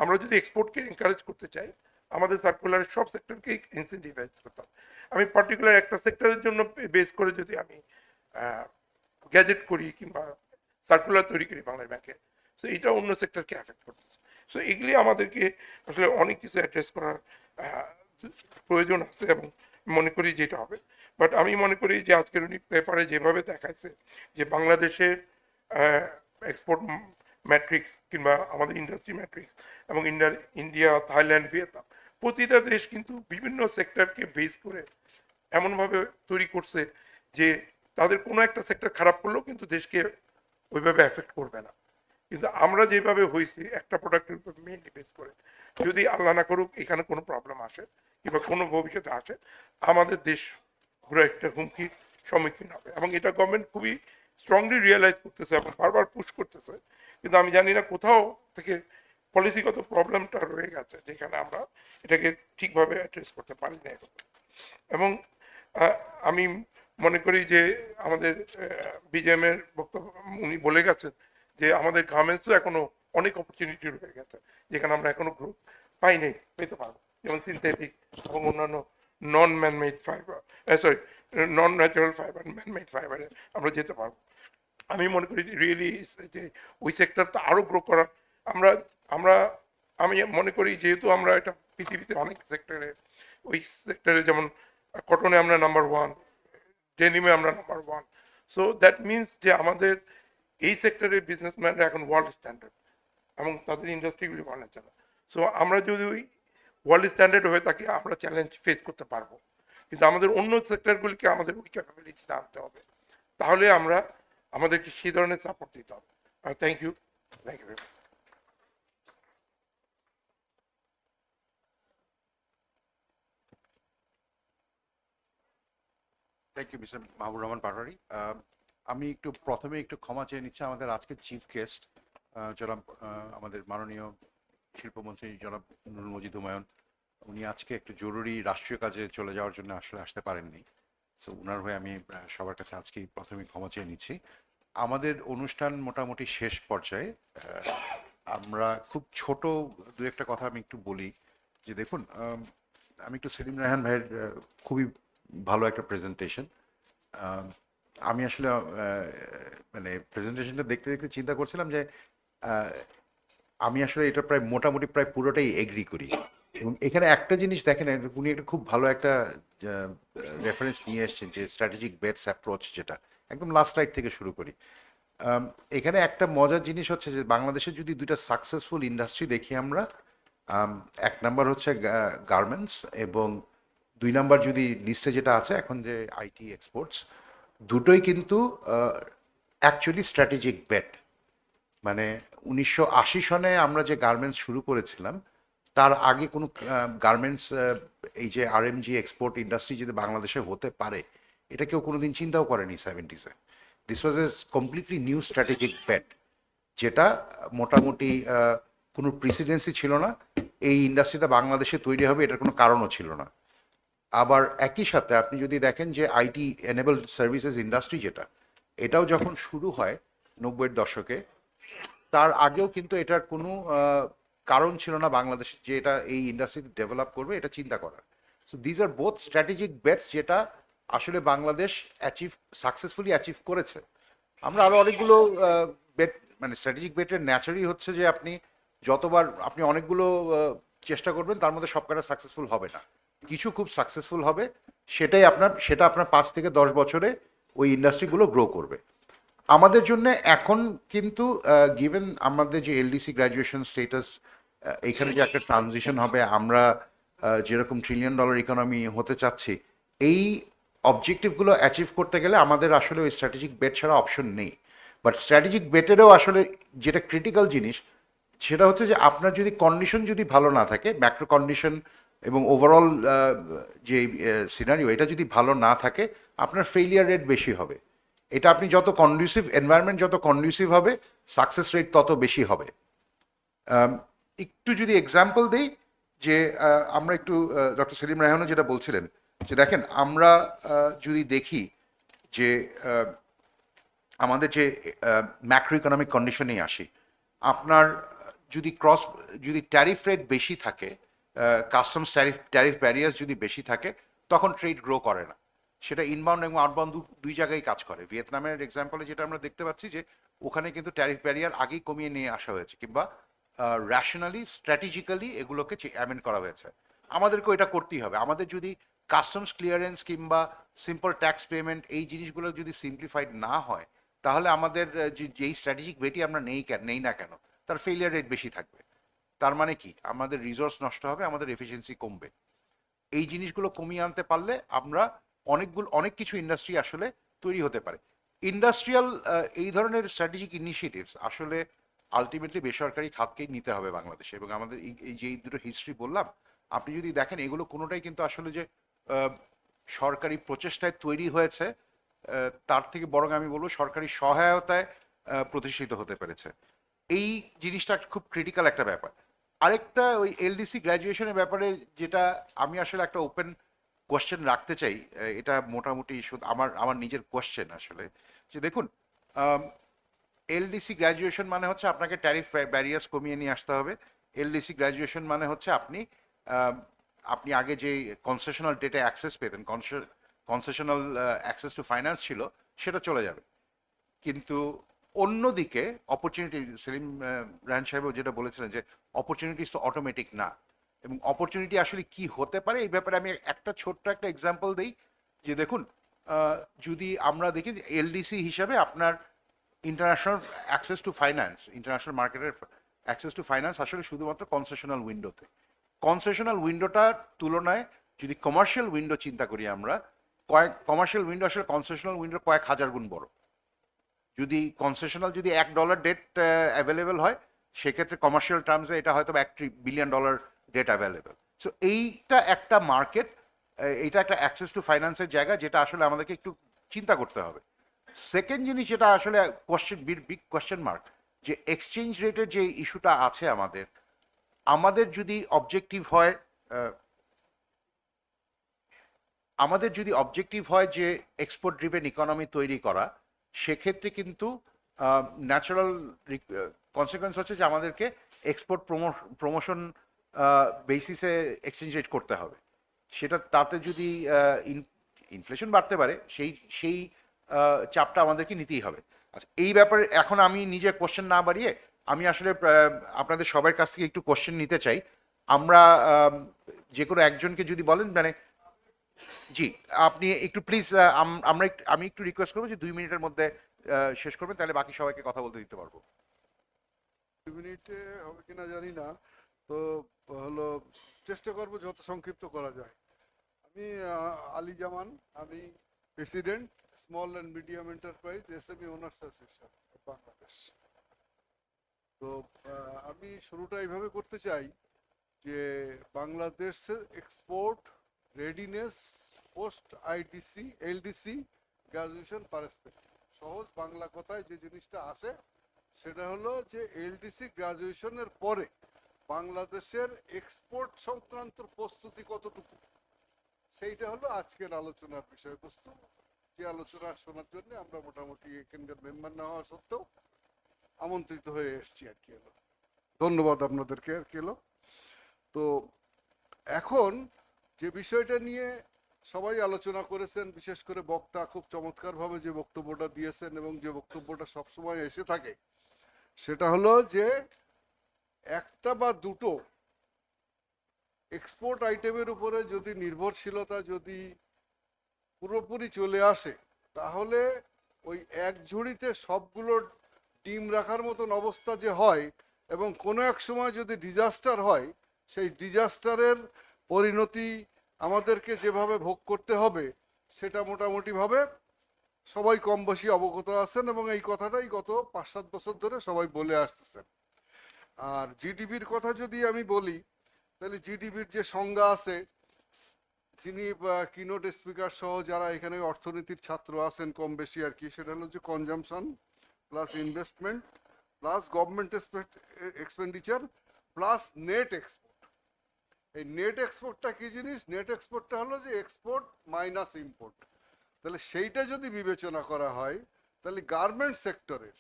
আমরা যদি এক্সপোর্টকে এনকারেজ করতে চাই, আমাদের সার্কুলারের সব সেক্টরকে ইনসেন্টিভাইজ করতে হবে। আমি পার্টিকুলার একটা সেক্টরের জন্য বেস করে যদি আমি গ্যাজেট করি কিংবা সার্কুলার তৈরি করি বাংলাদেশ ব্যাংকে, সো এটা অন্য সেক্টরকে অ্যাফেক্ট করতেছে। সো এগুলি আমাদেরকে আসলে অনেক কিছু অ্যাড্রেস করার প্রয়োজন আছে, এবং মনে করি যেটা হবে। বাট আমি মনে করি যে আজকের উনি পেপারে যেভাবে দেখাচ্ছে যে বাংলাদেশের এক্সপোর্ট ম্যাট্রিক্স কিংবা আমাদের ইন্ডাস্ট্রি ম্যাট্রিক্স, এবং ইন্ডিয়া, থাইল্যান্ড, ভিয়েতনাম, প্রতিটা দেশ কিন্তু বিভিন্ন সেক্টরকে বেস করে এমনভাবে তৈরি করছে যে তাদের কোনো একটা সেক্টর খারাপ করলেও কিন্তু দেশকে ওইভাবে এফেক্ট করবে না। কিন্তু আমরা যেভাবে হয়েছি একটা প্রোডাক্টের উপর মেইনলি বেস করে, যদি আল্লাহ না করুক এখানে কোনো প্রবলেম আসে কিংবা কোনো ভবিষ্যতে আসে, আমাদের দেশ পুরো একটা হুমকির সম্মুখীন হবে। এবং এটা গভর্নমেন্ট খুবই স্ট্রংলি রিয়েলাইজ করতেছে এবং বারবার পুশ করতেছে, কিন্তু আমি জানি না কোথাও থেকে পলিসিগত প্রবলেমটা রয়ে গেছে, যেখানে আমরা এটাকে ঠিকভাবে অ্যাড্রেস করতে পারি না এখন। এবং আমি মনে করি যে আমাদের বিজেএম এর বক্তব্য উনি বলে গেছেন যে আমাদের গার্মেন্টসও এখনো অনেক অপরচুনিটি রয়ে গেছে, যেখানে আমরা এখনো গ্রোথ পাই নাই, পেতে পারবো, যেমন সিনথেটিক এবং অন্যান্য non manmade fibre, sorry non natural fibre, manmade ফাইবারে আমরা যেতে পারবো। আমি মনে করি রিয়েলি যে ওই সেক্টরটা আরো গ্রো করার আমরা আমরা আমি মনে করি, যেহেতু আমরা এটা পৃথিবীতে অনেক সেক্টরে, ওই সেক্টরে যেমন কটনে আমরা নাম্বার 1, ডেনিমে আমরা নাম্বার 1, সো দ্যাট মিনস যে আমাদের এই সেক্টরের বিজনেসম্যানরা এখন ওয়ার্ল্ড স্ট্যান্ডার্ড এবং তাদের ইন্ডাস্ট্রিগুলি ওয়ার্ল্ড স্ট্যান্ডার্ড। সো আমরা যদি ওই ওয়ার্ল্ড স্ট্যান্ডার্ড হয়ে থাকি, আমরা চ্যালেঞ্জ ফেস করতে পারবো, কিন্তু আমাদের অন্য সেক্টরগুলিকে আমাদের ওই ক্যাপাবিলিটিতে আনতে হবে, তাহলে আমরা আমাদেরকে সেই ধরনের সাপোর্ট দিতে হবে। Thank you very much. Thank you mister Mahbub Rahman Patwari. আমি প্রথমে একটু ক্ষমা চেয়ে নিচ্ছি আমাদের আজকের চিফ গেস্ট জনাব আমাদের মাননীয় শিল্পমন্ত্রী জনাব নুরুল মজিদ হুমায়ুন। উনি আজকে একটু জরুরি রাষ্ট্রীয় কাজে চলে যাওয়ার জন্য আসলে আসতে পারেননি। সো ওনার হয়ে আমি সবার কাছে আজকেই প্রথমে ক্ষমা চেয়ে নিচ্ছি। আমাদের অনুষ্ঠান মোটামুটি শেষ পর্যায়ে। আমরা খুব ছোট দু একটা কথা আমি একটু বলি যে দেখুন, আমি একটু সেলিম রায়হান ভাইয়ের খুবই ভালো একটা প্রেজেন্টেশন। আমি আসলে মানে প্রেজেন্টেশনটা দেখতে দেখতে চিন্তা করছিলাম যে আমি আসলে এটা মোটামুটি প্রায় পুরোটাই এগ্রি করি। এবং এখানে একটা জিনিস দেখেন, উনি একটা খুব ভালো একটা রেফারেন্স নিয়ে এসেছেন যে স্ট্র্যাটেজিক বেটস অ্যাপ্রোচ, যেটা একদম লাস্ট রাইট থেকে শুরু করি। এখানে একটা মজার জিনিস হচ্ছে যে বাংলাদেশের যদি দুইটা সাকসেসফুল ইন্ডাস্ট্রি দেখি আমরা, এক নাম্বার হচ্ছে গার্মেন্টস এবং দুই নাম্বার যদি লিস্টে যেটা আছে এখন যে আইটি এক্সপোর্টস, দুটোই কিন্তু অ্যাকচুয়ালি স্ট্র্যাটেজিক বেট। মানে 1980 সনে আমরা যে গার্মেন্টস শুরু করেছিলাম, তার আগে কোনো গার্মেন্টস এই যে আরএমজি এক্সপোর্ট ইন্ডাস্ট্রি যদি বাংলাদেশে হতে পারে, এটা কেউ কোনোদিন চিন্তাও করেনি 70s-এ। This was a completely new strategic bet, যেটা মোটামুটি কোনো প্রিসিডেন্সি ছিল না। এই ইন্ডাস্ট্রিটা বাংলাদেশে তৈরি হবে এটার কোনো কারণও ছিল না। আবার একই সাথে আপনি যদি দেখেন যে আইটি এনেবলড সার্ভিসেস ইন্ডাস্ট্রি যেটা, এটাও যখন শুরু হয় 90-এর দশকে, তার আগেও কিন্তু এটার কোনো কারণ ছিল না বাংলাদেশে যে এটা এই ইন্ডাস্ট্রিতে ডেভেলপ করবে, এটা চিন্তা করার। So these are both strategic bets, যেটা আসলে বাংলাদেশ সাকসেসফুলি অ্যাচিভ করেছে। আমরা আরো অনেকগুলো বেট, মানে স্ট্র্যাটেজিক বেটের ন্যাচারই হচ্ছে যে আপনি যতবার আপনি অনেকগুলো চেষ্টা করবেন, তার মধ্যে সবকটা সাকসেসফুল হবে না, কিছু খুব সাকসেসফুল হবে। সেটা আপনার 5 থেকে 10 বছরে ওই ইন্ডাস্ট্রিগুলো গ্রো করবে। আমাদের জন্য এখন কিন্তু গিভেন আমাদের যে এলডিসি গ্র্যাজুয়েশন স্টেটাস, এখানে যে একটা ট্রানজিশন হবে, আমরা যেরকম $1 ট্রিলিয়ন ইকোনমি হতে চাচ্ছি, এই অবজেক্টিভগুলো অ্যাচিভ করতে গেলে আমাদের আসলে ওই স্ট্র্যাটেজিক বেট ছাড়া অপশন নেই। বাট স্ট্র্যাটেজিক বেটেরও আসলে যেটা ক্রিটিক্যাল জিনিস, সেটা হচ্ছে যে আপনার যদি কন্ডিশন যদি ভালো না থাকে, ম্যাক্রো কন্ডিশন এবং ওভারঅল যে সিনারিও, এটা যদি ভালো না থাকে, আপনার ফেইলিয়ার রেট বেশি হবে। এটা আপনি যত কন্ডিউসিভ এনভায়রনমেন্ট যত কন্ডিউসিভ হবে, সাকসেস রেট তত বেশি হবে। একটু যদি এক্সাম্পল দিই, যে আমরা একটু ডক্টর সেলিম রায়হানও যেটা বলছিলেন, যে দেখেন আমরা যদি দেখি যে আমাদের যে ম্যাক্রো ইকোনমিক কন্ডিশনেই আসি, আপনার যদি ট্যারিফ রেট বেশি থাকে, কাস্টমস ট্যারিফ ব্যারিয়ার্স যদি বেশি থাকে, তখন ট্রেড গ্রো করে না। সেটা ইনবাউন্ড এবং আউটবাউন্ড দুই জায়গায় কাজ করে। ভিয়েতনামের এক্সাম্পলে যেটা আমরা দেখতে পাচ্ছি, যে ওখানে কিন্তু ট্যারিফ ব্যারিয়ার আগেই কমিয়ে নিয়ে আসা হয়েছে, কিংবা র্যাশনালি স্ট্র্যাটেজিক্যালি এগুলোকে অ্যামেন্ড করা হয়েছে। আমাদেরকেও এটা করতেই হবে। আমাদের যদি কাস্টমস ক্লিয়ারেন্স কিংবা সিম্পল ট্যাক্স পেমেন্ট এই জিনিসগুলো যদি সিম্পলিফাইড না হয়, তাহলে আমাদের যেই স্ট্র্যাটেজিক বেটি আমরা নেই না কেন, তার ফেলিয়ার রেট বেশি থাকবে। তার মানে কি, আমাদের রিসোর্স নষ্ট হবে, আমাদের এফিসিয়েন্সি কমবে। এই জিনিসগুলো কমিয়ে আনতে পারলে আমরা অনেক কিছু ইন্ডাস্ট্রি আসলে তৈরি হতে পারে। ইন্ডাস্ট্রিয়াল এই ধরনের স্ট্র্যাটেজিক ইনিশিয়েটিভস আসলে আলটিমেটলি বেসরকারি খাতকেই নিতে হবে বাংলাদেশে। এবং আমাদের এই যে দুটো হিস্ট্রি বললাম, আপনি যদি দেখেন, এগুলো কোনোটাই কিন্তু আসলে যে সরকারি প্রচেষ্টায় তৈরি হয়েছে, তার থেকে বরং আমি বলবো সরকারি সহায়তায় প্রতিষ্ঠিত হতে পেরেছে। এই জিনিসটা খুব ক্রিটিক্যাল একটা ব্যাপার। আরেকটা ওই এলডিসি গ্র্যাজুয়েশনের ব্যাপারে যেটা আমি আসলে একটা ওপেন কোয়েশ্চেন রাখতে চাই, এটা মোটামুটি শুধু আমার নিজের কোয়েশ্চেন আসলে, যে দেখুন, এলডিসি গ্র্যাজুয়েশন মানে হচ্ছে আপনাকে ট্যারিফ ব্যারিয়ার্স কমিয়ে নিয়ে আসতে হবে। এলডিসি গ্র্যাজুয়েশন মানে হচ্ছে আপনি আগে যে কনসেশনাল ডেটে অ্যাক্সেস পেতেন, কনসেশনাল অ্যাক্সেস টু ফাইন্যান্স ছিল, সেটা চলে যাবে। কিন্তু অন্যদিকে অপরচুনিটি, সেলিম রায়হান সাহেবও যেটা বলেছিলেন, যে অপরচুনিটিস তো অটোমেটিক না। এবং অপরচুনিটি আসলে কি হতে পারে, এই ব্যাপারে আমি একটা ছোট্ট একটা এক্সাম্পল দিই। যে দেখুন, যদি আমরা দেখি এলডিসি হিসাবে আপনার international access to finance, international মার্কেটের অ্যাক্সেস টু ফাইন্যান্স আসলে শুধুমাত্র কনসেশনাল উইন্ডোতে। কনসেশনাল উইন্ডোটার তুলনায় যদি কমার্শিয়াল উইন্ডো চিন্তা করি আমরা, কমার্শিয়াল উইন্ডো আসলে কনসেশনাল উইন্ডোর কয়েক হাজার গুণ বড়। যদি কনসেশনাল যদি $1 ডেট অ্যাভেলেবেল হয়, সেক্ষেত্রে কমার্শিয়াল টার্মসে এটা হয়তো $1 ট্রিলিয়ন ডেট অ্যাভেলেবেল। সো এইটা একটা মার্কেট এটা একটা অ্যাক্সেস টু ফাইন্যান্সের জায়গা, যেটা আসলে আমাদেরকে একটু চিন্তা করতে হবে। সেকেন্ড জিনিস যেটা আসলে বিগ কোয়েশ্চেন মার্ক, যে এক্সচেঞ্জ রেটের যে ইস্যুটা আছে আমাদের যদি অবজেক্টিভ হয় যে এক্সপোর্ট ড্রিভেন ইকোনমি তৈরি করা, সেক্ষেত্রে কিন্তু ন্যাচারাল কনসিকুয়েন্স হচ্ছে যে আমাদেরকে এক্সপোর্ট প্রমোশন বেসিসে এক্সচেঞ্জ রেট করতে হবে। সেটা তাতে যদি ইনফ্লেশন বাড়তে পারে, সেই চাপটা আমাদেরকে নিতেই হবে। আচ্ছা, এই ব্যাপারে এখন আমি নিজে কোশ্চেন না বাড়িয়ে আমি আসলে আপনাদের সবার কাছ থেকে একটু কোশ্চেন নিতে চাই। আমরা যে কোনো একজনকে যদি বলেন, মানে জি আপনি একটু প্লিজ, আমি একটু রিকোয়েস্ট করবো যে 2 মিনিটের মধ্যে শেষ করবেন, তাহলে বাকি সবাইকে কথা বলতে দিতে পারবো। 2 মিনিটে হবে কিনা জানি না, তো হলো চেষ্টা করব যত সংক্ষিপ্ত করা যায়। আমি আলী জামান, আমি president small and medium enterprise SME owners association Bangladesh. তো আমি শুরুটা এইভাবে করতে চাই যে বাংলাদেশের export readiness post IDC LDC graduation perspective. সহজ বাংলা কথায় যে জিনিসটা আসে সেটা হলো যে এলডিসি গ্রাজুয়েশনের পরে বাংলাদেশের এক্সপোর্ট সংক্রান্ত প্রস্তুতি কতটুকু, সেইটা হলো আজকের আলোচনার বিষয়বস্তু। যে আলোচনা শোনার জন্য আমরা মোটামুটি এখানকার মেম্বার না হওয়া সত্ত্বেও আমন্ত্রিত হয়ে এসছি আর কি হলো। ধন্যবাদ আপনাদেরকে আর কি হলো। তো এখন যে বিষয়টা নিয়ে সবাই আলোচনা করেছেন, বিশেষ করে বক্তা খুব চমৎকারভাবে যে বক্তব্যটা দিয়েছেন এবং যে বক্তব্যটা সবসময় এসে থাকে, সেটা হলো যে একটা বা দুটো এক্সপোর্ট আইটেমের উপরে যদি নির্ভরশীলতা যদি পুরোপুরি চলে আসে, তাহলে ওই এক ঝুড়িতে সবগুলো ডিম রাখার মতন অবস্থা যে হয়, এবং কোনো এক সময় যদি ডিজাস্টার হয়, সেই ডিজাস্টারের পরিণতি আমাদেরকে যেভাবে ভোগ করতে হবে সেটা মোটামুটিভাবে সবাই কম বেশি অবগত আছেন, এবং এই কথাটাই গত 5-7 বছর ধরে সবাই বলে আসতেছেন। আর জিডিপির কথা যদি আমি বলি, তাহলে জিডিপির যে সংজ্ঞা আছে, যিনি কিনোট স্পিকার সহ যারা এখানে অর্থনীতির ছাত্র আছেন কম বেশি আর কি, সেটা হলো যে consumption plus investment plus government expenditure plus net export. এই নেট এক্সপোর্টটা কি জিনিস? নেট এক্সপোর্টটা হলো যে এক্সপোর্ট মাইনাস ইম্পোর্ট। তাহলে সেইটা যদি বিবেচনা করা হয়, তাহলে গার্মেন্ট সেক্টরের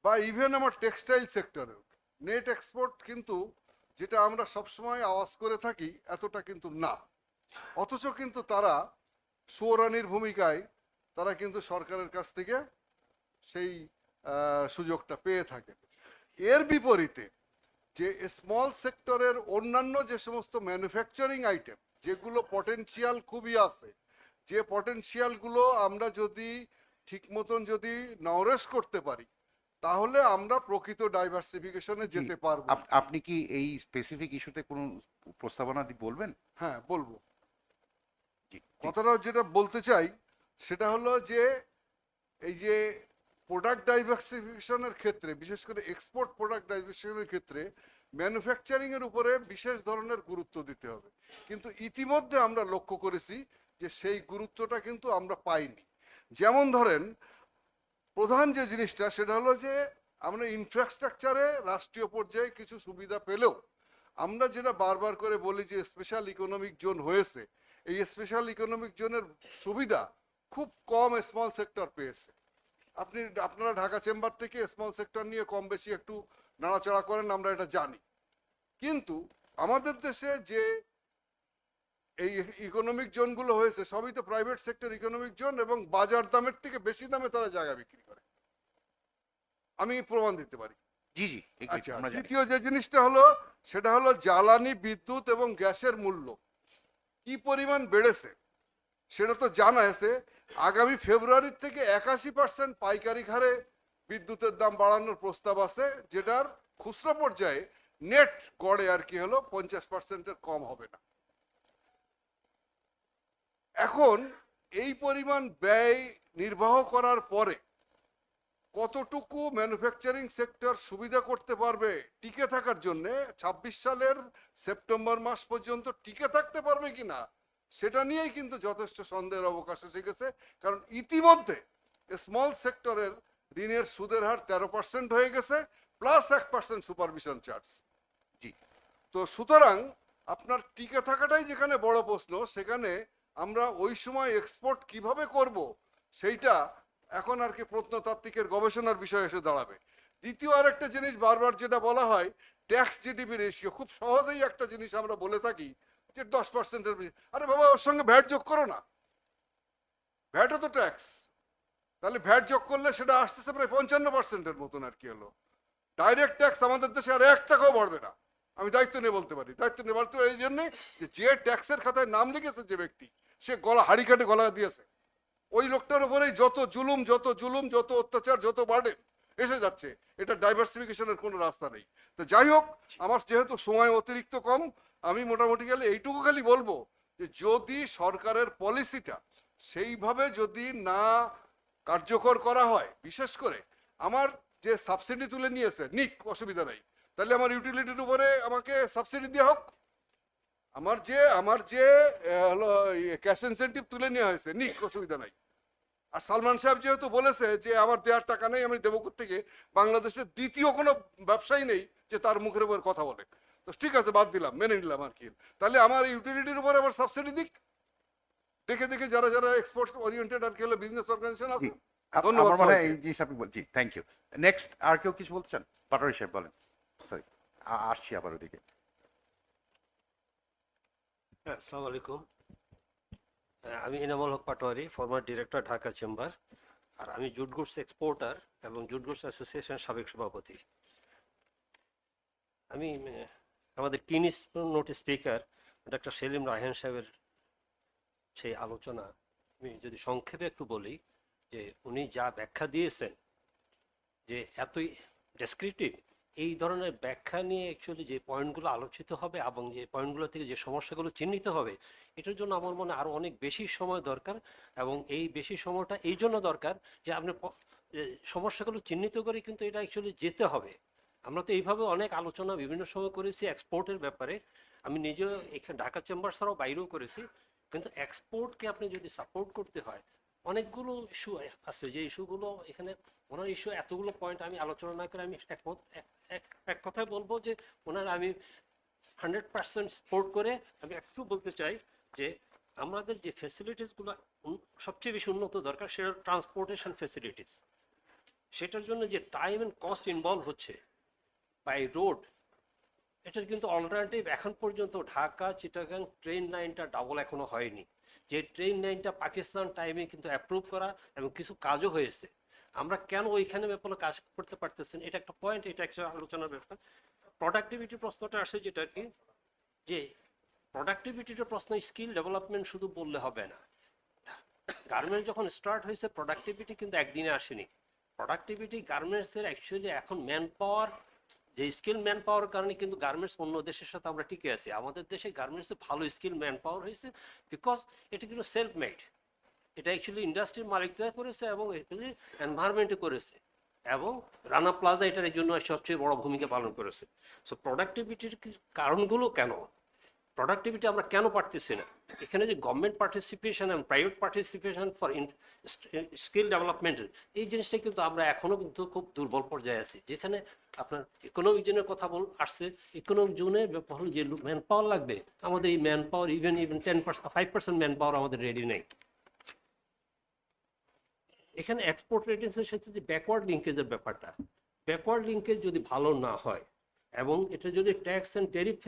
বা ইভেন আমার টেক্সটাইল সেক্টরের নেট এক্সপোর্ট কিন্তু, যেটা আমরা সবসময় আওয়াজ করে থাকি, এতটা কিন্তু না। অথচ কিন্তু তারা সুরানির ভূমিকায় তারা কিন্তু সরকারের কাছ থেকে সেই সুযোগটা পেয়ে থাকে। এর বিপরীতে যে স্মল সেক্টরের অন্যান্য যে সমস্ত ম্যানুফ্যাকচারিং আইটেম, যেগুলো পটেনশিয়াল খুবই আছে, যে পটেনশিয়ালগুলো আমরা যদি ঠিক মতন যদি নরেশ করতে পারি, তাহলে আমরা প্রকৃত ডাইভার্সিফিকেশনে যেতে পারবো। আপনি কি এই স্পেসিফিক ইস্যুতে কোনো প্রস্তাবনা বলবেন? হ্যাঁ, বলবো। জি, কথাটা যেটা বলতে চাই সেটা হলো যে এই যে প্রোডাক্ট ডাইভার্সিফিকেশনের ক্ষেত্রে, বিশেষ করে এক্সপোর্ট প্রোডাক্ট ডাইভার্সিফিকেশনের ক্ষেত্রে ম্যানুফ্যাকচারিং এর উপরে বিশেষ ধরনের গুরুত্ব দিতে হবে। কিন্তু ইতিমধ্যে আমরা লক্ষ্য করেছি যে সেই গুরুত্বটা কিন্তু আমরা পাইনি। যেমন ধরেন, প্রধান যে জিনিসটা সেটা হলো যে আমরা ইনফ্রাস্ট্রাকচারে রাষ্ট্রীয় পর্যায়ে কিছু সুবিধা পেলেও আমরা যেটা বারবার করে বলি যে স্পেশাল ইকোনমিক জোন হয়েছে, এই স্পেশাল ইকোনমিক জোনের সুবিধা খুব কম স্মল সেক্টর পেয়েছে। আপনারা ঢাকা চেম্বার থেকে স্মল সেক্টর নিয়ে কম বেশি একটু নাড়াচাড়া করেন, আমরা এটা জানি। কিন্তু আমাদের দেশে যে এই ইকোনমিক জোনগুলো হয়েছে, সবই তো প্রাইভেট সেক্টর ইকোনমিক জোন, এবং বাজার দামের থেকে বেশি দামে তারা জায়গা বিক্রি করে। আমি প্রমাণ দিতে পারি। জি জি। আচ্ছা, দ্বিতীয় যে জিনিসটা হলো সেটা হলো জ্বালানি, বিদ্যুৎ এবং গ্যাসের মূল্য কি পরিমাণ বেড়েছে সেটা তো জানা আছে। আগামী ফেব্রুয়ারি থেকে 81% পাইকারি হারে বিদ্যুতের দাম বাড়ানোর প্রস্তাব আছে, যেটার খুচরা পর্যায়ে নেট গড়ে আর কি হলো 50%-এর কম হবে না। এখন এই পরিমাণ ব্যয় নির্বাহ করার পরে কতটুকু ম্যানুফ্যাকচারিং সেক্টর সুবিধা করতে পারবে টিকে থাকার জন্য, 26 সালের সেপ্টেম্বর মাস পর্যন্ত টিকে থাকতে পারবে কিনা সেটা নিয়েই কিন্তু যথেষ্ট সন্দেহের অবকাশ এসে গেছে। কারণ ইতিমধ্যে স্মল সেক্টরের ঋণের সুদের হার 13% হয়ে গেছে, প্লাস 1% সুপারভিশন চার্জ। জি। তো সুতরাং আপনার টিকে থাকাটাই যেখানে বড় প্রশ্ন, সেখানে আমরা ওই সময় এক্সপোর্ট কিভাবে করব সেইটা এখন আর কি প্রত্নতাত্ত্বিকের গবেষণার বিষয় এসে দাঁড়াবে। দ্বিতীয় আরেকটা জিনিস বারবার যেটা বলা হয়, ট্যাক্স জিডিপি রেশিও, খুব সহজেই একটা জিনিস আমরা বলে থাকি যে 10%-এর বেশি। আরে বাবা, ওর সঙ্গে ভ্যাট যোগ করো না, ভ্যাটও তো ট্যাক্স। তাহলে ভ্যাট যোগ করলে সেটা আসতেছে প্রায় 55%-এর মতন আর কি হলো। ডাইরেক্ট ট্যাক্স আমাদের দেশে আর 1 টাকাও বাড়বে না, আমি দায়িত্ব নিয়ে বলতে পারি। দায়িত্ব নিয়ে বলতে পারি এই জন্যে যে ট্যাক্সের খাতায় নাম লিখেছে যে ব্যক্তি, সে গলা হাড়ি কাটে গলা দিয়েছে। ওই লোকটার উপরেই যত জুলুম, যত অত্যাচার, যত বার্ডেন এসে যাচ্ছে। এটা ডাইভার্সিফিকেশনের কোনো রাস্তা নেই। তো যাই হোক, আমার যেহেতু সময় অতিরিক্ত কম, আমি মোটামুটি গেলে এইটুকু খালি বলবো যে যদি সরকারের পলিসিটা সেইভাবে যদি না কার্যকর করা হয়, বিশেষ করে আমার যে সাবসিডি তুলে নিয়েছে নিক, অসুবিধা নাই, তাহলে আমার ইউটিলিটির উপরে আমাকে সাবসিডি দেওয়া হোক। আমার যে হলো ক্যাশ ইনসেন্টিভ তুলে নেওয়া হয়েছে নিক, অসুবিধা নাই। আর সালমান সাহেব যেহেতু বলেছে যে আমার দেওয়ার টাকা নেই, আমি দেবো থেকে, বাংলাদেশের দ্বিতীয় কোনো ব্যবসায়ী নেই যে তার মুখের উপর কথা বলে, তো ঠিক আছে, বাদ দিলাম, মেনে নিলাম আর কি। তাহলে আমার ইউটিলিটির উপরে আবার সাবসিডি দিক, দেখে দেখে যারা যারা এক্সপোর্ট ওরিয়েন্টেড আর কি হলো বিজনেস অর্গানাইজেশন আছে। ধন্যবাদ আমার মনে হয় সবাইকে। এই জিনিস আপনি জি, থ্যাংক ইউ। নেক্সট আর কেউ কিছু বলতে চান? পাটোয়ারি সাহেব বলেন। সরি, আসছি আবার ওদিকে। আসসালামু আলাইকুম। আমি Enamul Haque Patwari, former director, Dhaka chamber. আর আমি জুট গুডস এক্সপোর্টার এবং জুট গুডস অ্যাসোসিয়েশন সাবেক সভাপতি। আমি আমাদের keynote speaker doctor Selim Raihan সাহেবের সেই আলোচনা আমি যদি সংক্ষেপে একটু বলি, যে উনি যা ব্যাখ্যা দিয়েছেন যে এতই ডেসক্রিপটিভ, এই ধরনের ব্যাখ্যা নিয়ে অ্যাকচুয়ালি যে পয়েন্টগুলো আলোচিত হবে এবং যে পয়েন্টগুলো থেকে যে সমস্যাগুলো চিহ্নিত হবে, এটার জন্য আমার মনে আরও অনেক বেশি সময় দরকার। এবং এই বেশি সময়টা এই জন্য দরকার যে আপনি সমস্যাগুলো চিহ্নিত করে কিন্তু এটা অ্যাকচুয়ালি যেতে হবে। আমরা তো এইভাবে অনেক আলোচনা বিভিন্ন সময় করেছি এক্সপোর্টের ব্যাপারে, আমি নিজেও এখানে ঢাকা চেম্বার ছাড়াও বাইরেও করেছি। কিন্তু এক্সপোর্টকে আপনি যদি সাপোর্ট করতে হয়, অনেকগুলো ইস্যু আছে, যে ইস্যুগুলো এখানে ওনার ইস্যু এতগুলো পয়েন্ট আমি আলোচনা না করে আমি এক কথায় বলবো যে ওনার আমি 100% সাপোর্ট করে আমি একটু বলতে চাই যে আমাদের যে ফ্যাসিলিটিসগুলো সবচেয়ে বেশি উন্নত দরকার, সেটা ট্রান্সপোর্টেশন ফ্যাসিলিটিস। সেটার জন্য যে টাইম অ্যান্ড কস্ট ইনভলভ হচ্ছে বাই রোড, এটার কিন্তু অল্টারনেটিভ এখন পর্যন্ত ঢাকা চিটাগাং ট্রেন লাইনটা ডাবল এখনো হয়নি। যে ট্রেন লাইনটা পাকিস্তান টাইমে কিন্তু অ্যাপ্রুভ করা এবং কিছু কাজও হয়েছে, আমরা কেন ওইখানে ব্যাপারে কাজ করতে পারতেছেন, এটা একটা পয়েন্ট, এটা একটা আলোচনার ব্যাপার। প্রোডাক্টিভিটি প্রশ্নটা আসে, যেটা কি যে প্রোডাক্টিভিটির প্রশ্ন, স্কিল ডেভেলপমেন্ট শুধু বললে হবে না। গার্মেন্টস যখন স্টার্ট হয়েছে, প্রোডাক্টিভিটি কিন্তু একদিনে আসেনি। প্রোডাক্টিভিটি গার্মেন্টসের অ্যাকচুয়ালি এখন ম্যান পাওয়ার, যে স্কিল ম্যান পাওয়ার কারণে কিন্তু গার্মেন্টস অন্য দেশের সাথে আমরা টিকে আছি। আমাদের দেশে গার্মেন্টসে ভালো স্কিল ম্যান পাওয়ার হয়েছে বিকজ এটা কিন্তু সেলফ মেড, এটা অ্যাকচুয়ালি ইন্ডাস্ট্রির মালিকরা করেছে এবং অ্যাকচুয়ালি এনভায়রনমেন্টে করেছে, এবং রানা প্লাজা এটার জন্য সবচেয়ে বড় ভূমিকা পালন করেছে। সো প্রোডাক্টিভিটির কারণগুলো কেন, প্রোডাক্টিভিটি আমরা কেন পারতেছি না, এখানে যে গভর্নমেন্ট পার্টিসিপেশন এবং প্রাইভেট পার্টিসিপেশন ফর স্কিল ডেভেলপমেন্টের এই জিনিসটা কিন্তু আমরা এখনো কিন্তু খুব দুর্বল পর্যায়ে আছি। যেখানে আপনার ইকোনমিক জোনের কথা আসছে, ইকোনমিক জোনে যে ম্যান পাওয়ার লাগবে, আমাদের এই man power even 5% man power আমাদের রেডি নেই। এখানে এক্সপোর্ট রেডিনেসের সাথে যে ব্যাকওয়ার্ড লিঙ্কেজের ব্যাপারটা, ব্যাকওয়ার্ড লিঙ্কেজ যদি ভালো না হয় এবং এটা যদি ট্যাক্স অ্যান্ড ট্যারিফ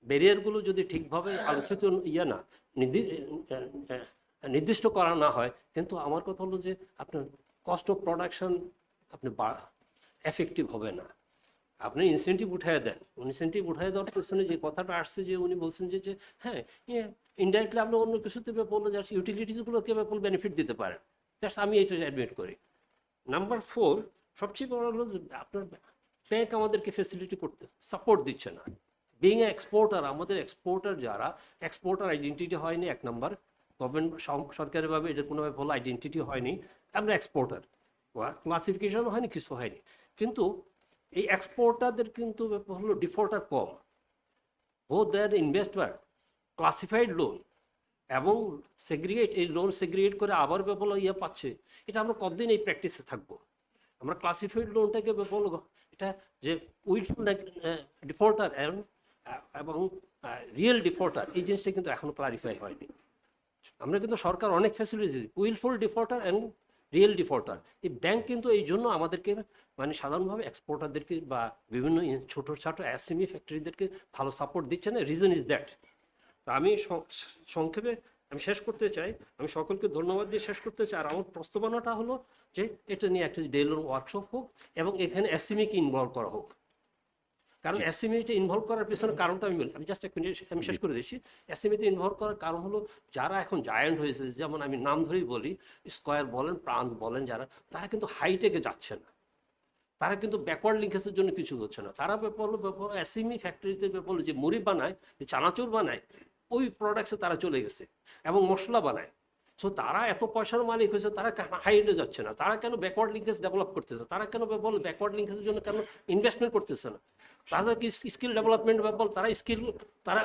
ব্যারিয়ারগুলো যদি ঠিকভাবে আলোচিত নির্দিষ্ট করা না হয়, কিন্তু আমার কথা হলো যে আপনার কস্ট অফ প্রোডাকশন আপনি এফেক্টিভ হবে না। আপনি ইনসেন্টিভ উঠায় দেন, ইনসেন্টিভ উঠায় দেওয়ার পেছনে যে কথাটা আসছে, যে উনি বলছেন যে হ্যাঁ ইনডাইরেক্টলি আপনি অন্য কিছুতে বললো যে ইউটিলিটিসগুলোকে ফুল বেনিফিট দিতে পারেন, জাস্ট আমি এটা অ্যাডমিট করি। নাম্বার 4, সবচেয়ে বড় হলো যে আপনার ব্যাংক আমাদেরকে ফেসিলিটি করতে সাপোর্ট দিচ্ছে না। বিং এক্সপোর্টার, আমাদের এক্সপোর্টার যারা, এক্সপোর্টার আইডেন্টিটি হয়নি, এক নম্বর, গভর্নমেন্ট সরকারিভাবে এটা কোনোভাবে ভালো আইডেন্টিটি হয়নি, আমরা এক্সপোর্টার। ক্লাসিফিকেশন হয়নি, কিছু হয়নি, কিন্তু এই এক্সপোর্টারদের কিন্তু ব্যাপার হলো ডিফল্টার কম। বোথ দেয়ার ইনভেস্টর ক্লাসিফাইড লোন এবং সেগ্রিগেট, এই লোন সেগ্রিগেট করে আবার ব্যাপার পাচ্ছে। এটা আমরা কতদিন এই প্র্যাকটিসে থাকবো? আমরা ক্লাসিফাইড লোনটাকে ব্যাপার এটা যে উইলফুল ডিফল্টার এবং রিয়েল ডিফল্টার, এই জিনিসটা কিন্তু এখনো ক্লারিফাই হয়নি। আমরা কিন্তু সরকার অনেক facility, wilful defaulter and real defaulter, এই ব্যাংক কিন্তু এই জন্য আমাদেরকে মানে সাধারণভাবে এক্সপোর্টারদেরকে বা বিভিন্ন ছোটো ছোটো এসএমই ফ্যাক্টরিদেরকে ভালো সাপোর্ট দিচ্ছে না। Reason is that. তা আমি সংক্ষেপে আমি শেষ করতে চাই, আমি সকলকে ধন্যবাদ দিয়ে শেষ করতে চাই। আর আমার প্রস্তাবনাটা হলো যে এটা নিয়ে একটা ডে লং ওয়ার্কশপ হোক এবং এখানে এসএমইকে ইনভলভ করা হোক। কারণ এসএমইতে ইনভলভ করার পেছনে কারণটা আমি জাস্ট এক মিনিট আমি শেষ করে দিচ্ছি। এসএমইতে ইনভলভ করার কারণ হলো যারা এখন জায়ান্ট হয়েছে, যেমন আমি নাম ধরেই বলি, স্কয়ার বলেন, প্রাণ বলেন, যারা তারা কিন্তু হাইটেকে যাচ্ছে না, তারা কিন্তু ব্যাকওয়ার্ড লিঙ্কেজের জন্য কিছু হচ্ছে না। তারা ব্যাপার এসএমই ফ্যাক্টরিতে ব্যাপার যে মুড়ি বানায়, যে চানাচুর বানায়, ওই প্রোডাক্টসে তারা চলে গেছে এবং মশলা বানায়। সো তারা এত পয়সার মালিক হয়েছে, তারা হাইটে যাচ্ছে না। তারা কেন ব্যাকওয়ার্ড লিঙ্কেজ ডেভেলপ করতেছে? তারা কেন ব্যাকওয়ার্ড লিঙ্কেজের জন্য কেন ইনভেস্টমেন্ট করতেছে না? তাদের কি স্কিল ডেভেলপমেন্ট ব্যাপার, তারা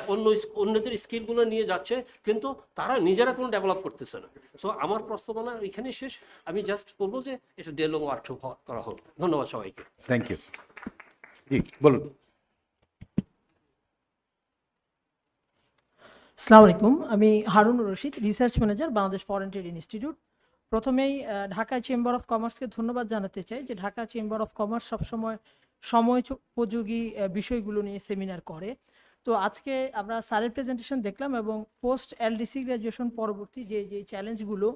অন্যদের স্কিলগুলো নিয়ে যাচ্ছে, কিন্তু তারা নিজেরা কোনো ডেভেলপ করতেছে না। সো আমার প্রস্তাবনা এখানেই শেষ। আমি জাস্ট বলবো যে এটা ডে লং ওয়ার্কশপ করা হোক। ধন্যবাদ সবাইকে। Thank you. জি বলুন। আসসালামু আলাইকুম, আমি Harun Rashid, research manager, Bangladesh foreign trade institute. প্রথমেই ঢাকা চেম্বার অফ কমার্সকে ধন্যবাদ জানাতে চাই যে ঢাকা চেম্বার অফ কমার্স সবসময় সময়োপযোগী বিষয়গুলো নিয়ে সেমিনার করে। তো আজকে আমরা স্যারের প্রেজেন্টেশন দেখলাম এবং পোস্ট এলডিসি গ্র্যাজুয়েশন পরবর্তী যে চ্যালেঞ্জগুলো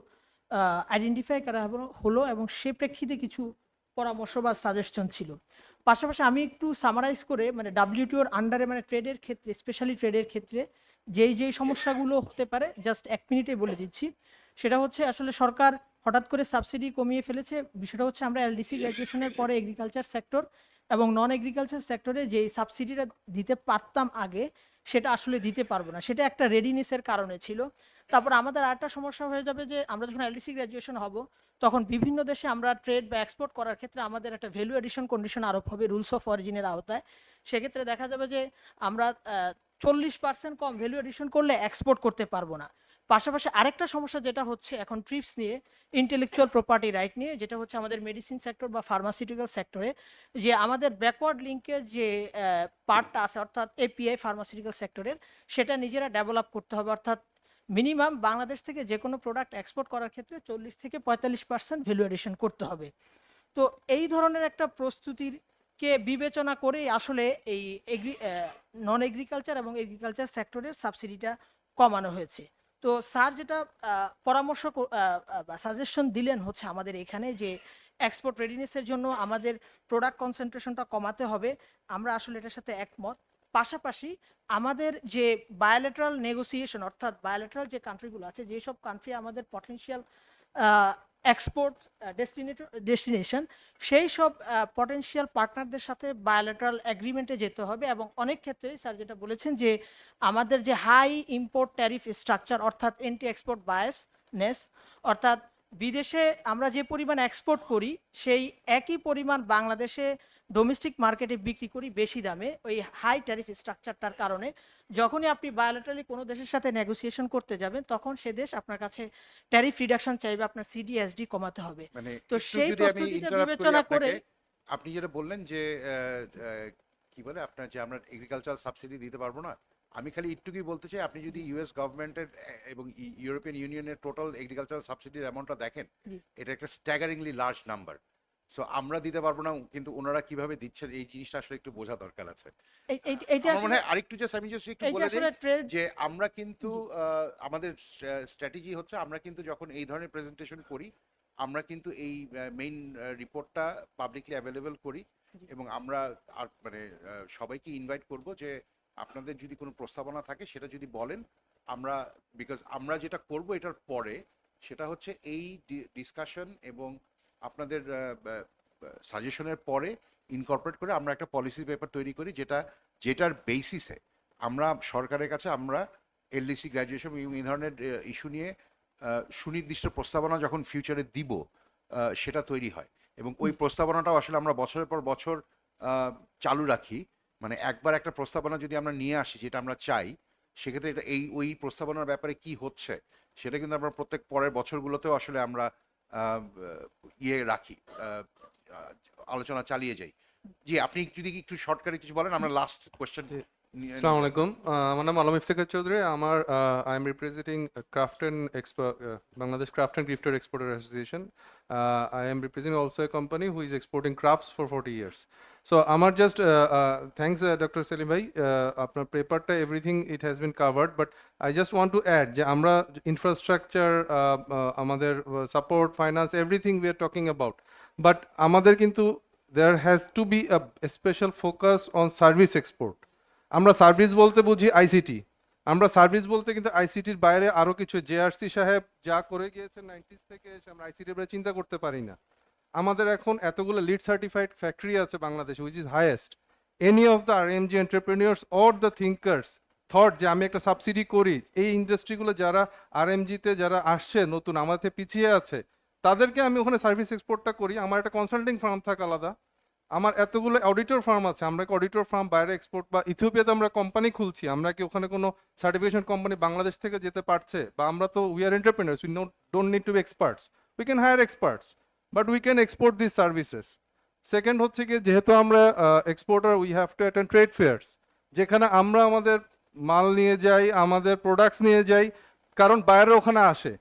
আইডেন্টিফাই করা হলো এবং সে প্রেক্ষিতে কিছু পরামর্শ বা সাজেশন ছিল। পাশাপাশি আমি একটু সামারাইজ করে মানে ডাব্লিউটিওর আন্ডারে মানে ট্রেডের ক্ষেত্রে, স্পেশালি ট্রেডের ক্ষেত্রে যেই সমস্যাগুলো হতে পারে জাস্ট 1 মিনিটে বলে দিচ্ছি। সেটা হচ্ছে আসলে সরকার হঠাৎ করে সাবসিডি কমিয়ে ফেলেছে। বিষয়টা হচ্ছে আমরা এলডিসি গ্র্যাজুয়েশনের পরে এগ্রিকালচার সেক্টর এবং নন এগ্রিকালচার সেক্টরে যে সাবসিডিটা দিতে পারতাম আগে, সেটা আসলে দিতে পারবো না। সেটা একটা রেডিনেসের কারণে ছিল। তারপর আমাদের আরেকটা সমস্যা হয়ে যাবে যে আমরা যখন এলডিসি গ্র্যাজুয়েশন হব, তখন বিভিন্ন দেশে আমরা ট্রেড বা এক্সপোর্ট করার ক্ষেত্রে আমাদের একটা ভ্যালু এডিশন কন্ডিশন আরোপ হবে রুলস অফ অরিজিনের আওতায়। সেক্ষেত্রে দেখা যাবে যে আমরা 40% কম ভ্যালু এডিশন করলে এক্সপোর্ট করতে পারবো না। পাশাপাশি আরেকটা সমস্যা যেটা হচ্ছে এখন ট্রিপস নিয়ে, ইন্টেলেকচুয়াল প্রপার্টি রাইট নিয়ে, যেটা হচ্ছে আমাদের মেডিসিন সেক্টর বা ফার্মাসিউটিক্যাল সেক্টরে যে আমাদের ব্যাকওয়ার্ড লিঙ্কের যে পার্টটা আছে, অর্থাৎ এপিআই ফার্মাসিউটিক্যাল সেক্টরের, সেটা নিজেরা ডেভেলপ করতে হবে। অর্থাৎ মিনিমাম বাংলাদেশ থেকে যে কোনো প্রোডাক্ট এক্সপোর্ট করার ক্ষেত্রে 40 থেকে 45% ভ্যালু এডিশন করতে হবে। তো এই ধরনের একটা প্রস্তুতির কে বিবেচনা করেই আসলে এই নন এগ্রিকালচার এবং এগ্রিকালচার সেক্টরের সাবসিডিটা কমানো হয়েছে। তো স্যার যেটা পরামর্শ বা সাজেশন দিলেন হচ্ছে আমাদের এখানে যে এক্সপোর্ট রেডিনেসের জন্য আমাদের প্রোডাক্ট কনসেন্ট্রেশনটা কমাতে হবে, আমরা আসলে এটার সাথে একমত। পাশাপাশি আমাদের যে বায়োলেটারাল নেগোসিয়েশন, অর্থাৎ বায়োলেটারাল যে কান্ট্রিগুলো আছে, যেসব কান্ট্রি আমাদের পটেনশিয়াল এক্সপোর্ট ডেস্টিনেশন, সেই সব পটেনশিয়াল পার্টনারদের সাথে বায়োলেটারাল এগ্রিমেন্টে যেতে হবে। এবং অনেক ক্ষেত্রেই স্যার যেটা বলেছেন যে আমাদের যে হাই ইম্পোর্ট ট্যারিফ স্ট্রাকচার, অর্থাৎ এন্টি এক্সপোর্ট বায়াসনেস, অর্থাৎ বিদেশে আমরা যে পরিমাণ এক্সপোর্ট করি সেই একই পরিমাণ বাংলাদেশে ডোমেস্টিক মার্কেটে বিক্রি করি বেশি দামে, ওই হাই ট্যারিফ স্ট্রাকচারটার কারণে যখনই আপনি বায়োলেটারালি কোনো দেশের সাথে নেগোসিয়েশন করতে যাবেন, তখন সে দেশ আপনার কাছে ট্যারিফ রিডাকশন চাইবে, আপনার সিডিএসডি কমাতে হবে। মানে তো সেই প্রস্তুতিটা বিবেচনা করে আপনি যেটা বললেন যে কি বলে আপনার যে আমরা এগ্রিকালচারাল সাবসিডি দিতে পারবো না, আমি খালি একটুকুই বলতে চাই, আপনি যদি ইউএস গভর্নমেন্টের এবং ইউরোপিয়ান ইউনিয়নের টোটাল এগ্রিকালচারাল সাবসিডির অ্যামাউন্টটা দেখেন, এটা একটা স্ট্যাগারিংলি লার্জ নাম্বার। সো আমরা দিতে পারবো না, কিন্তু ওনারা কিভাবে দিচ্ছেন এই জিনিসটা আসলে একটু বোঝা দরকার আছে। আমার মনে হয় আরেকটু আমি একটু বলে দিই যে আমরা কিন্তু আমাদের স্ট্র্যাটেজি হচ্ছে, আমরা কিন্তু যখন এই ধরনের প্রেজেন্টেশন করি, আমরা কিন্তু এই মেইন রিপোর্টটা পাবলিকলি অ্যাভেলেবল করি এবং আমরা আর মানে সবাইকে ইনভাইট করব যে আপনাদের যদি কোনো প্রস্তাবনা থাকে সেটা যদি বলেন, আমরা বিকজ আমরা যেটা করব এটার পরে সেটা হচ্ছে এই ডিসকাশন এবং আপনাদের সাজেশনের পরে ইনকর্পোরেট করে আমরা একটা পলিসি পেপার তৈরি করি, যেটার বেসিসে আমরা সরকারের কাছে আমরা এলডিসি গ্র্যাজুয়েশন এবং এই ধরনের ইস্যু নিয়ে সুনির্দিষ্ট প্রস্তাবনা যখন ফিউচারে দিব সেটা তৈরি হয়। এবং ওই প্রস্তাবনাটাও আসলে আমরা বছরের পর বছর চালু রাখি। মানে একবার একটা প্রস্তাবনা যদি আমরা নিয়ে আসি যেটা আমরা চাই, সেক্ষেত্রে এটা ওই প্রস্তাবনার ব্যাপারে কি হচ্ছে সেটা কিন্তু আমরা প্রত্যেক পরের বছরগুলোতেও আসলে আমরা রাখি, আলোচনা চালিয়ে যাই। জি, আপনি যদি একটু শর্টকাটে কিছু বলেন, আমরা last question. Assalamu alaikum. My name is Alam Iftikhar Chaudhary. I am representing Bangladesh Craft and Gifted Exporter Association. I am representing also a company who is exporting crafts for 40 years. So, Amar just thanks Dr. Selim bhai. Apnar paper ta everything it has been covered, but I just want to add যে আমরা infrastructure, আমাদের support, finance, everything we are talking about. But আমাদের কিন্তু there has to be a special focus on service export. আমরা service বলতে বুঝি ICT, আমরা service বলতে কিন্তু আইসিটির বাইরে আরো কিছু জেআরসি সাহেব যা করে গিয়েছেন 90s থেকে এসে আমরা আইসিটির ব্যাপারে চিন্তা করতে পারি না। আমাদের এখন এতগুলো লিড সার্টিফাইড ফ্যাক্টরি আছে বাংলাদেশে which is highest. Any of the RMG entrepreneurs or the thinkers thought যে আমি একটা সাবসিডি করি, এই ইন্ডাস্ট্রিগুলো যারা আরএমজিতে যারা আসছে নতুন আমাদের পিছিয়ে আছে তাদেরকে আমি ওখানে সার্ভিস এক্সপোর্টটা করি। আমার একটা কনসাল্টিং ফার্ম থাকে আলাদা, আমার এতগুলো অডিটর ফার্ম আছে, আমরা কি অডিটর ফার্ম বাইরে এক্সপোর্ট বা ইথিওপিয়াতে আমরা কোম্পানি খুলছি, আমরা কি ওখানে কোনো সার্টিফিকেশন কোম্পানি বাংলাদেশ থেকে যেতে পারছে? বা আমরা তো we are entrepreneurs, we don't need to be experts, we can hire experts but we can export this services. Second হচ্ছে কি, যেহেতু আমরা exporter we have to attend trade fairs, যেখানে আমরা আমাদের মাল নিয়ে যাই, আমাদের প্রোডাক্টস নিয়ে যাই, কারণ বাইরে ওখানে আসে।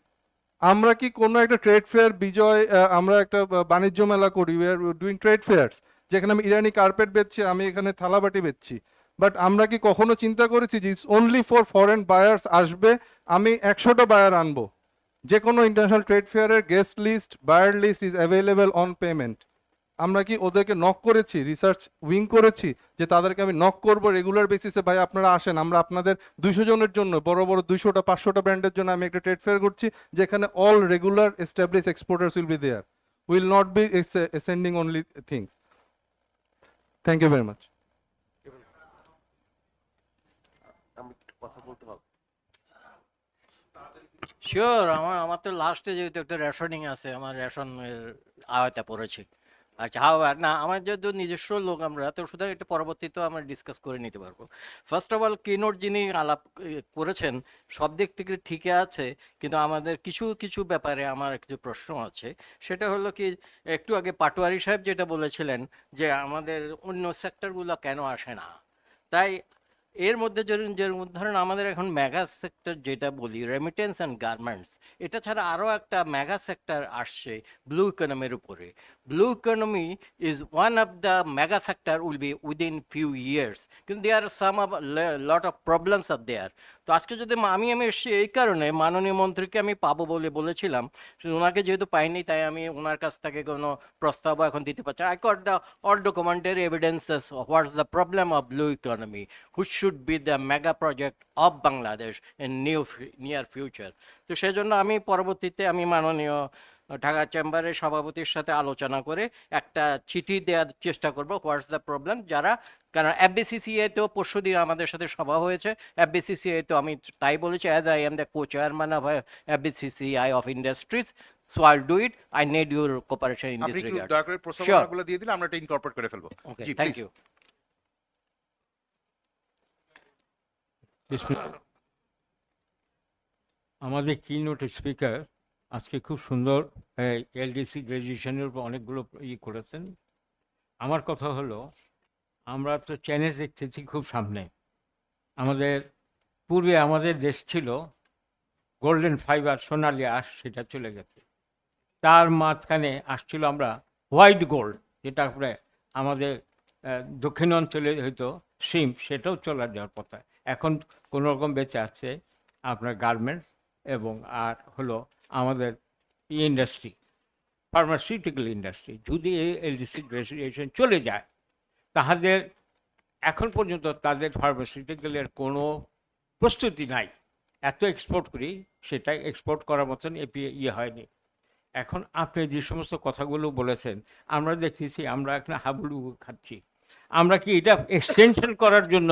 আমরা কি কোনো একটা ট্রেড ফেয়ার বিজয়, আমরা একটা বাণিজ্য মেলা করি, we are doing trade fairs, যেখানে আমি ইরানি কার্পেট বেচছি, আমি এখানে থালাবাটি বেচছি, বাট আমরা কি কখনো চিন্তা করেছি যে it's only for foreign buyers আসবে, আমি 100টা বায়ার আনবো? যে কোনো ইন্টারন্যাশনাল ট্রেড ফেয়ারের guest list, buyer list is available on payment. আমরা কি ওদেরকে নক করেছি, রিসার্চ উইং করেছি যে তাদেরকে আমি নক করবো রেগুলার বেসিসে, ভাই আপনারা আসেন, আমরা আপনাদের 200 জনের জন্য বড় বড় 200টা 500টা ব্র্যান্ডের জন্য আমি একটা ট্রেড ফেয়ার করছি যেখানে all regular establish exporters will be there, will not be sending only things. Thank you very much. আমি একটু কথা বলতে পারবো? শিওর, আমার তো লাস্টে যেহেতু একটা রেশনিং আছে, আমার রেশনের আওতায় পড়েছে। আচ্ছা, না আমার যেহেতু নিজস্ব লোক আমরা, তো সুতরাং এটা পরবর্তীতেও আমরা ডিসকাস করে নিতে পারবো। ফার্স্ট অফ অল কিনোট যিনি আলাপ করেছেন সব দিক থেকে ঠিকই আছে, কিন্তু আমাদের কিছু কিছু ব্যাপারে আমার কিছু প্রশ্ন আছে। সেটা হলো কি, একটু আগে পাটোয়ারি সাহেব যেটা বলেছিলেন যে আমাদের অন্য সেক্টরগুলো কেন আসে না, তাই এর মধ্যে ধরেন আমাদের এখন মেগা সেক্টর যেটা বলি রেমিটেন্স অ্যান্ড গার্মেন্টস, এটা ছাড়া আরও একটা মেগা সেক্টর আসছে ব্লু ইকোনমির উপরে। Blue economy is one of the mega sector will be within few years, কিন্তু দেয়ার সাম অফ লট অফ প্রবলেমস আর দেয়ার। তো আজকে যদি আমি এসেছি এই কারণে, মাননীয় মন্ত্রীকে আমি পাবো বলে বলেছিলাম, ওনাকে যেহেতু পাইনি তাই আমি ওনার কাছ থেকে কোনো প্রস্তাবও এখন দিতে পারছি। I got the all documentary evidences what's the problem of blue economy which should be the mega project of Bangladesh in near future. তো সেই জন্য আমি পরবর্তীতে আমি মাননীয় ঢাকা চেম্বারের সভাপতির সাথে আলোচনা করে একটা চিঠি দেওয়ার চেষ্টা করব হোয়াটস দ্য প্রবলেম, যারা, কারণ FBCCI তেও পরশুদিন আমাদের সাথে সভা হয়েছে, FBCCI তো আমি তাই বলেছি as I am the co-chairman of FBCCI of Industries, so I'll do it. I need your cooperation in this আপনি একটু regard. দয়া করে প্রস্তাবনাগুলো দিয়ে দিলে আমরা এটা ইনকর্পোরেট করে ফেলবো। Okay, G, thank please. you. আমাদের কিনোট স্পিকার আজকে খুব সুন্দর LDC গ্রাজুয়েশনের উপর অনেকগুলো করেছেন। আমার কথা হলো, আমরা তো চ্যালেঞ্জ দেখতেছি খুব সামনে। আমাদের পূর্বে আমাদের দেশ ছিল গোল্ডেন ফাইবার, সোনালি আঁশ, সেটা চলে গেছে। তার মাঝখানে আসছিল আমরা হোয়াইট গোল্ড, যেটা আমরা আমাদের দক্ষিণ অঞ্চলে হয়তো সিম, সেটাও চলে যাওয়ার কথা। এখন কোনো রকম বেঁচে আছে আপনার গার্মেন্টস এবং আর হলো আমাদের ইন্ডাস্ট্রি, ফার্মাসিউটিক্যাল ইন্ডাস্ট্রি। যদি এই LDC গ্রাজুয়েশন চলে যায়, তাদের এখন পর্যন্ত তাদের ফার্মাসিউটিক্যালের কোনো প্রস্তুতি নাই। এত এক্সপোর্ট করি, সেটা এক্সপোর্ট করার মতন হয়নি। এখন আপনি যে সমস্ত কথাগুলো বলেছেন, আমরা দেখতেছি আমরা এখন হাবুডুবু খাচ্ছি। আমরা কি এটা এক্সটেনশন করার জন্য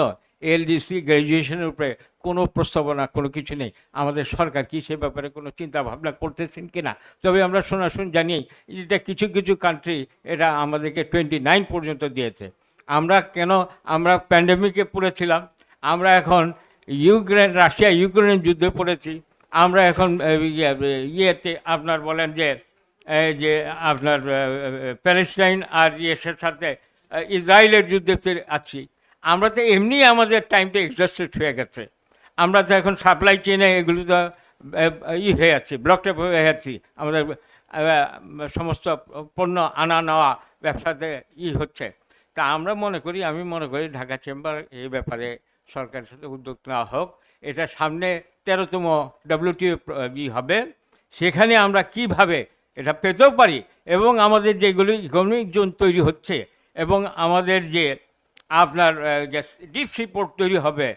এলডিসি গ্র্যাজুয়েশনের উপরে কোনো প্রস্তাবনা কোনো কিছু নেই? আমাদের সরকার কি সে ব্যাপারে কোনো চিন্তা ভাবনা করতেছেন কি না? তবে আমরা শোনাশুন জানি এটা কিছু কিছু কান্ট্রি এটা আমাদেরকে 29 পর্যন্ত দিয়েছে। আমরা কেন আমরা প্যান্ডেমিকে পড়েছিলাম, আমরা এখন রাশিয়া ইউক্রেন যুদ্ধে পড়েছি, আমরা এখন ইয়েতে আপনার বলেন যে যে আপনার প্যালেস্টাইন আর ইয়ের সাথে ইসরায়েলের যুদ্ধে আছি। আমরা তো এমনি আমাদের টাইমটা এক্সস্টেড হয়ে গেছে। আমরা তো এখন সাপ্লাই চেনে এগুলো তো হয়ে যাচ্ছি, ব্লকটে হয়ে যাচ্ছি। আমাদের সমস্ত পণ্য আনা নেওয়া ব্যবসাতে হচ্ছে। তা আমরা মনে করি, আমি মনে করি ঢাকা চেম্বার এই ব্যাপারে সরকারের সাথে উদ্যোগ নেওয়া হোক। এটা সামনে 13তম WTO হবে, সেখানে আমরা কিভাবে এটা পেতেও পারি এবং আমাদের যেগুলো ইকোনমিক জোন তৈরি হচ্ছে এবং আমাদের যে আপনার যে ডিপ সি পোর্ট তৈরি হবে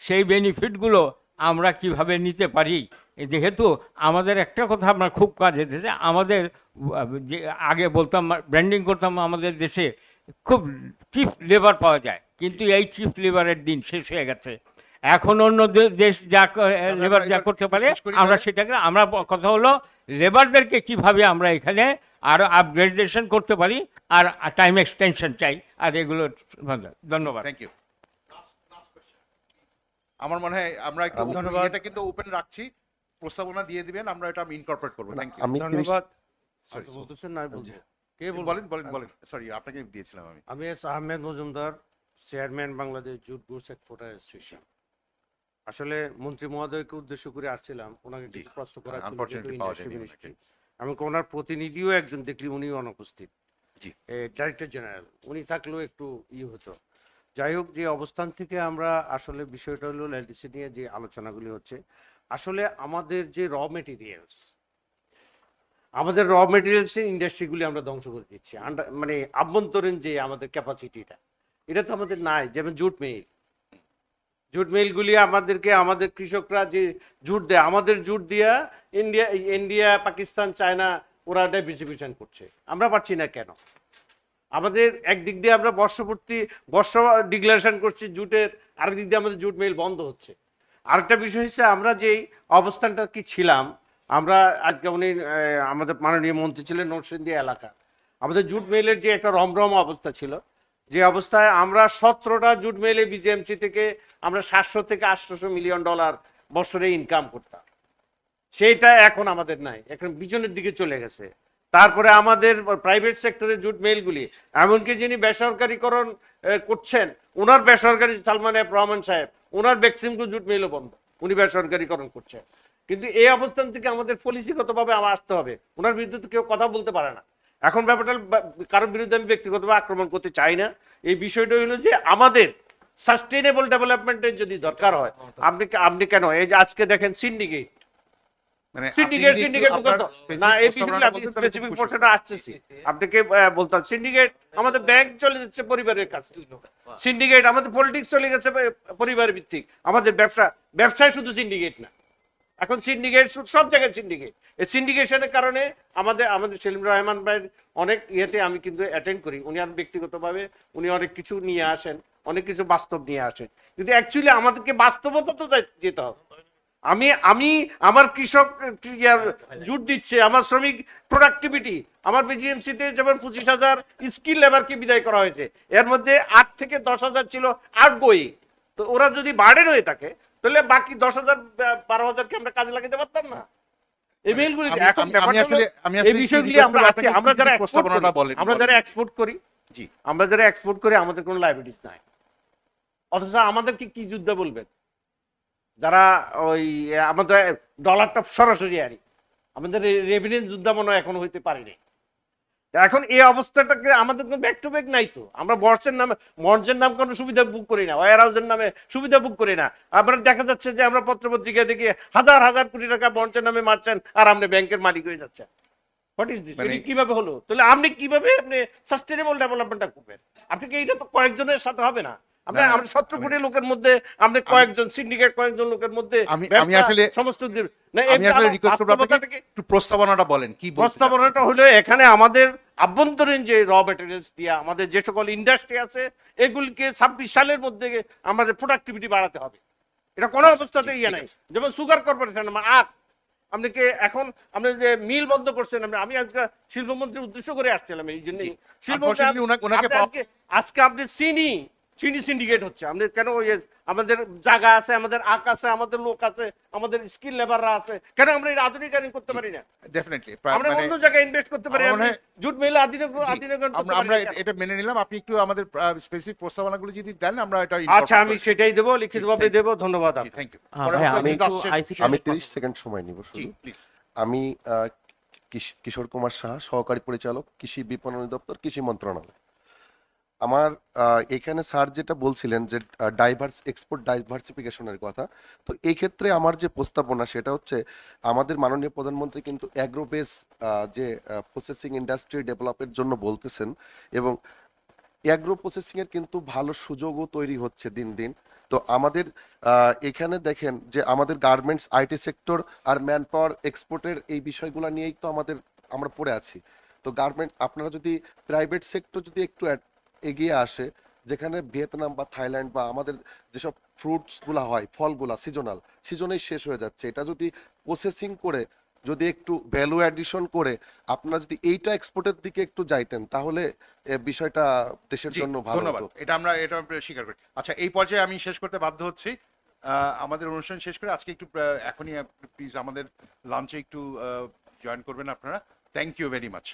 সেই বেনিফিটগুলো আমরা কিভাবে নিতে পারি। যেহেতু আমাদের একটা কথা আপনার খুব কাজে দিয়েছে, আমাদের যে আগে বলতাম ব্র্যান্ডিং করতাম আমাদের দেশে খুব চিপ লেবার পাওয়া যায়, কিন্তু এই চিপ লেবারের দিন শেষ হয়ে গেছে। এখন অন্য দেশ যা লেবার যা করতে পারে আমরা সেটাকে আমরা কথা হলো লেবারদেরকে কিভাবে আমরা এখানে আরো আপগ্রেডেশন করতে পারি আর টাইম এক্সটেনশন চাই। আর এগুলো ধন্যবাদ। Thank you. আমার মনে হয় আমরা একটু এটা কিন্তু ওপেন রাখছি, প্রস্তাবনা দিয়ে দিবেন, আমরা এটা ইনকর্পোরেট করব। Thank you. ধন্যবাদ। বলতেছেন না বলবো, কে বলেন বলেন বলেন, সরি আপনাকে দিয়েছিলাম আমি। আমি Ahmed Majumdar, chairman Bangladesh jute goods exporter association. আসলে মন্ত্রী মহোদয়কে উদ্দেশ্য করে আসছিলাম, ওনাকে কিছু প্রশ্ন করার ছিল। আমি ওনার প্রতিনিধিও একজন দেখলি, উনিও অনুপস্থিত। জি, ডাইরেক্টর জেনারেল উনি থাকলেও একটু হতো। যাই হোক, যে অবস্থান থেকে আমরা আসলে বিষয়টা হলো এলডিসি নিয়ে যে আলোচনাগুলি হচ্ছে, আসলে আমাদের যে আমাদের র মেটেরিয়ালস ইন্ডাস্ট্রিগুলি আমরা ধ্বংস করে দিচ্ছি। মানে আভ্যন্তরীণ যে আমাদের ক্যাপাসিটিটা, এটা তো আমাদের নাই। যেমন জুট মিলগুলি আমাদের কৃষকরা যে জুট দেয়, আমাদের জুট দিয়া ইন্ডিয়া পাকিস্তান চায়না ওরা ডিস্ট্রিবিউশন করছে, আমরা পাচ্ছি না কেন? আমাদের একদিক দিয়ে আমরা বর্ষ ডিক্লারেশন করছি জুটের, আরেক দিক দিয়ে আমাদের জুট মিল বন্ধ হচ্ছে। আরেকটা বিষয় হচ্ছে, আমরা যেই অবস্থানটা কি ছিলাম, আমরা আজকে উনি আমাদের মাননীয় মন্ত্রী ছিলেন নরসিংদী এলাকা, আমাদের জুট মিলের যে একটা রমরম অবস্থা ছিল, যে অবস্থায় আমরা 17টা জুট মিলে বিজিএমসি থেকে আমরা 700 থেকে 800 মিলিয়ন ডলার বছরে ইনকাম করতাম, সেইটা এখন আমাদের নাই, এখন পিছনের দিকে চলে গেছে। তারপরে আমাদের প্রাইভেট সেক্টরের জুট মিলগুলি, এমনকি যিনি বেসরকারীকরণ করছেন, ওনার বেসরকারি সালমান এফ রহমান সাহেব, ওনার বেক্সিমকো জুট মিলও বন্ধ, উনি বেসরকারীকরণ করছেন। কিন্তু এই অবস্থান থেকে আমাদের পলিসিগতভাবে আমার আসতে হবে, ওনার বিরুদ্ধে তো কেউ কথা বলতে পারে না। এখন ব্যাপারটা কারোর বিরুদ্ধে আমি ব্যক্তিগতভাবে আক্রমণ করতে চাই না। এই বিষয়টা হলো যে আমাদের সাস্টেইনেবল ডেভেলপমেন্টের যদি দরকার হয়, আপনি কেন এই যে আজকে দেখেন সিন্ডিকেট আপনাকে বলতাম, সিন্ডিকেট আমাদের ব্যাংক চলে যাচ্ছে পরিবারের কাছে, সিন্ডিকেট আমাদের পলিটিক্স চলে গেছে পরিবার ভিত্তিক, আমাদের ব্যবসায় শুধু সিন্ডিকেট না, এখন সিন্ডিকেট সব জায়গায় সিন্ডিকেট। এই সিন্ডিকেশনের কারণে আমাদের সেলিম রহমান ভাইয়ের অনেক ইয়েতে আমি কিন্তু অ্যাটেন্ড করি, উনি আর ব্যক্তিগতভাবে উনি অনেক কিছু নিয়ে আসেন, অনেক কিছু বাস্তব নিয়ে আসেন, কিন্তু অ্যাকচুয়ালি আমাদেরকে বাস্তবতা তো যেতে হবে। আমি আমার কৃষক জুট দিচ্ছে, আমার শ্রমিক প্রোডাক্টিভিটি, আমার বিজিএমসিতে যেমন 25,000 স্কিল লেবারকে বিদায় করা হয়েছে, এর মধ্যে 8 থেকে 10,000 ছিল আউটগোয়িং। তো ওরা যদি বার্ডেন হয়ে থাকে, তাহলে বাকি 10,000 12,000কে আমরা কাজে লাগাতে পারতাম না। এই মেলগুলি এখন এই বিষয়গুলি আমরা যারা এক্সপোর্ট করি আমাদের কোনো লাইবিলিটিস নাই, অথচ আমাদেরকে কি যুদ্ধ বলবেন যারা ওই আমাদের ডলারটা সরাসরি আনি, আমাদের রেভিনিউ যুদ্ধ মনে হয় এখনো হইতে পারেনি। এখন এই অবস্থাটাকে আমাদের কোনো ব্যাক টু ব্যাক নাই, তো আমরা মঞ্চের নাম কোনো সুবিধা বুক করি না, ওয়ার হাউসের নামে সুবিধা বুক করি না। আমরা দেখা যাচ্ছে যে আমরা পত্রপত্রিকায় দেখি হাজার হাজার কোটি টাকা মঞ্চের নামে মারছেন, আর আপনি ব্যাংকের মালিক হয়ে যাচ্ছেন। What is this? কিভাবে হলো? তাহলে আপনি কিভাবে সাস্টেইনেবল ডেভেলপমেন্টটা করবেন? আপনাকে এইটা তো কয়েকজনের সাথে হবে না। আমরা 17 কোটি লোকের মধ্যে আমরা কয়েকজন সিন্ডিকেট, কয়েকজন লোকের মধ্যে আমি আসলে সমস্ত রিকোয়েস্ট করব আপনাকে একটু প্রস্তাবনাটা বলেন। কি প্রস্তাবনাটা হলো, এখানে আমাদের আভ্যন্তরীণ যে র ম্যাটেরিয়ালস দিয়ে আমাদের যে সকল ইন্ডাস্ট্রি আছে এগুলিকে 26 সালের মধ্যে আমাদের প্রোডাক্টিভিটি বাড়াতে হবে। এটা কোনো অবস্থাতেই ইয়ে নাই। যেমন সুগার কর্পোরেশন আখ, আপনি কি এখন আপনি যে মিল বন্ধ করছেন, আমি আজকে শিল্পমন্ত্রীর উদ্দেশ্য করে আসছিলাম এই জন্যই। আজকে আপনি চিনি সিন্ডিকেট হচ্ছে। আপনি কেন আমাদের জায়গা আছে, আমাদের আখ আছে, আমাদের লোক আছে, আমাদের স্কিল লেবাররা আছে, কেন আমরা এই আধুনিকরণ করতে পারি না? ডেফিনেটলি আমরা অন্য জায়গায় ইনভেস্ট করতে পারি। জুট মিলে আধুনিকরণ আমরা এটা মেনে নিলাম। আপনি একটু আমাদের স্পেসিফিক প্রস্তাবনাগুলো যদি দেন আমরা এটা আচ্ছা, আমি সেটাই দেব, লিখিতভাবে দেব। ধন্যবাদ। Thank you. আমি 30 সেকেন্ড সময় নিব শুধু। আমি কিশোর কুমার সাহা, সহকারী পরিচালক, কৃষি বিপণন দপ্তর, কৃষি মন্ত্রণালয়। আমার এখানে স্যার যেটা বলছিলেন যে এক্সপোর্ট ডাইভার্সিফিকেশনের কথা, তো এই ক্ষেত্রে আমার যে প্রস্তাবনা সেটা হচ্ছে আমাদের মাননীয় প্রধানমন্ত্রী কিন্তু অ্যাগ্রো বেস যে প্রসেসিং ইন্ডাস্ট্রি ডেভেলপের জন্য বলতেছেন, এবং অ্যাগ্রো প্রসেসিং এর কিন্তু ভালো সুযোগও তৈরি হচ্ছে দিন দিন। তো আমাদের এখানে দেখেন যে আমাদের গার্মেন্টস, আইটি সেক্টর আর ম্যান পাওয়ার এক্সপোর্টের এই বিষয়গুলো নিয়েই তো আমরা পড়ে আছি। তো গার্মেন্ট আপনারা যদি প্রাইভেট সেক্টর যদি একটু এগিয়ে আসে, যেখানে ভিয়েতনাম বা থাইল্যান্ড বা আমাদের যেসব ফ্রুটসগুলো হয়, ফলগুলা সিজনেই শেষ হয়ে যাচ্ছে, এটা যদি প্রসেসিং করে যদি একটু ভ্যালু অ্যাডিশন করে আপনারা যদি এইটা এক্সপোর্টের দিকে একটু যাইতেন তাহলে বিষয়টা দেশের জন্য ভালো হতো। এটা আমরা স্বীকার করি। আচ্ছা, এই পর্যায়ে আমি শেষ করতে বাধ্য হচ্ছি। আমাদের অনুষ্ঠান শেষ করে আজকে একটু এখনই প্লিজ আমাদের লাঞ্চে একটু জয়েন করবেন আপনারা। Thank you very much.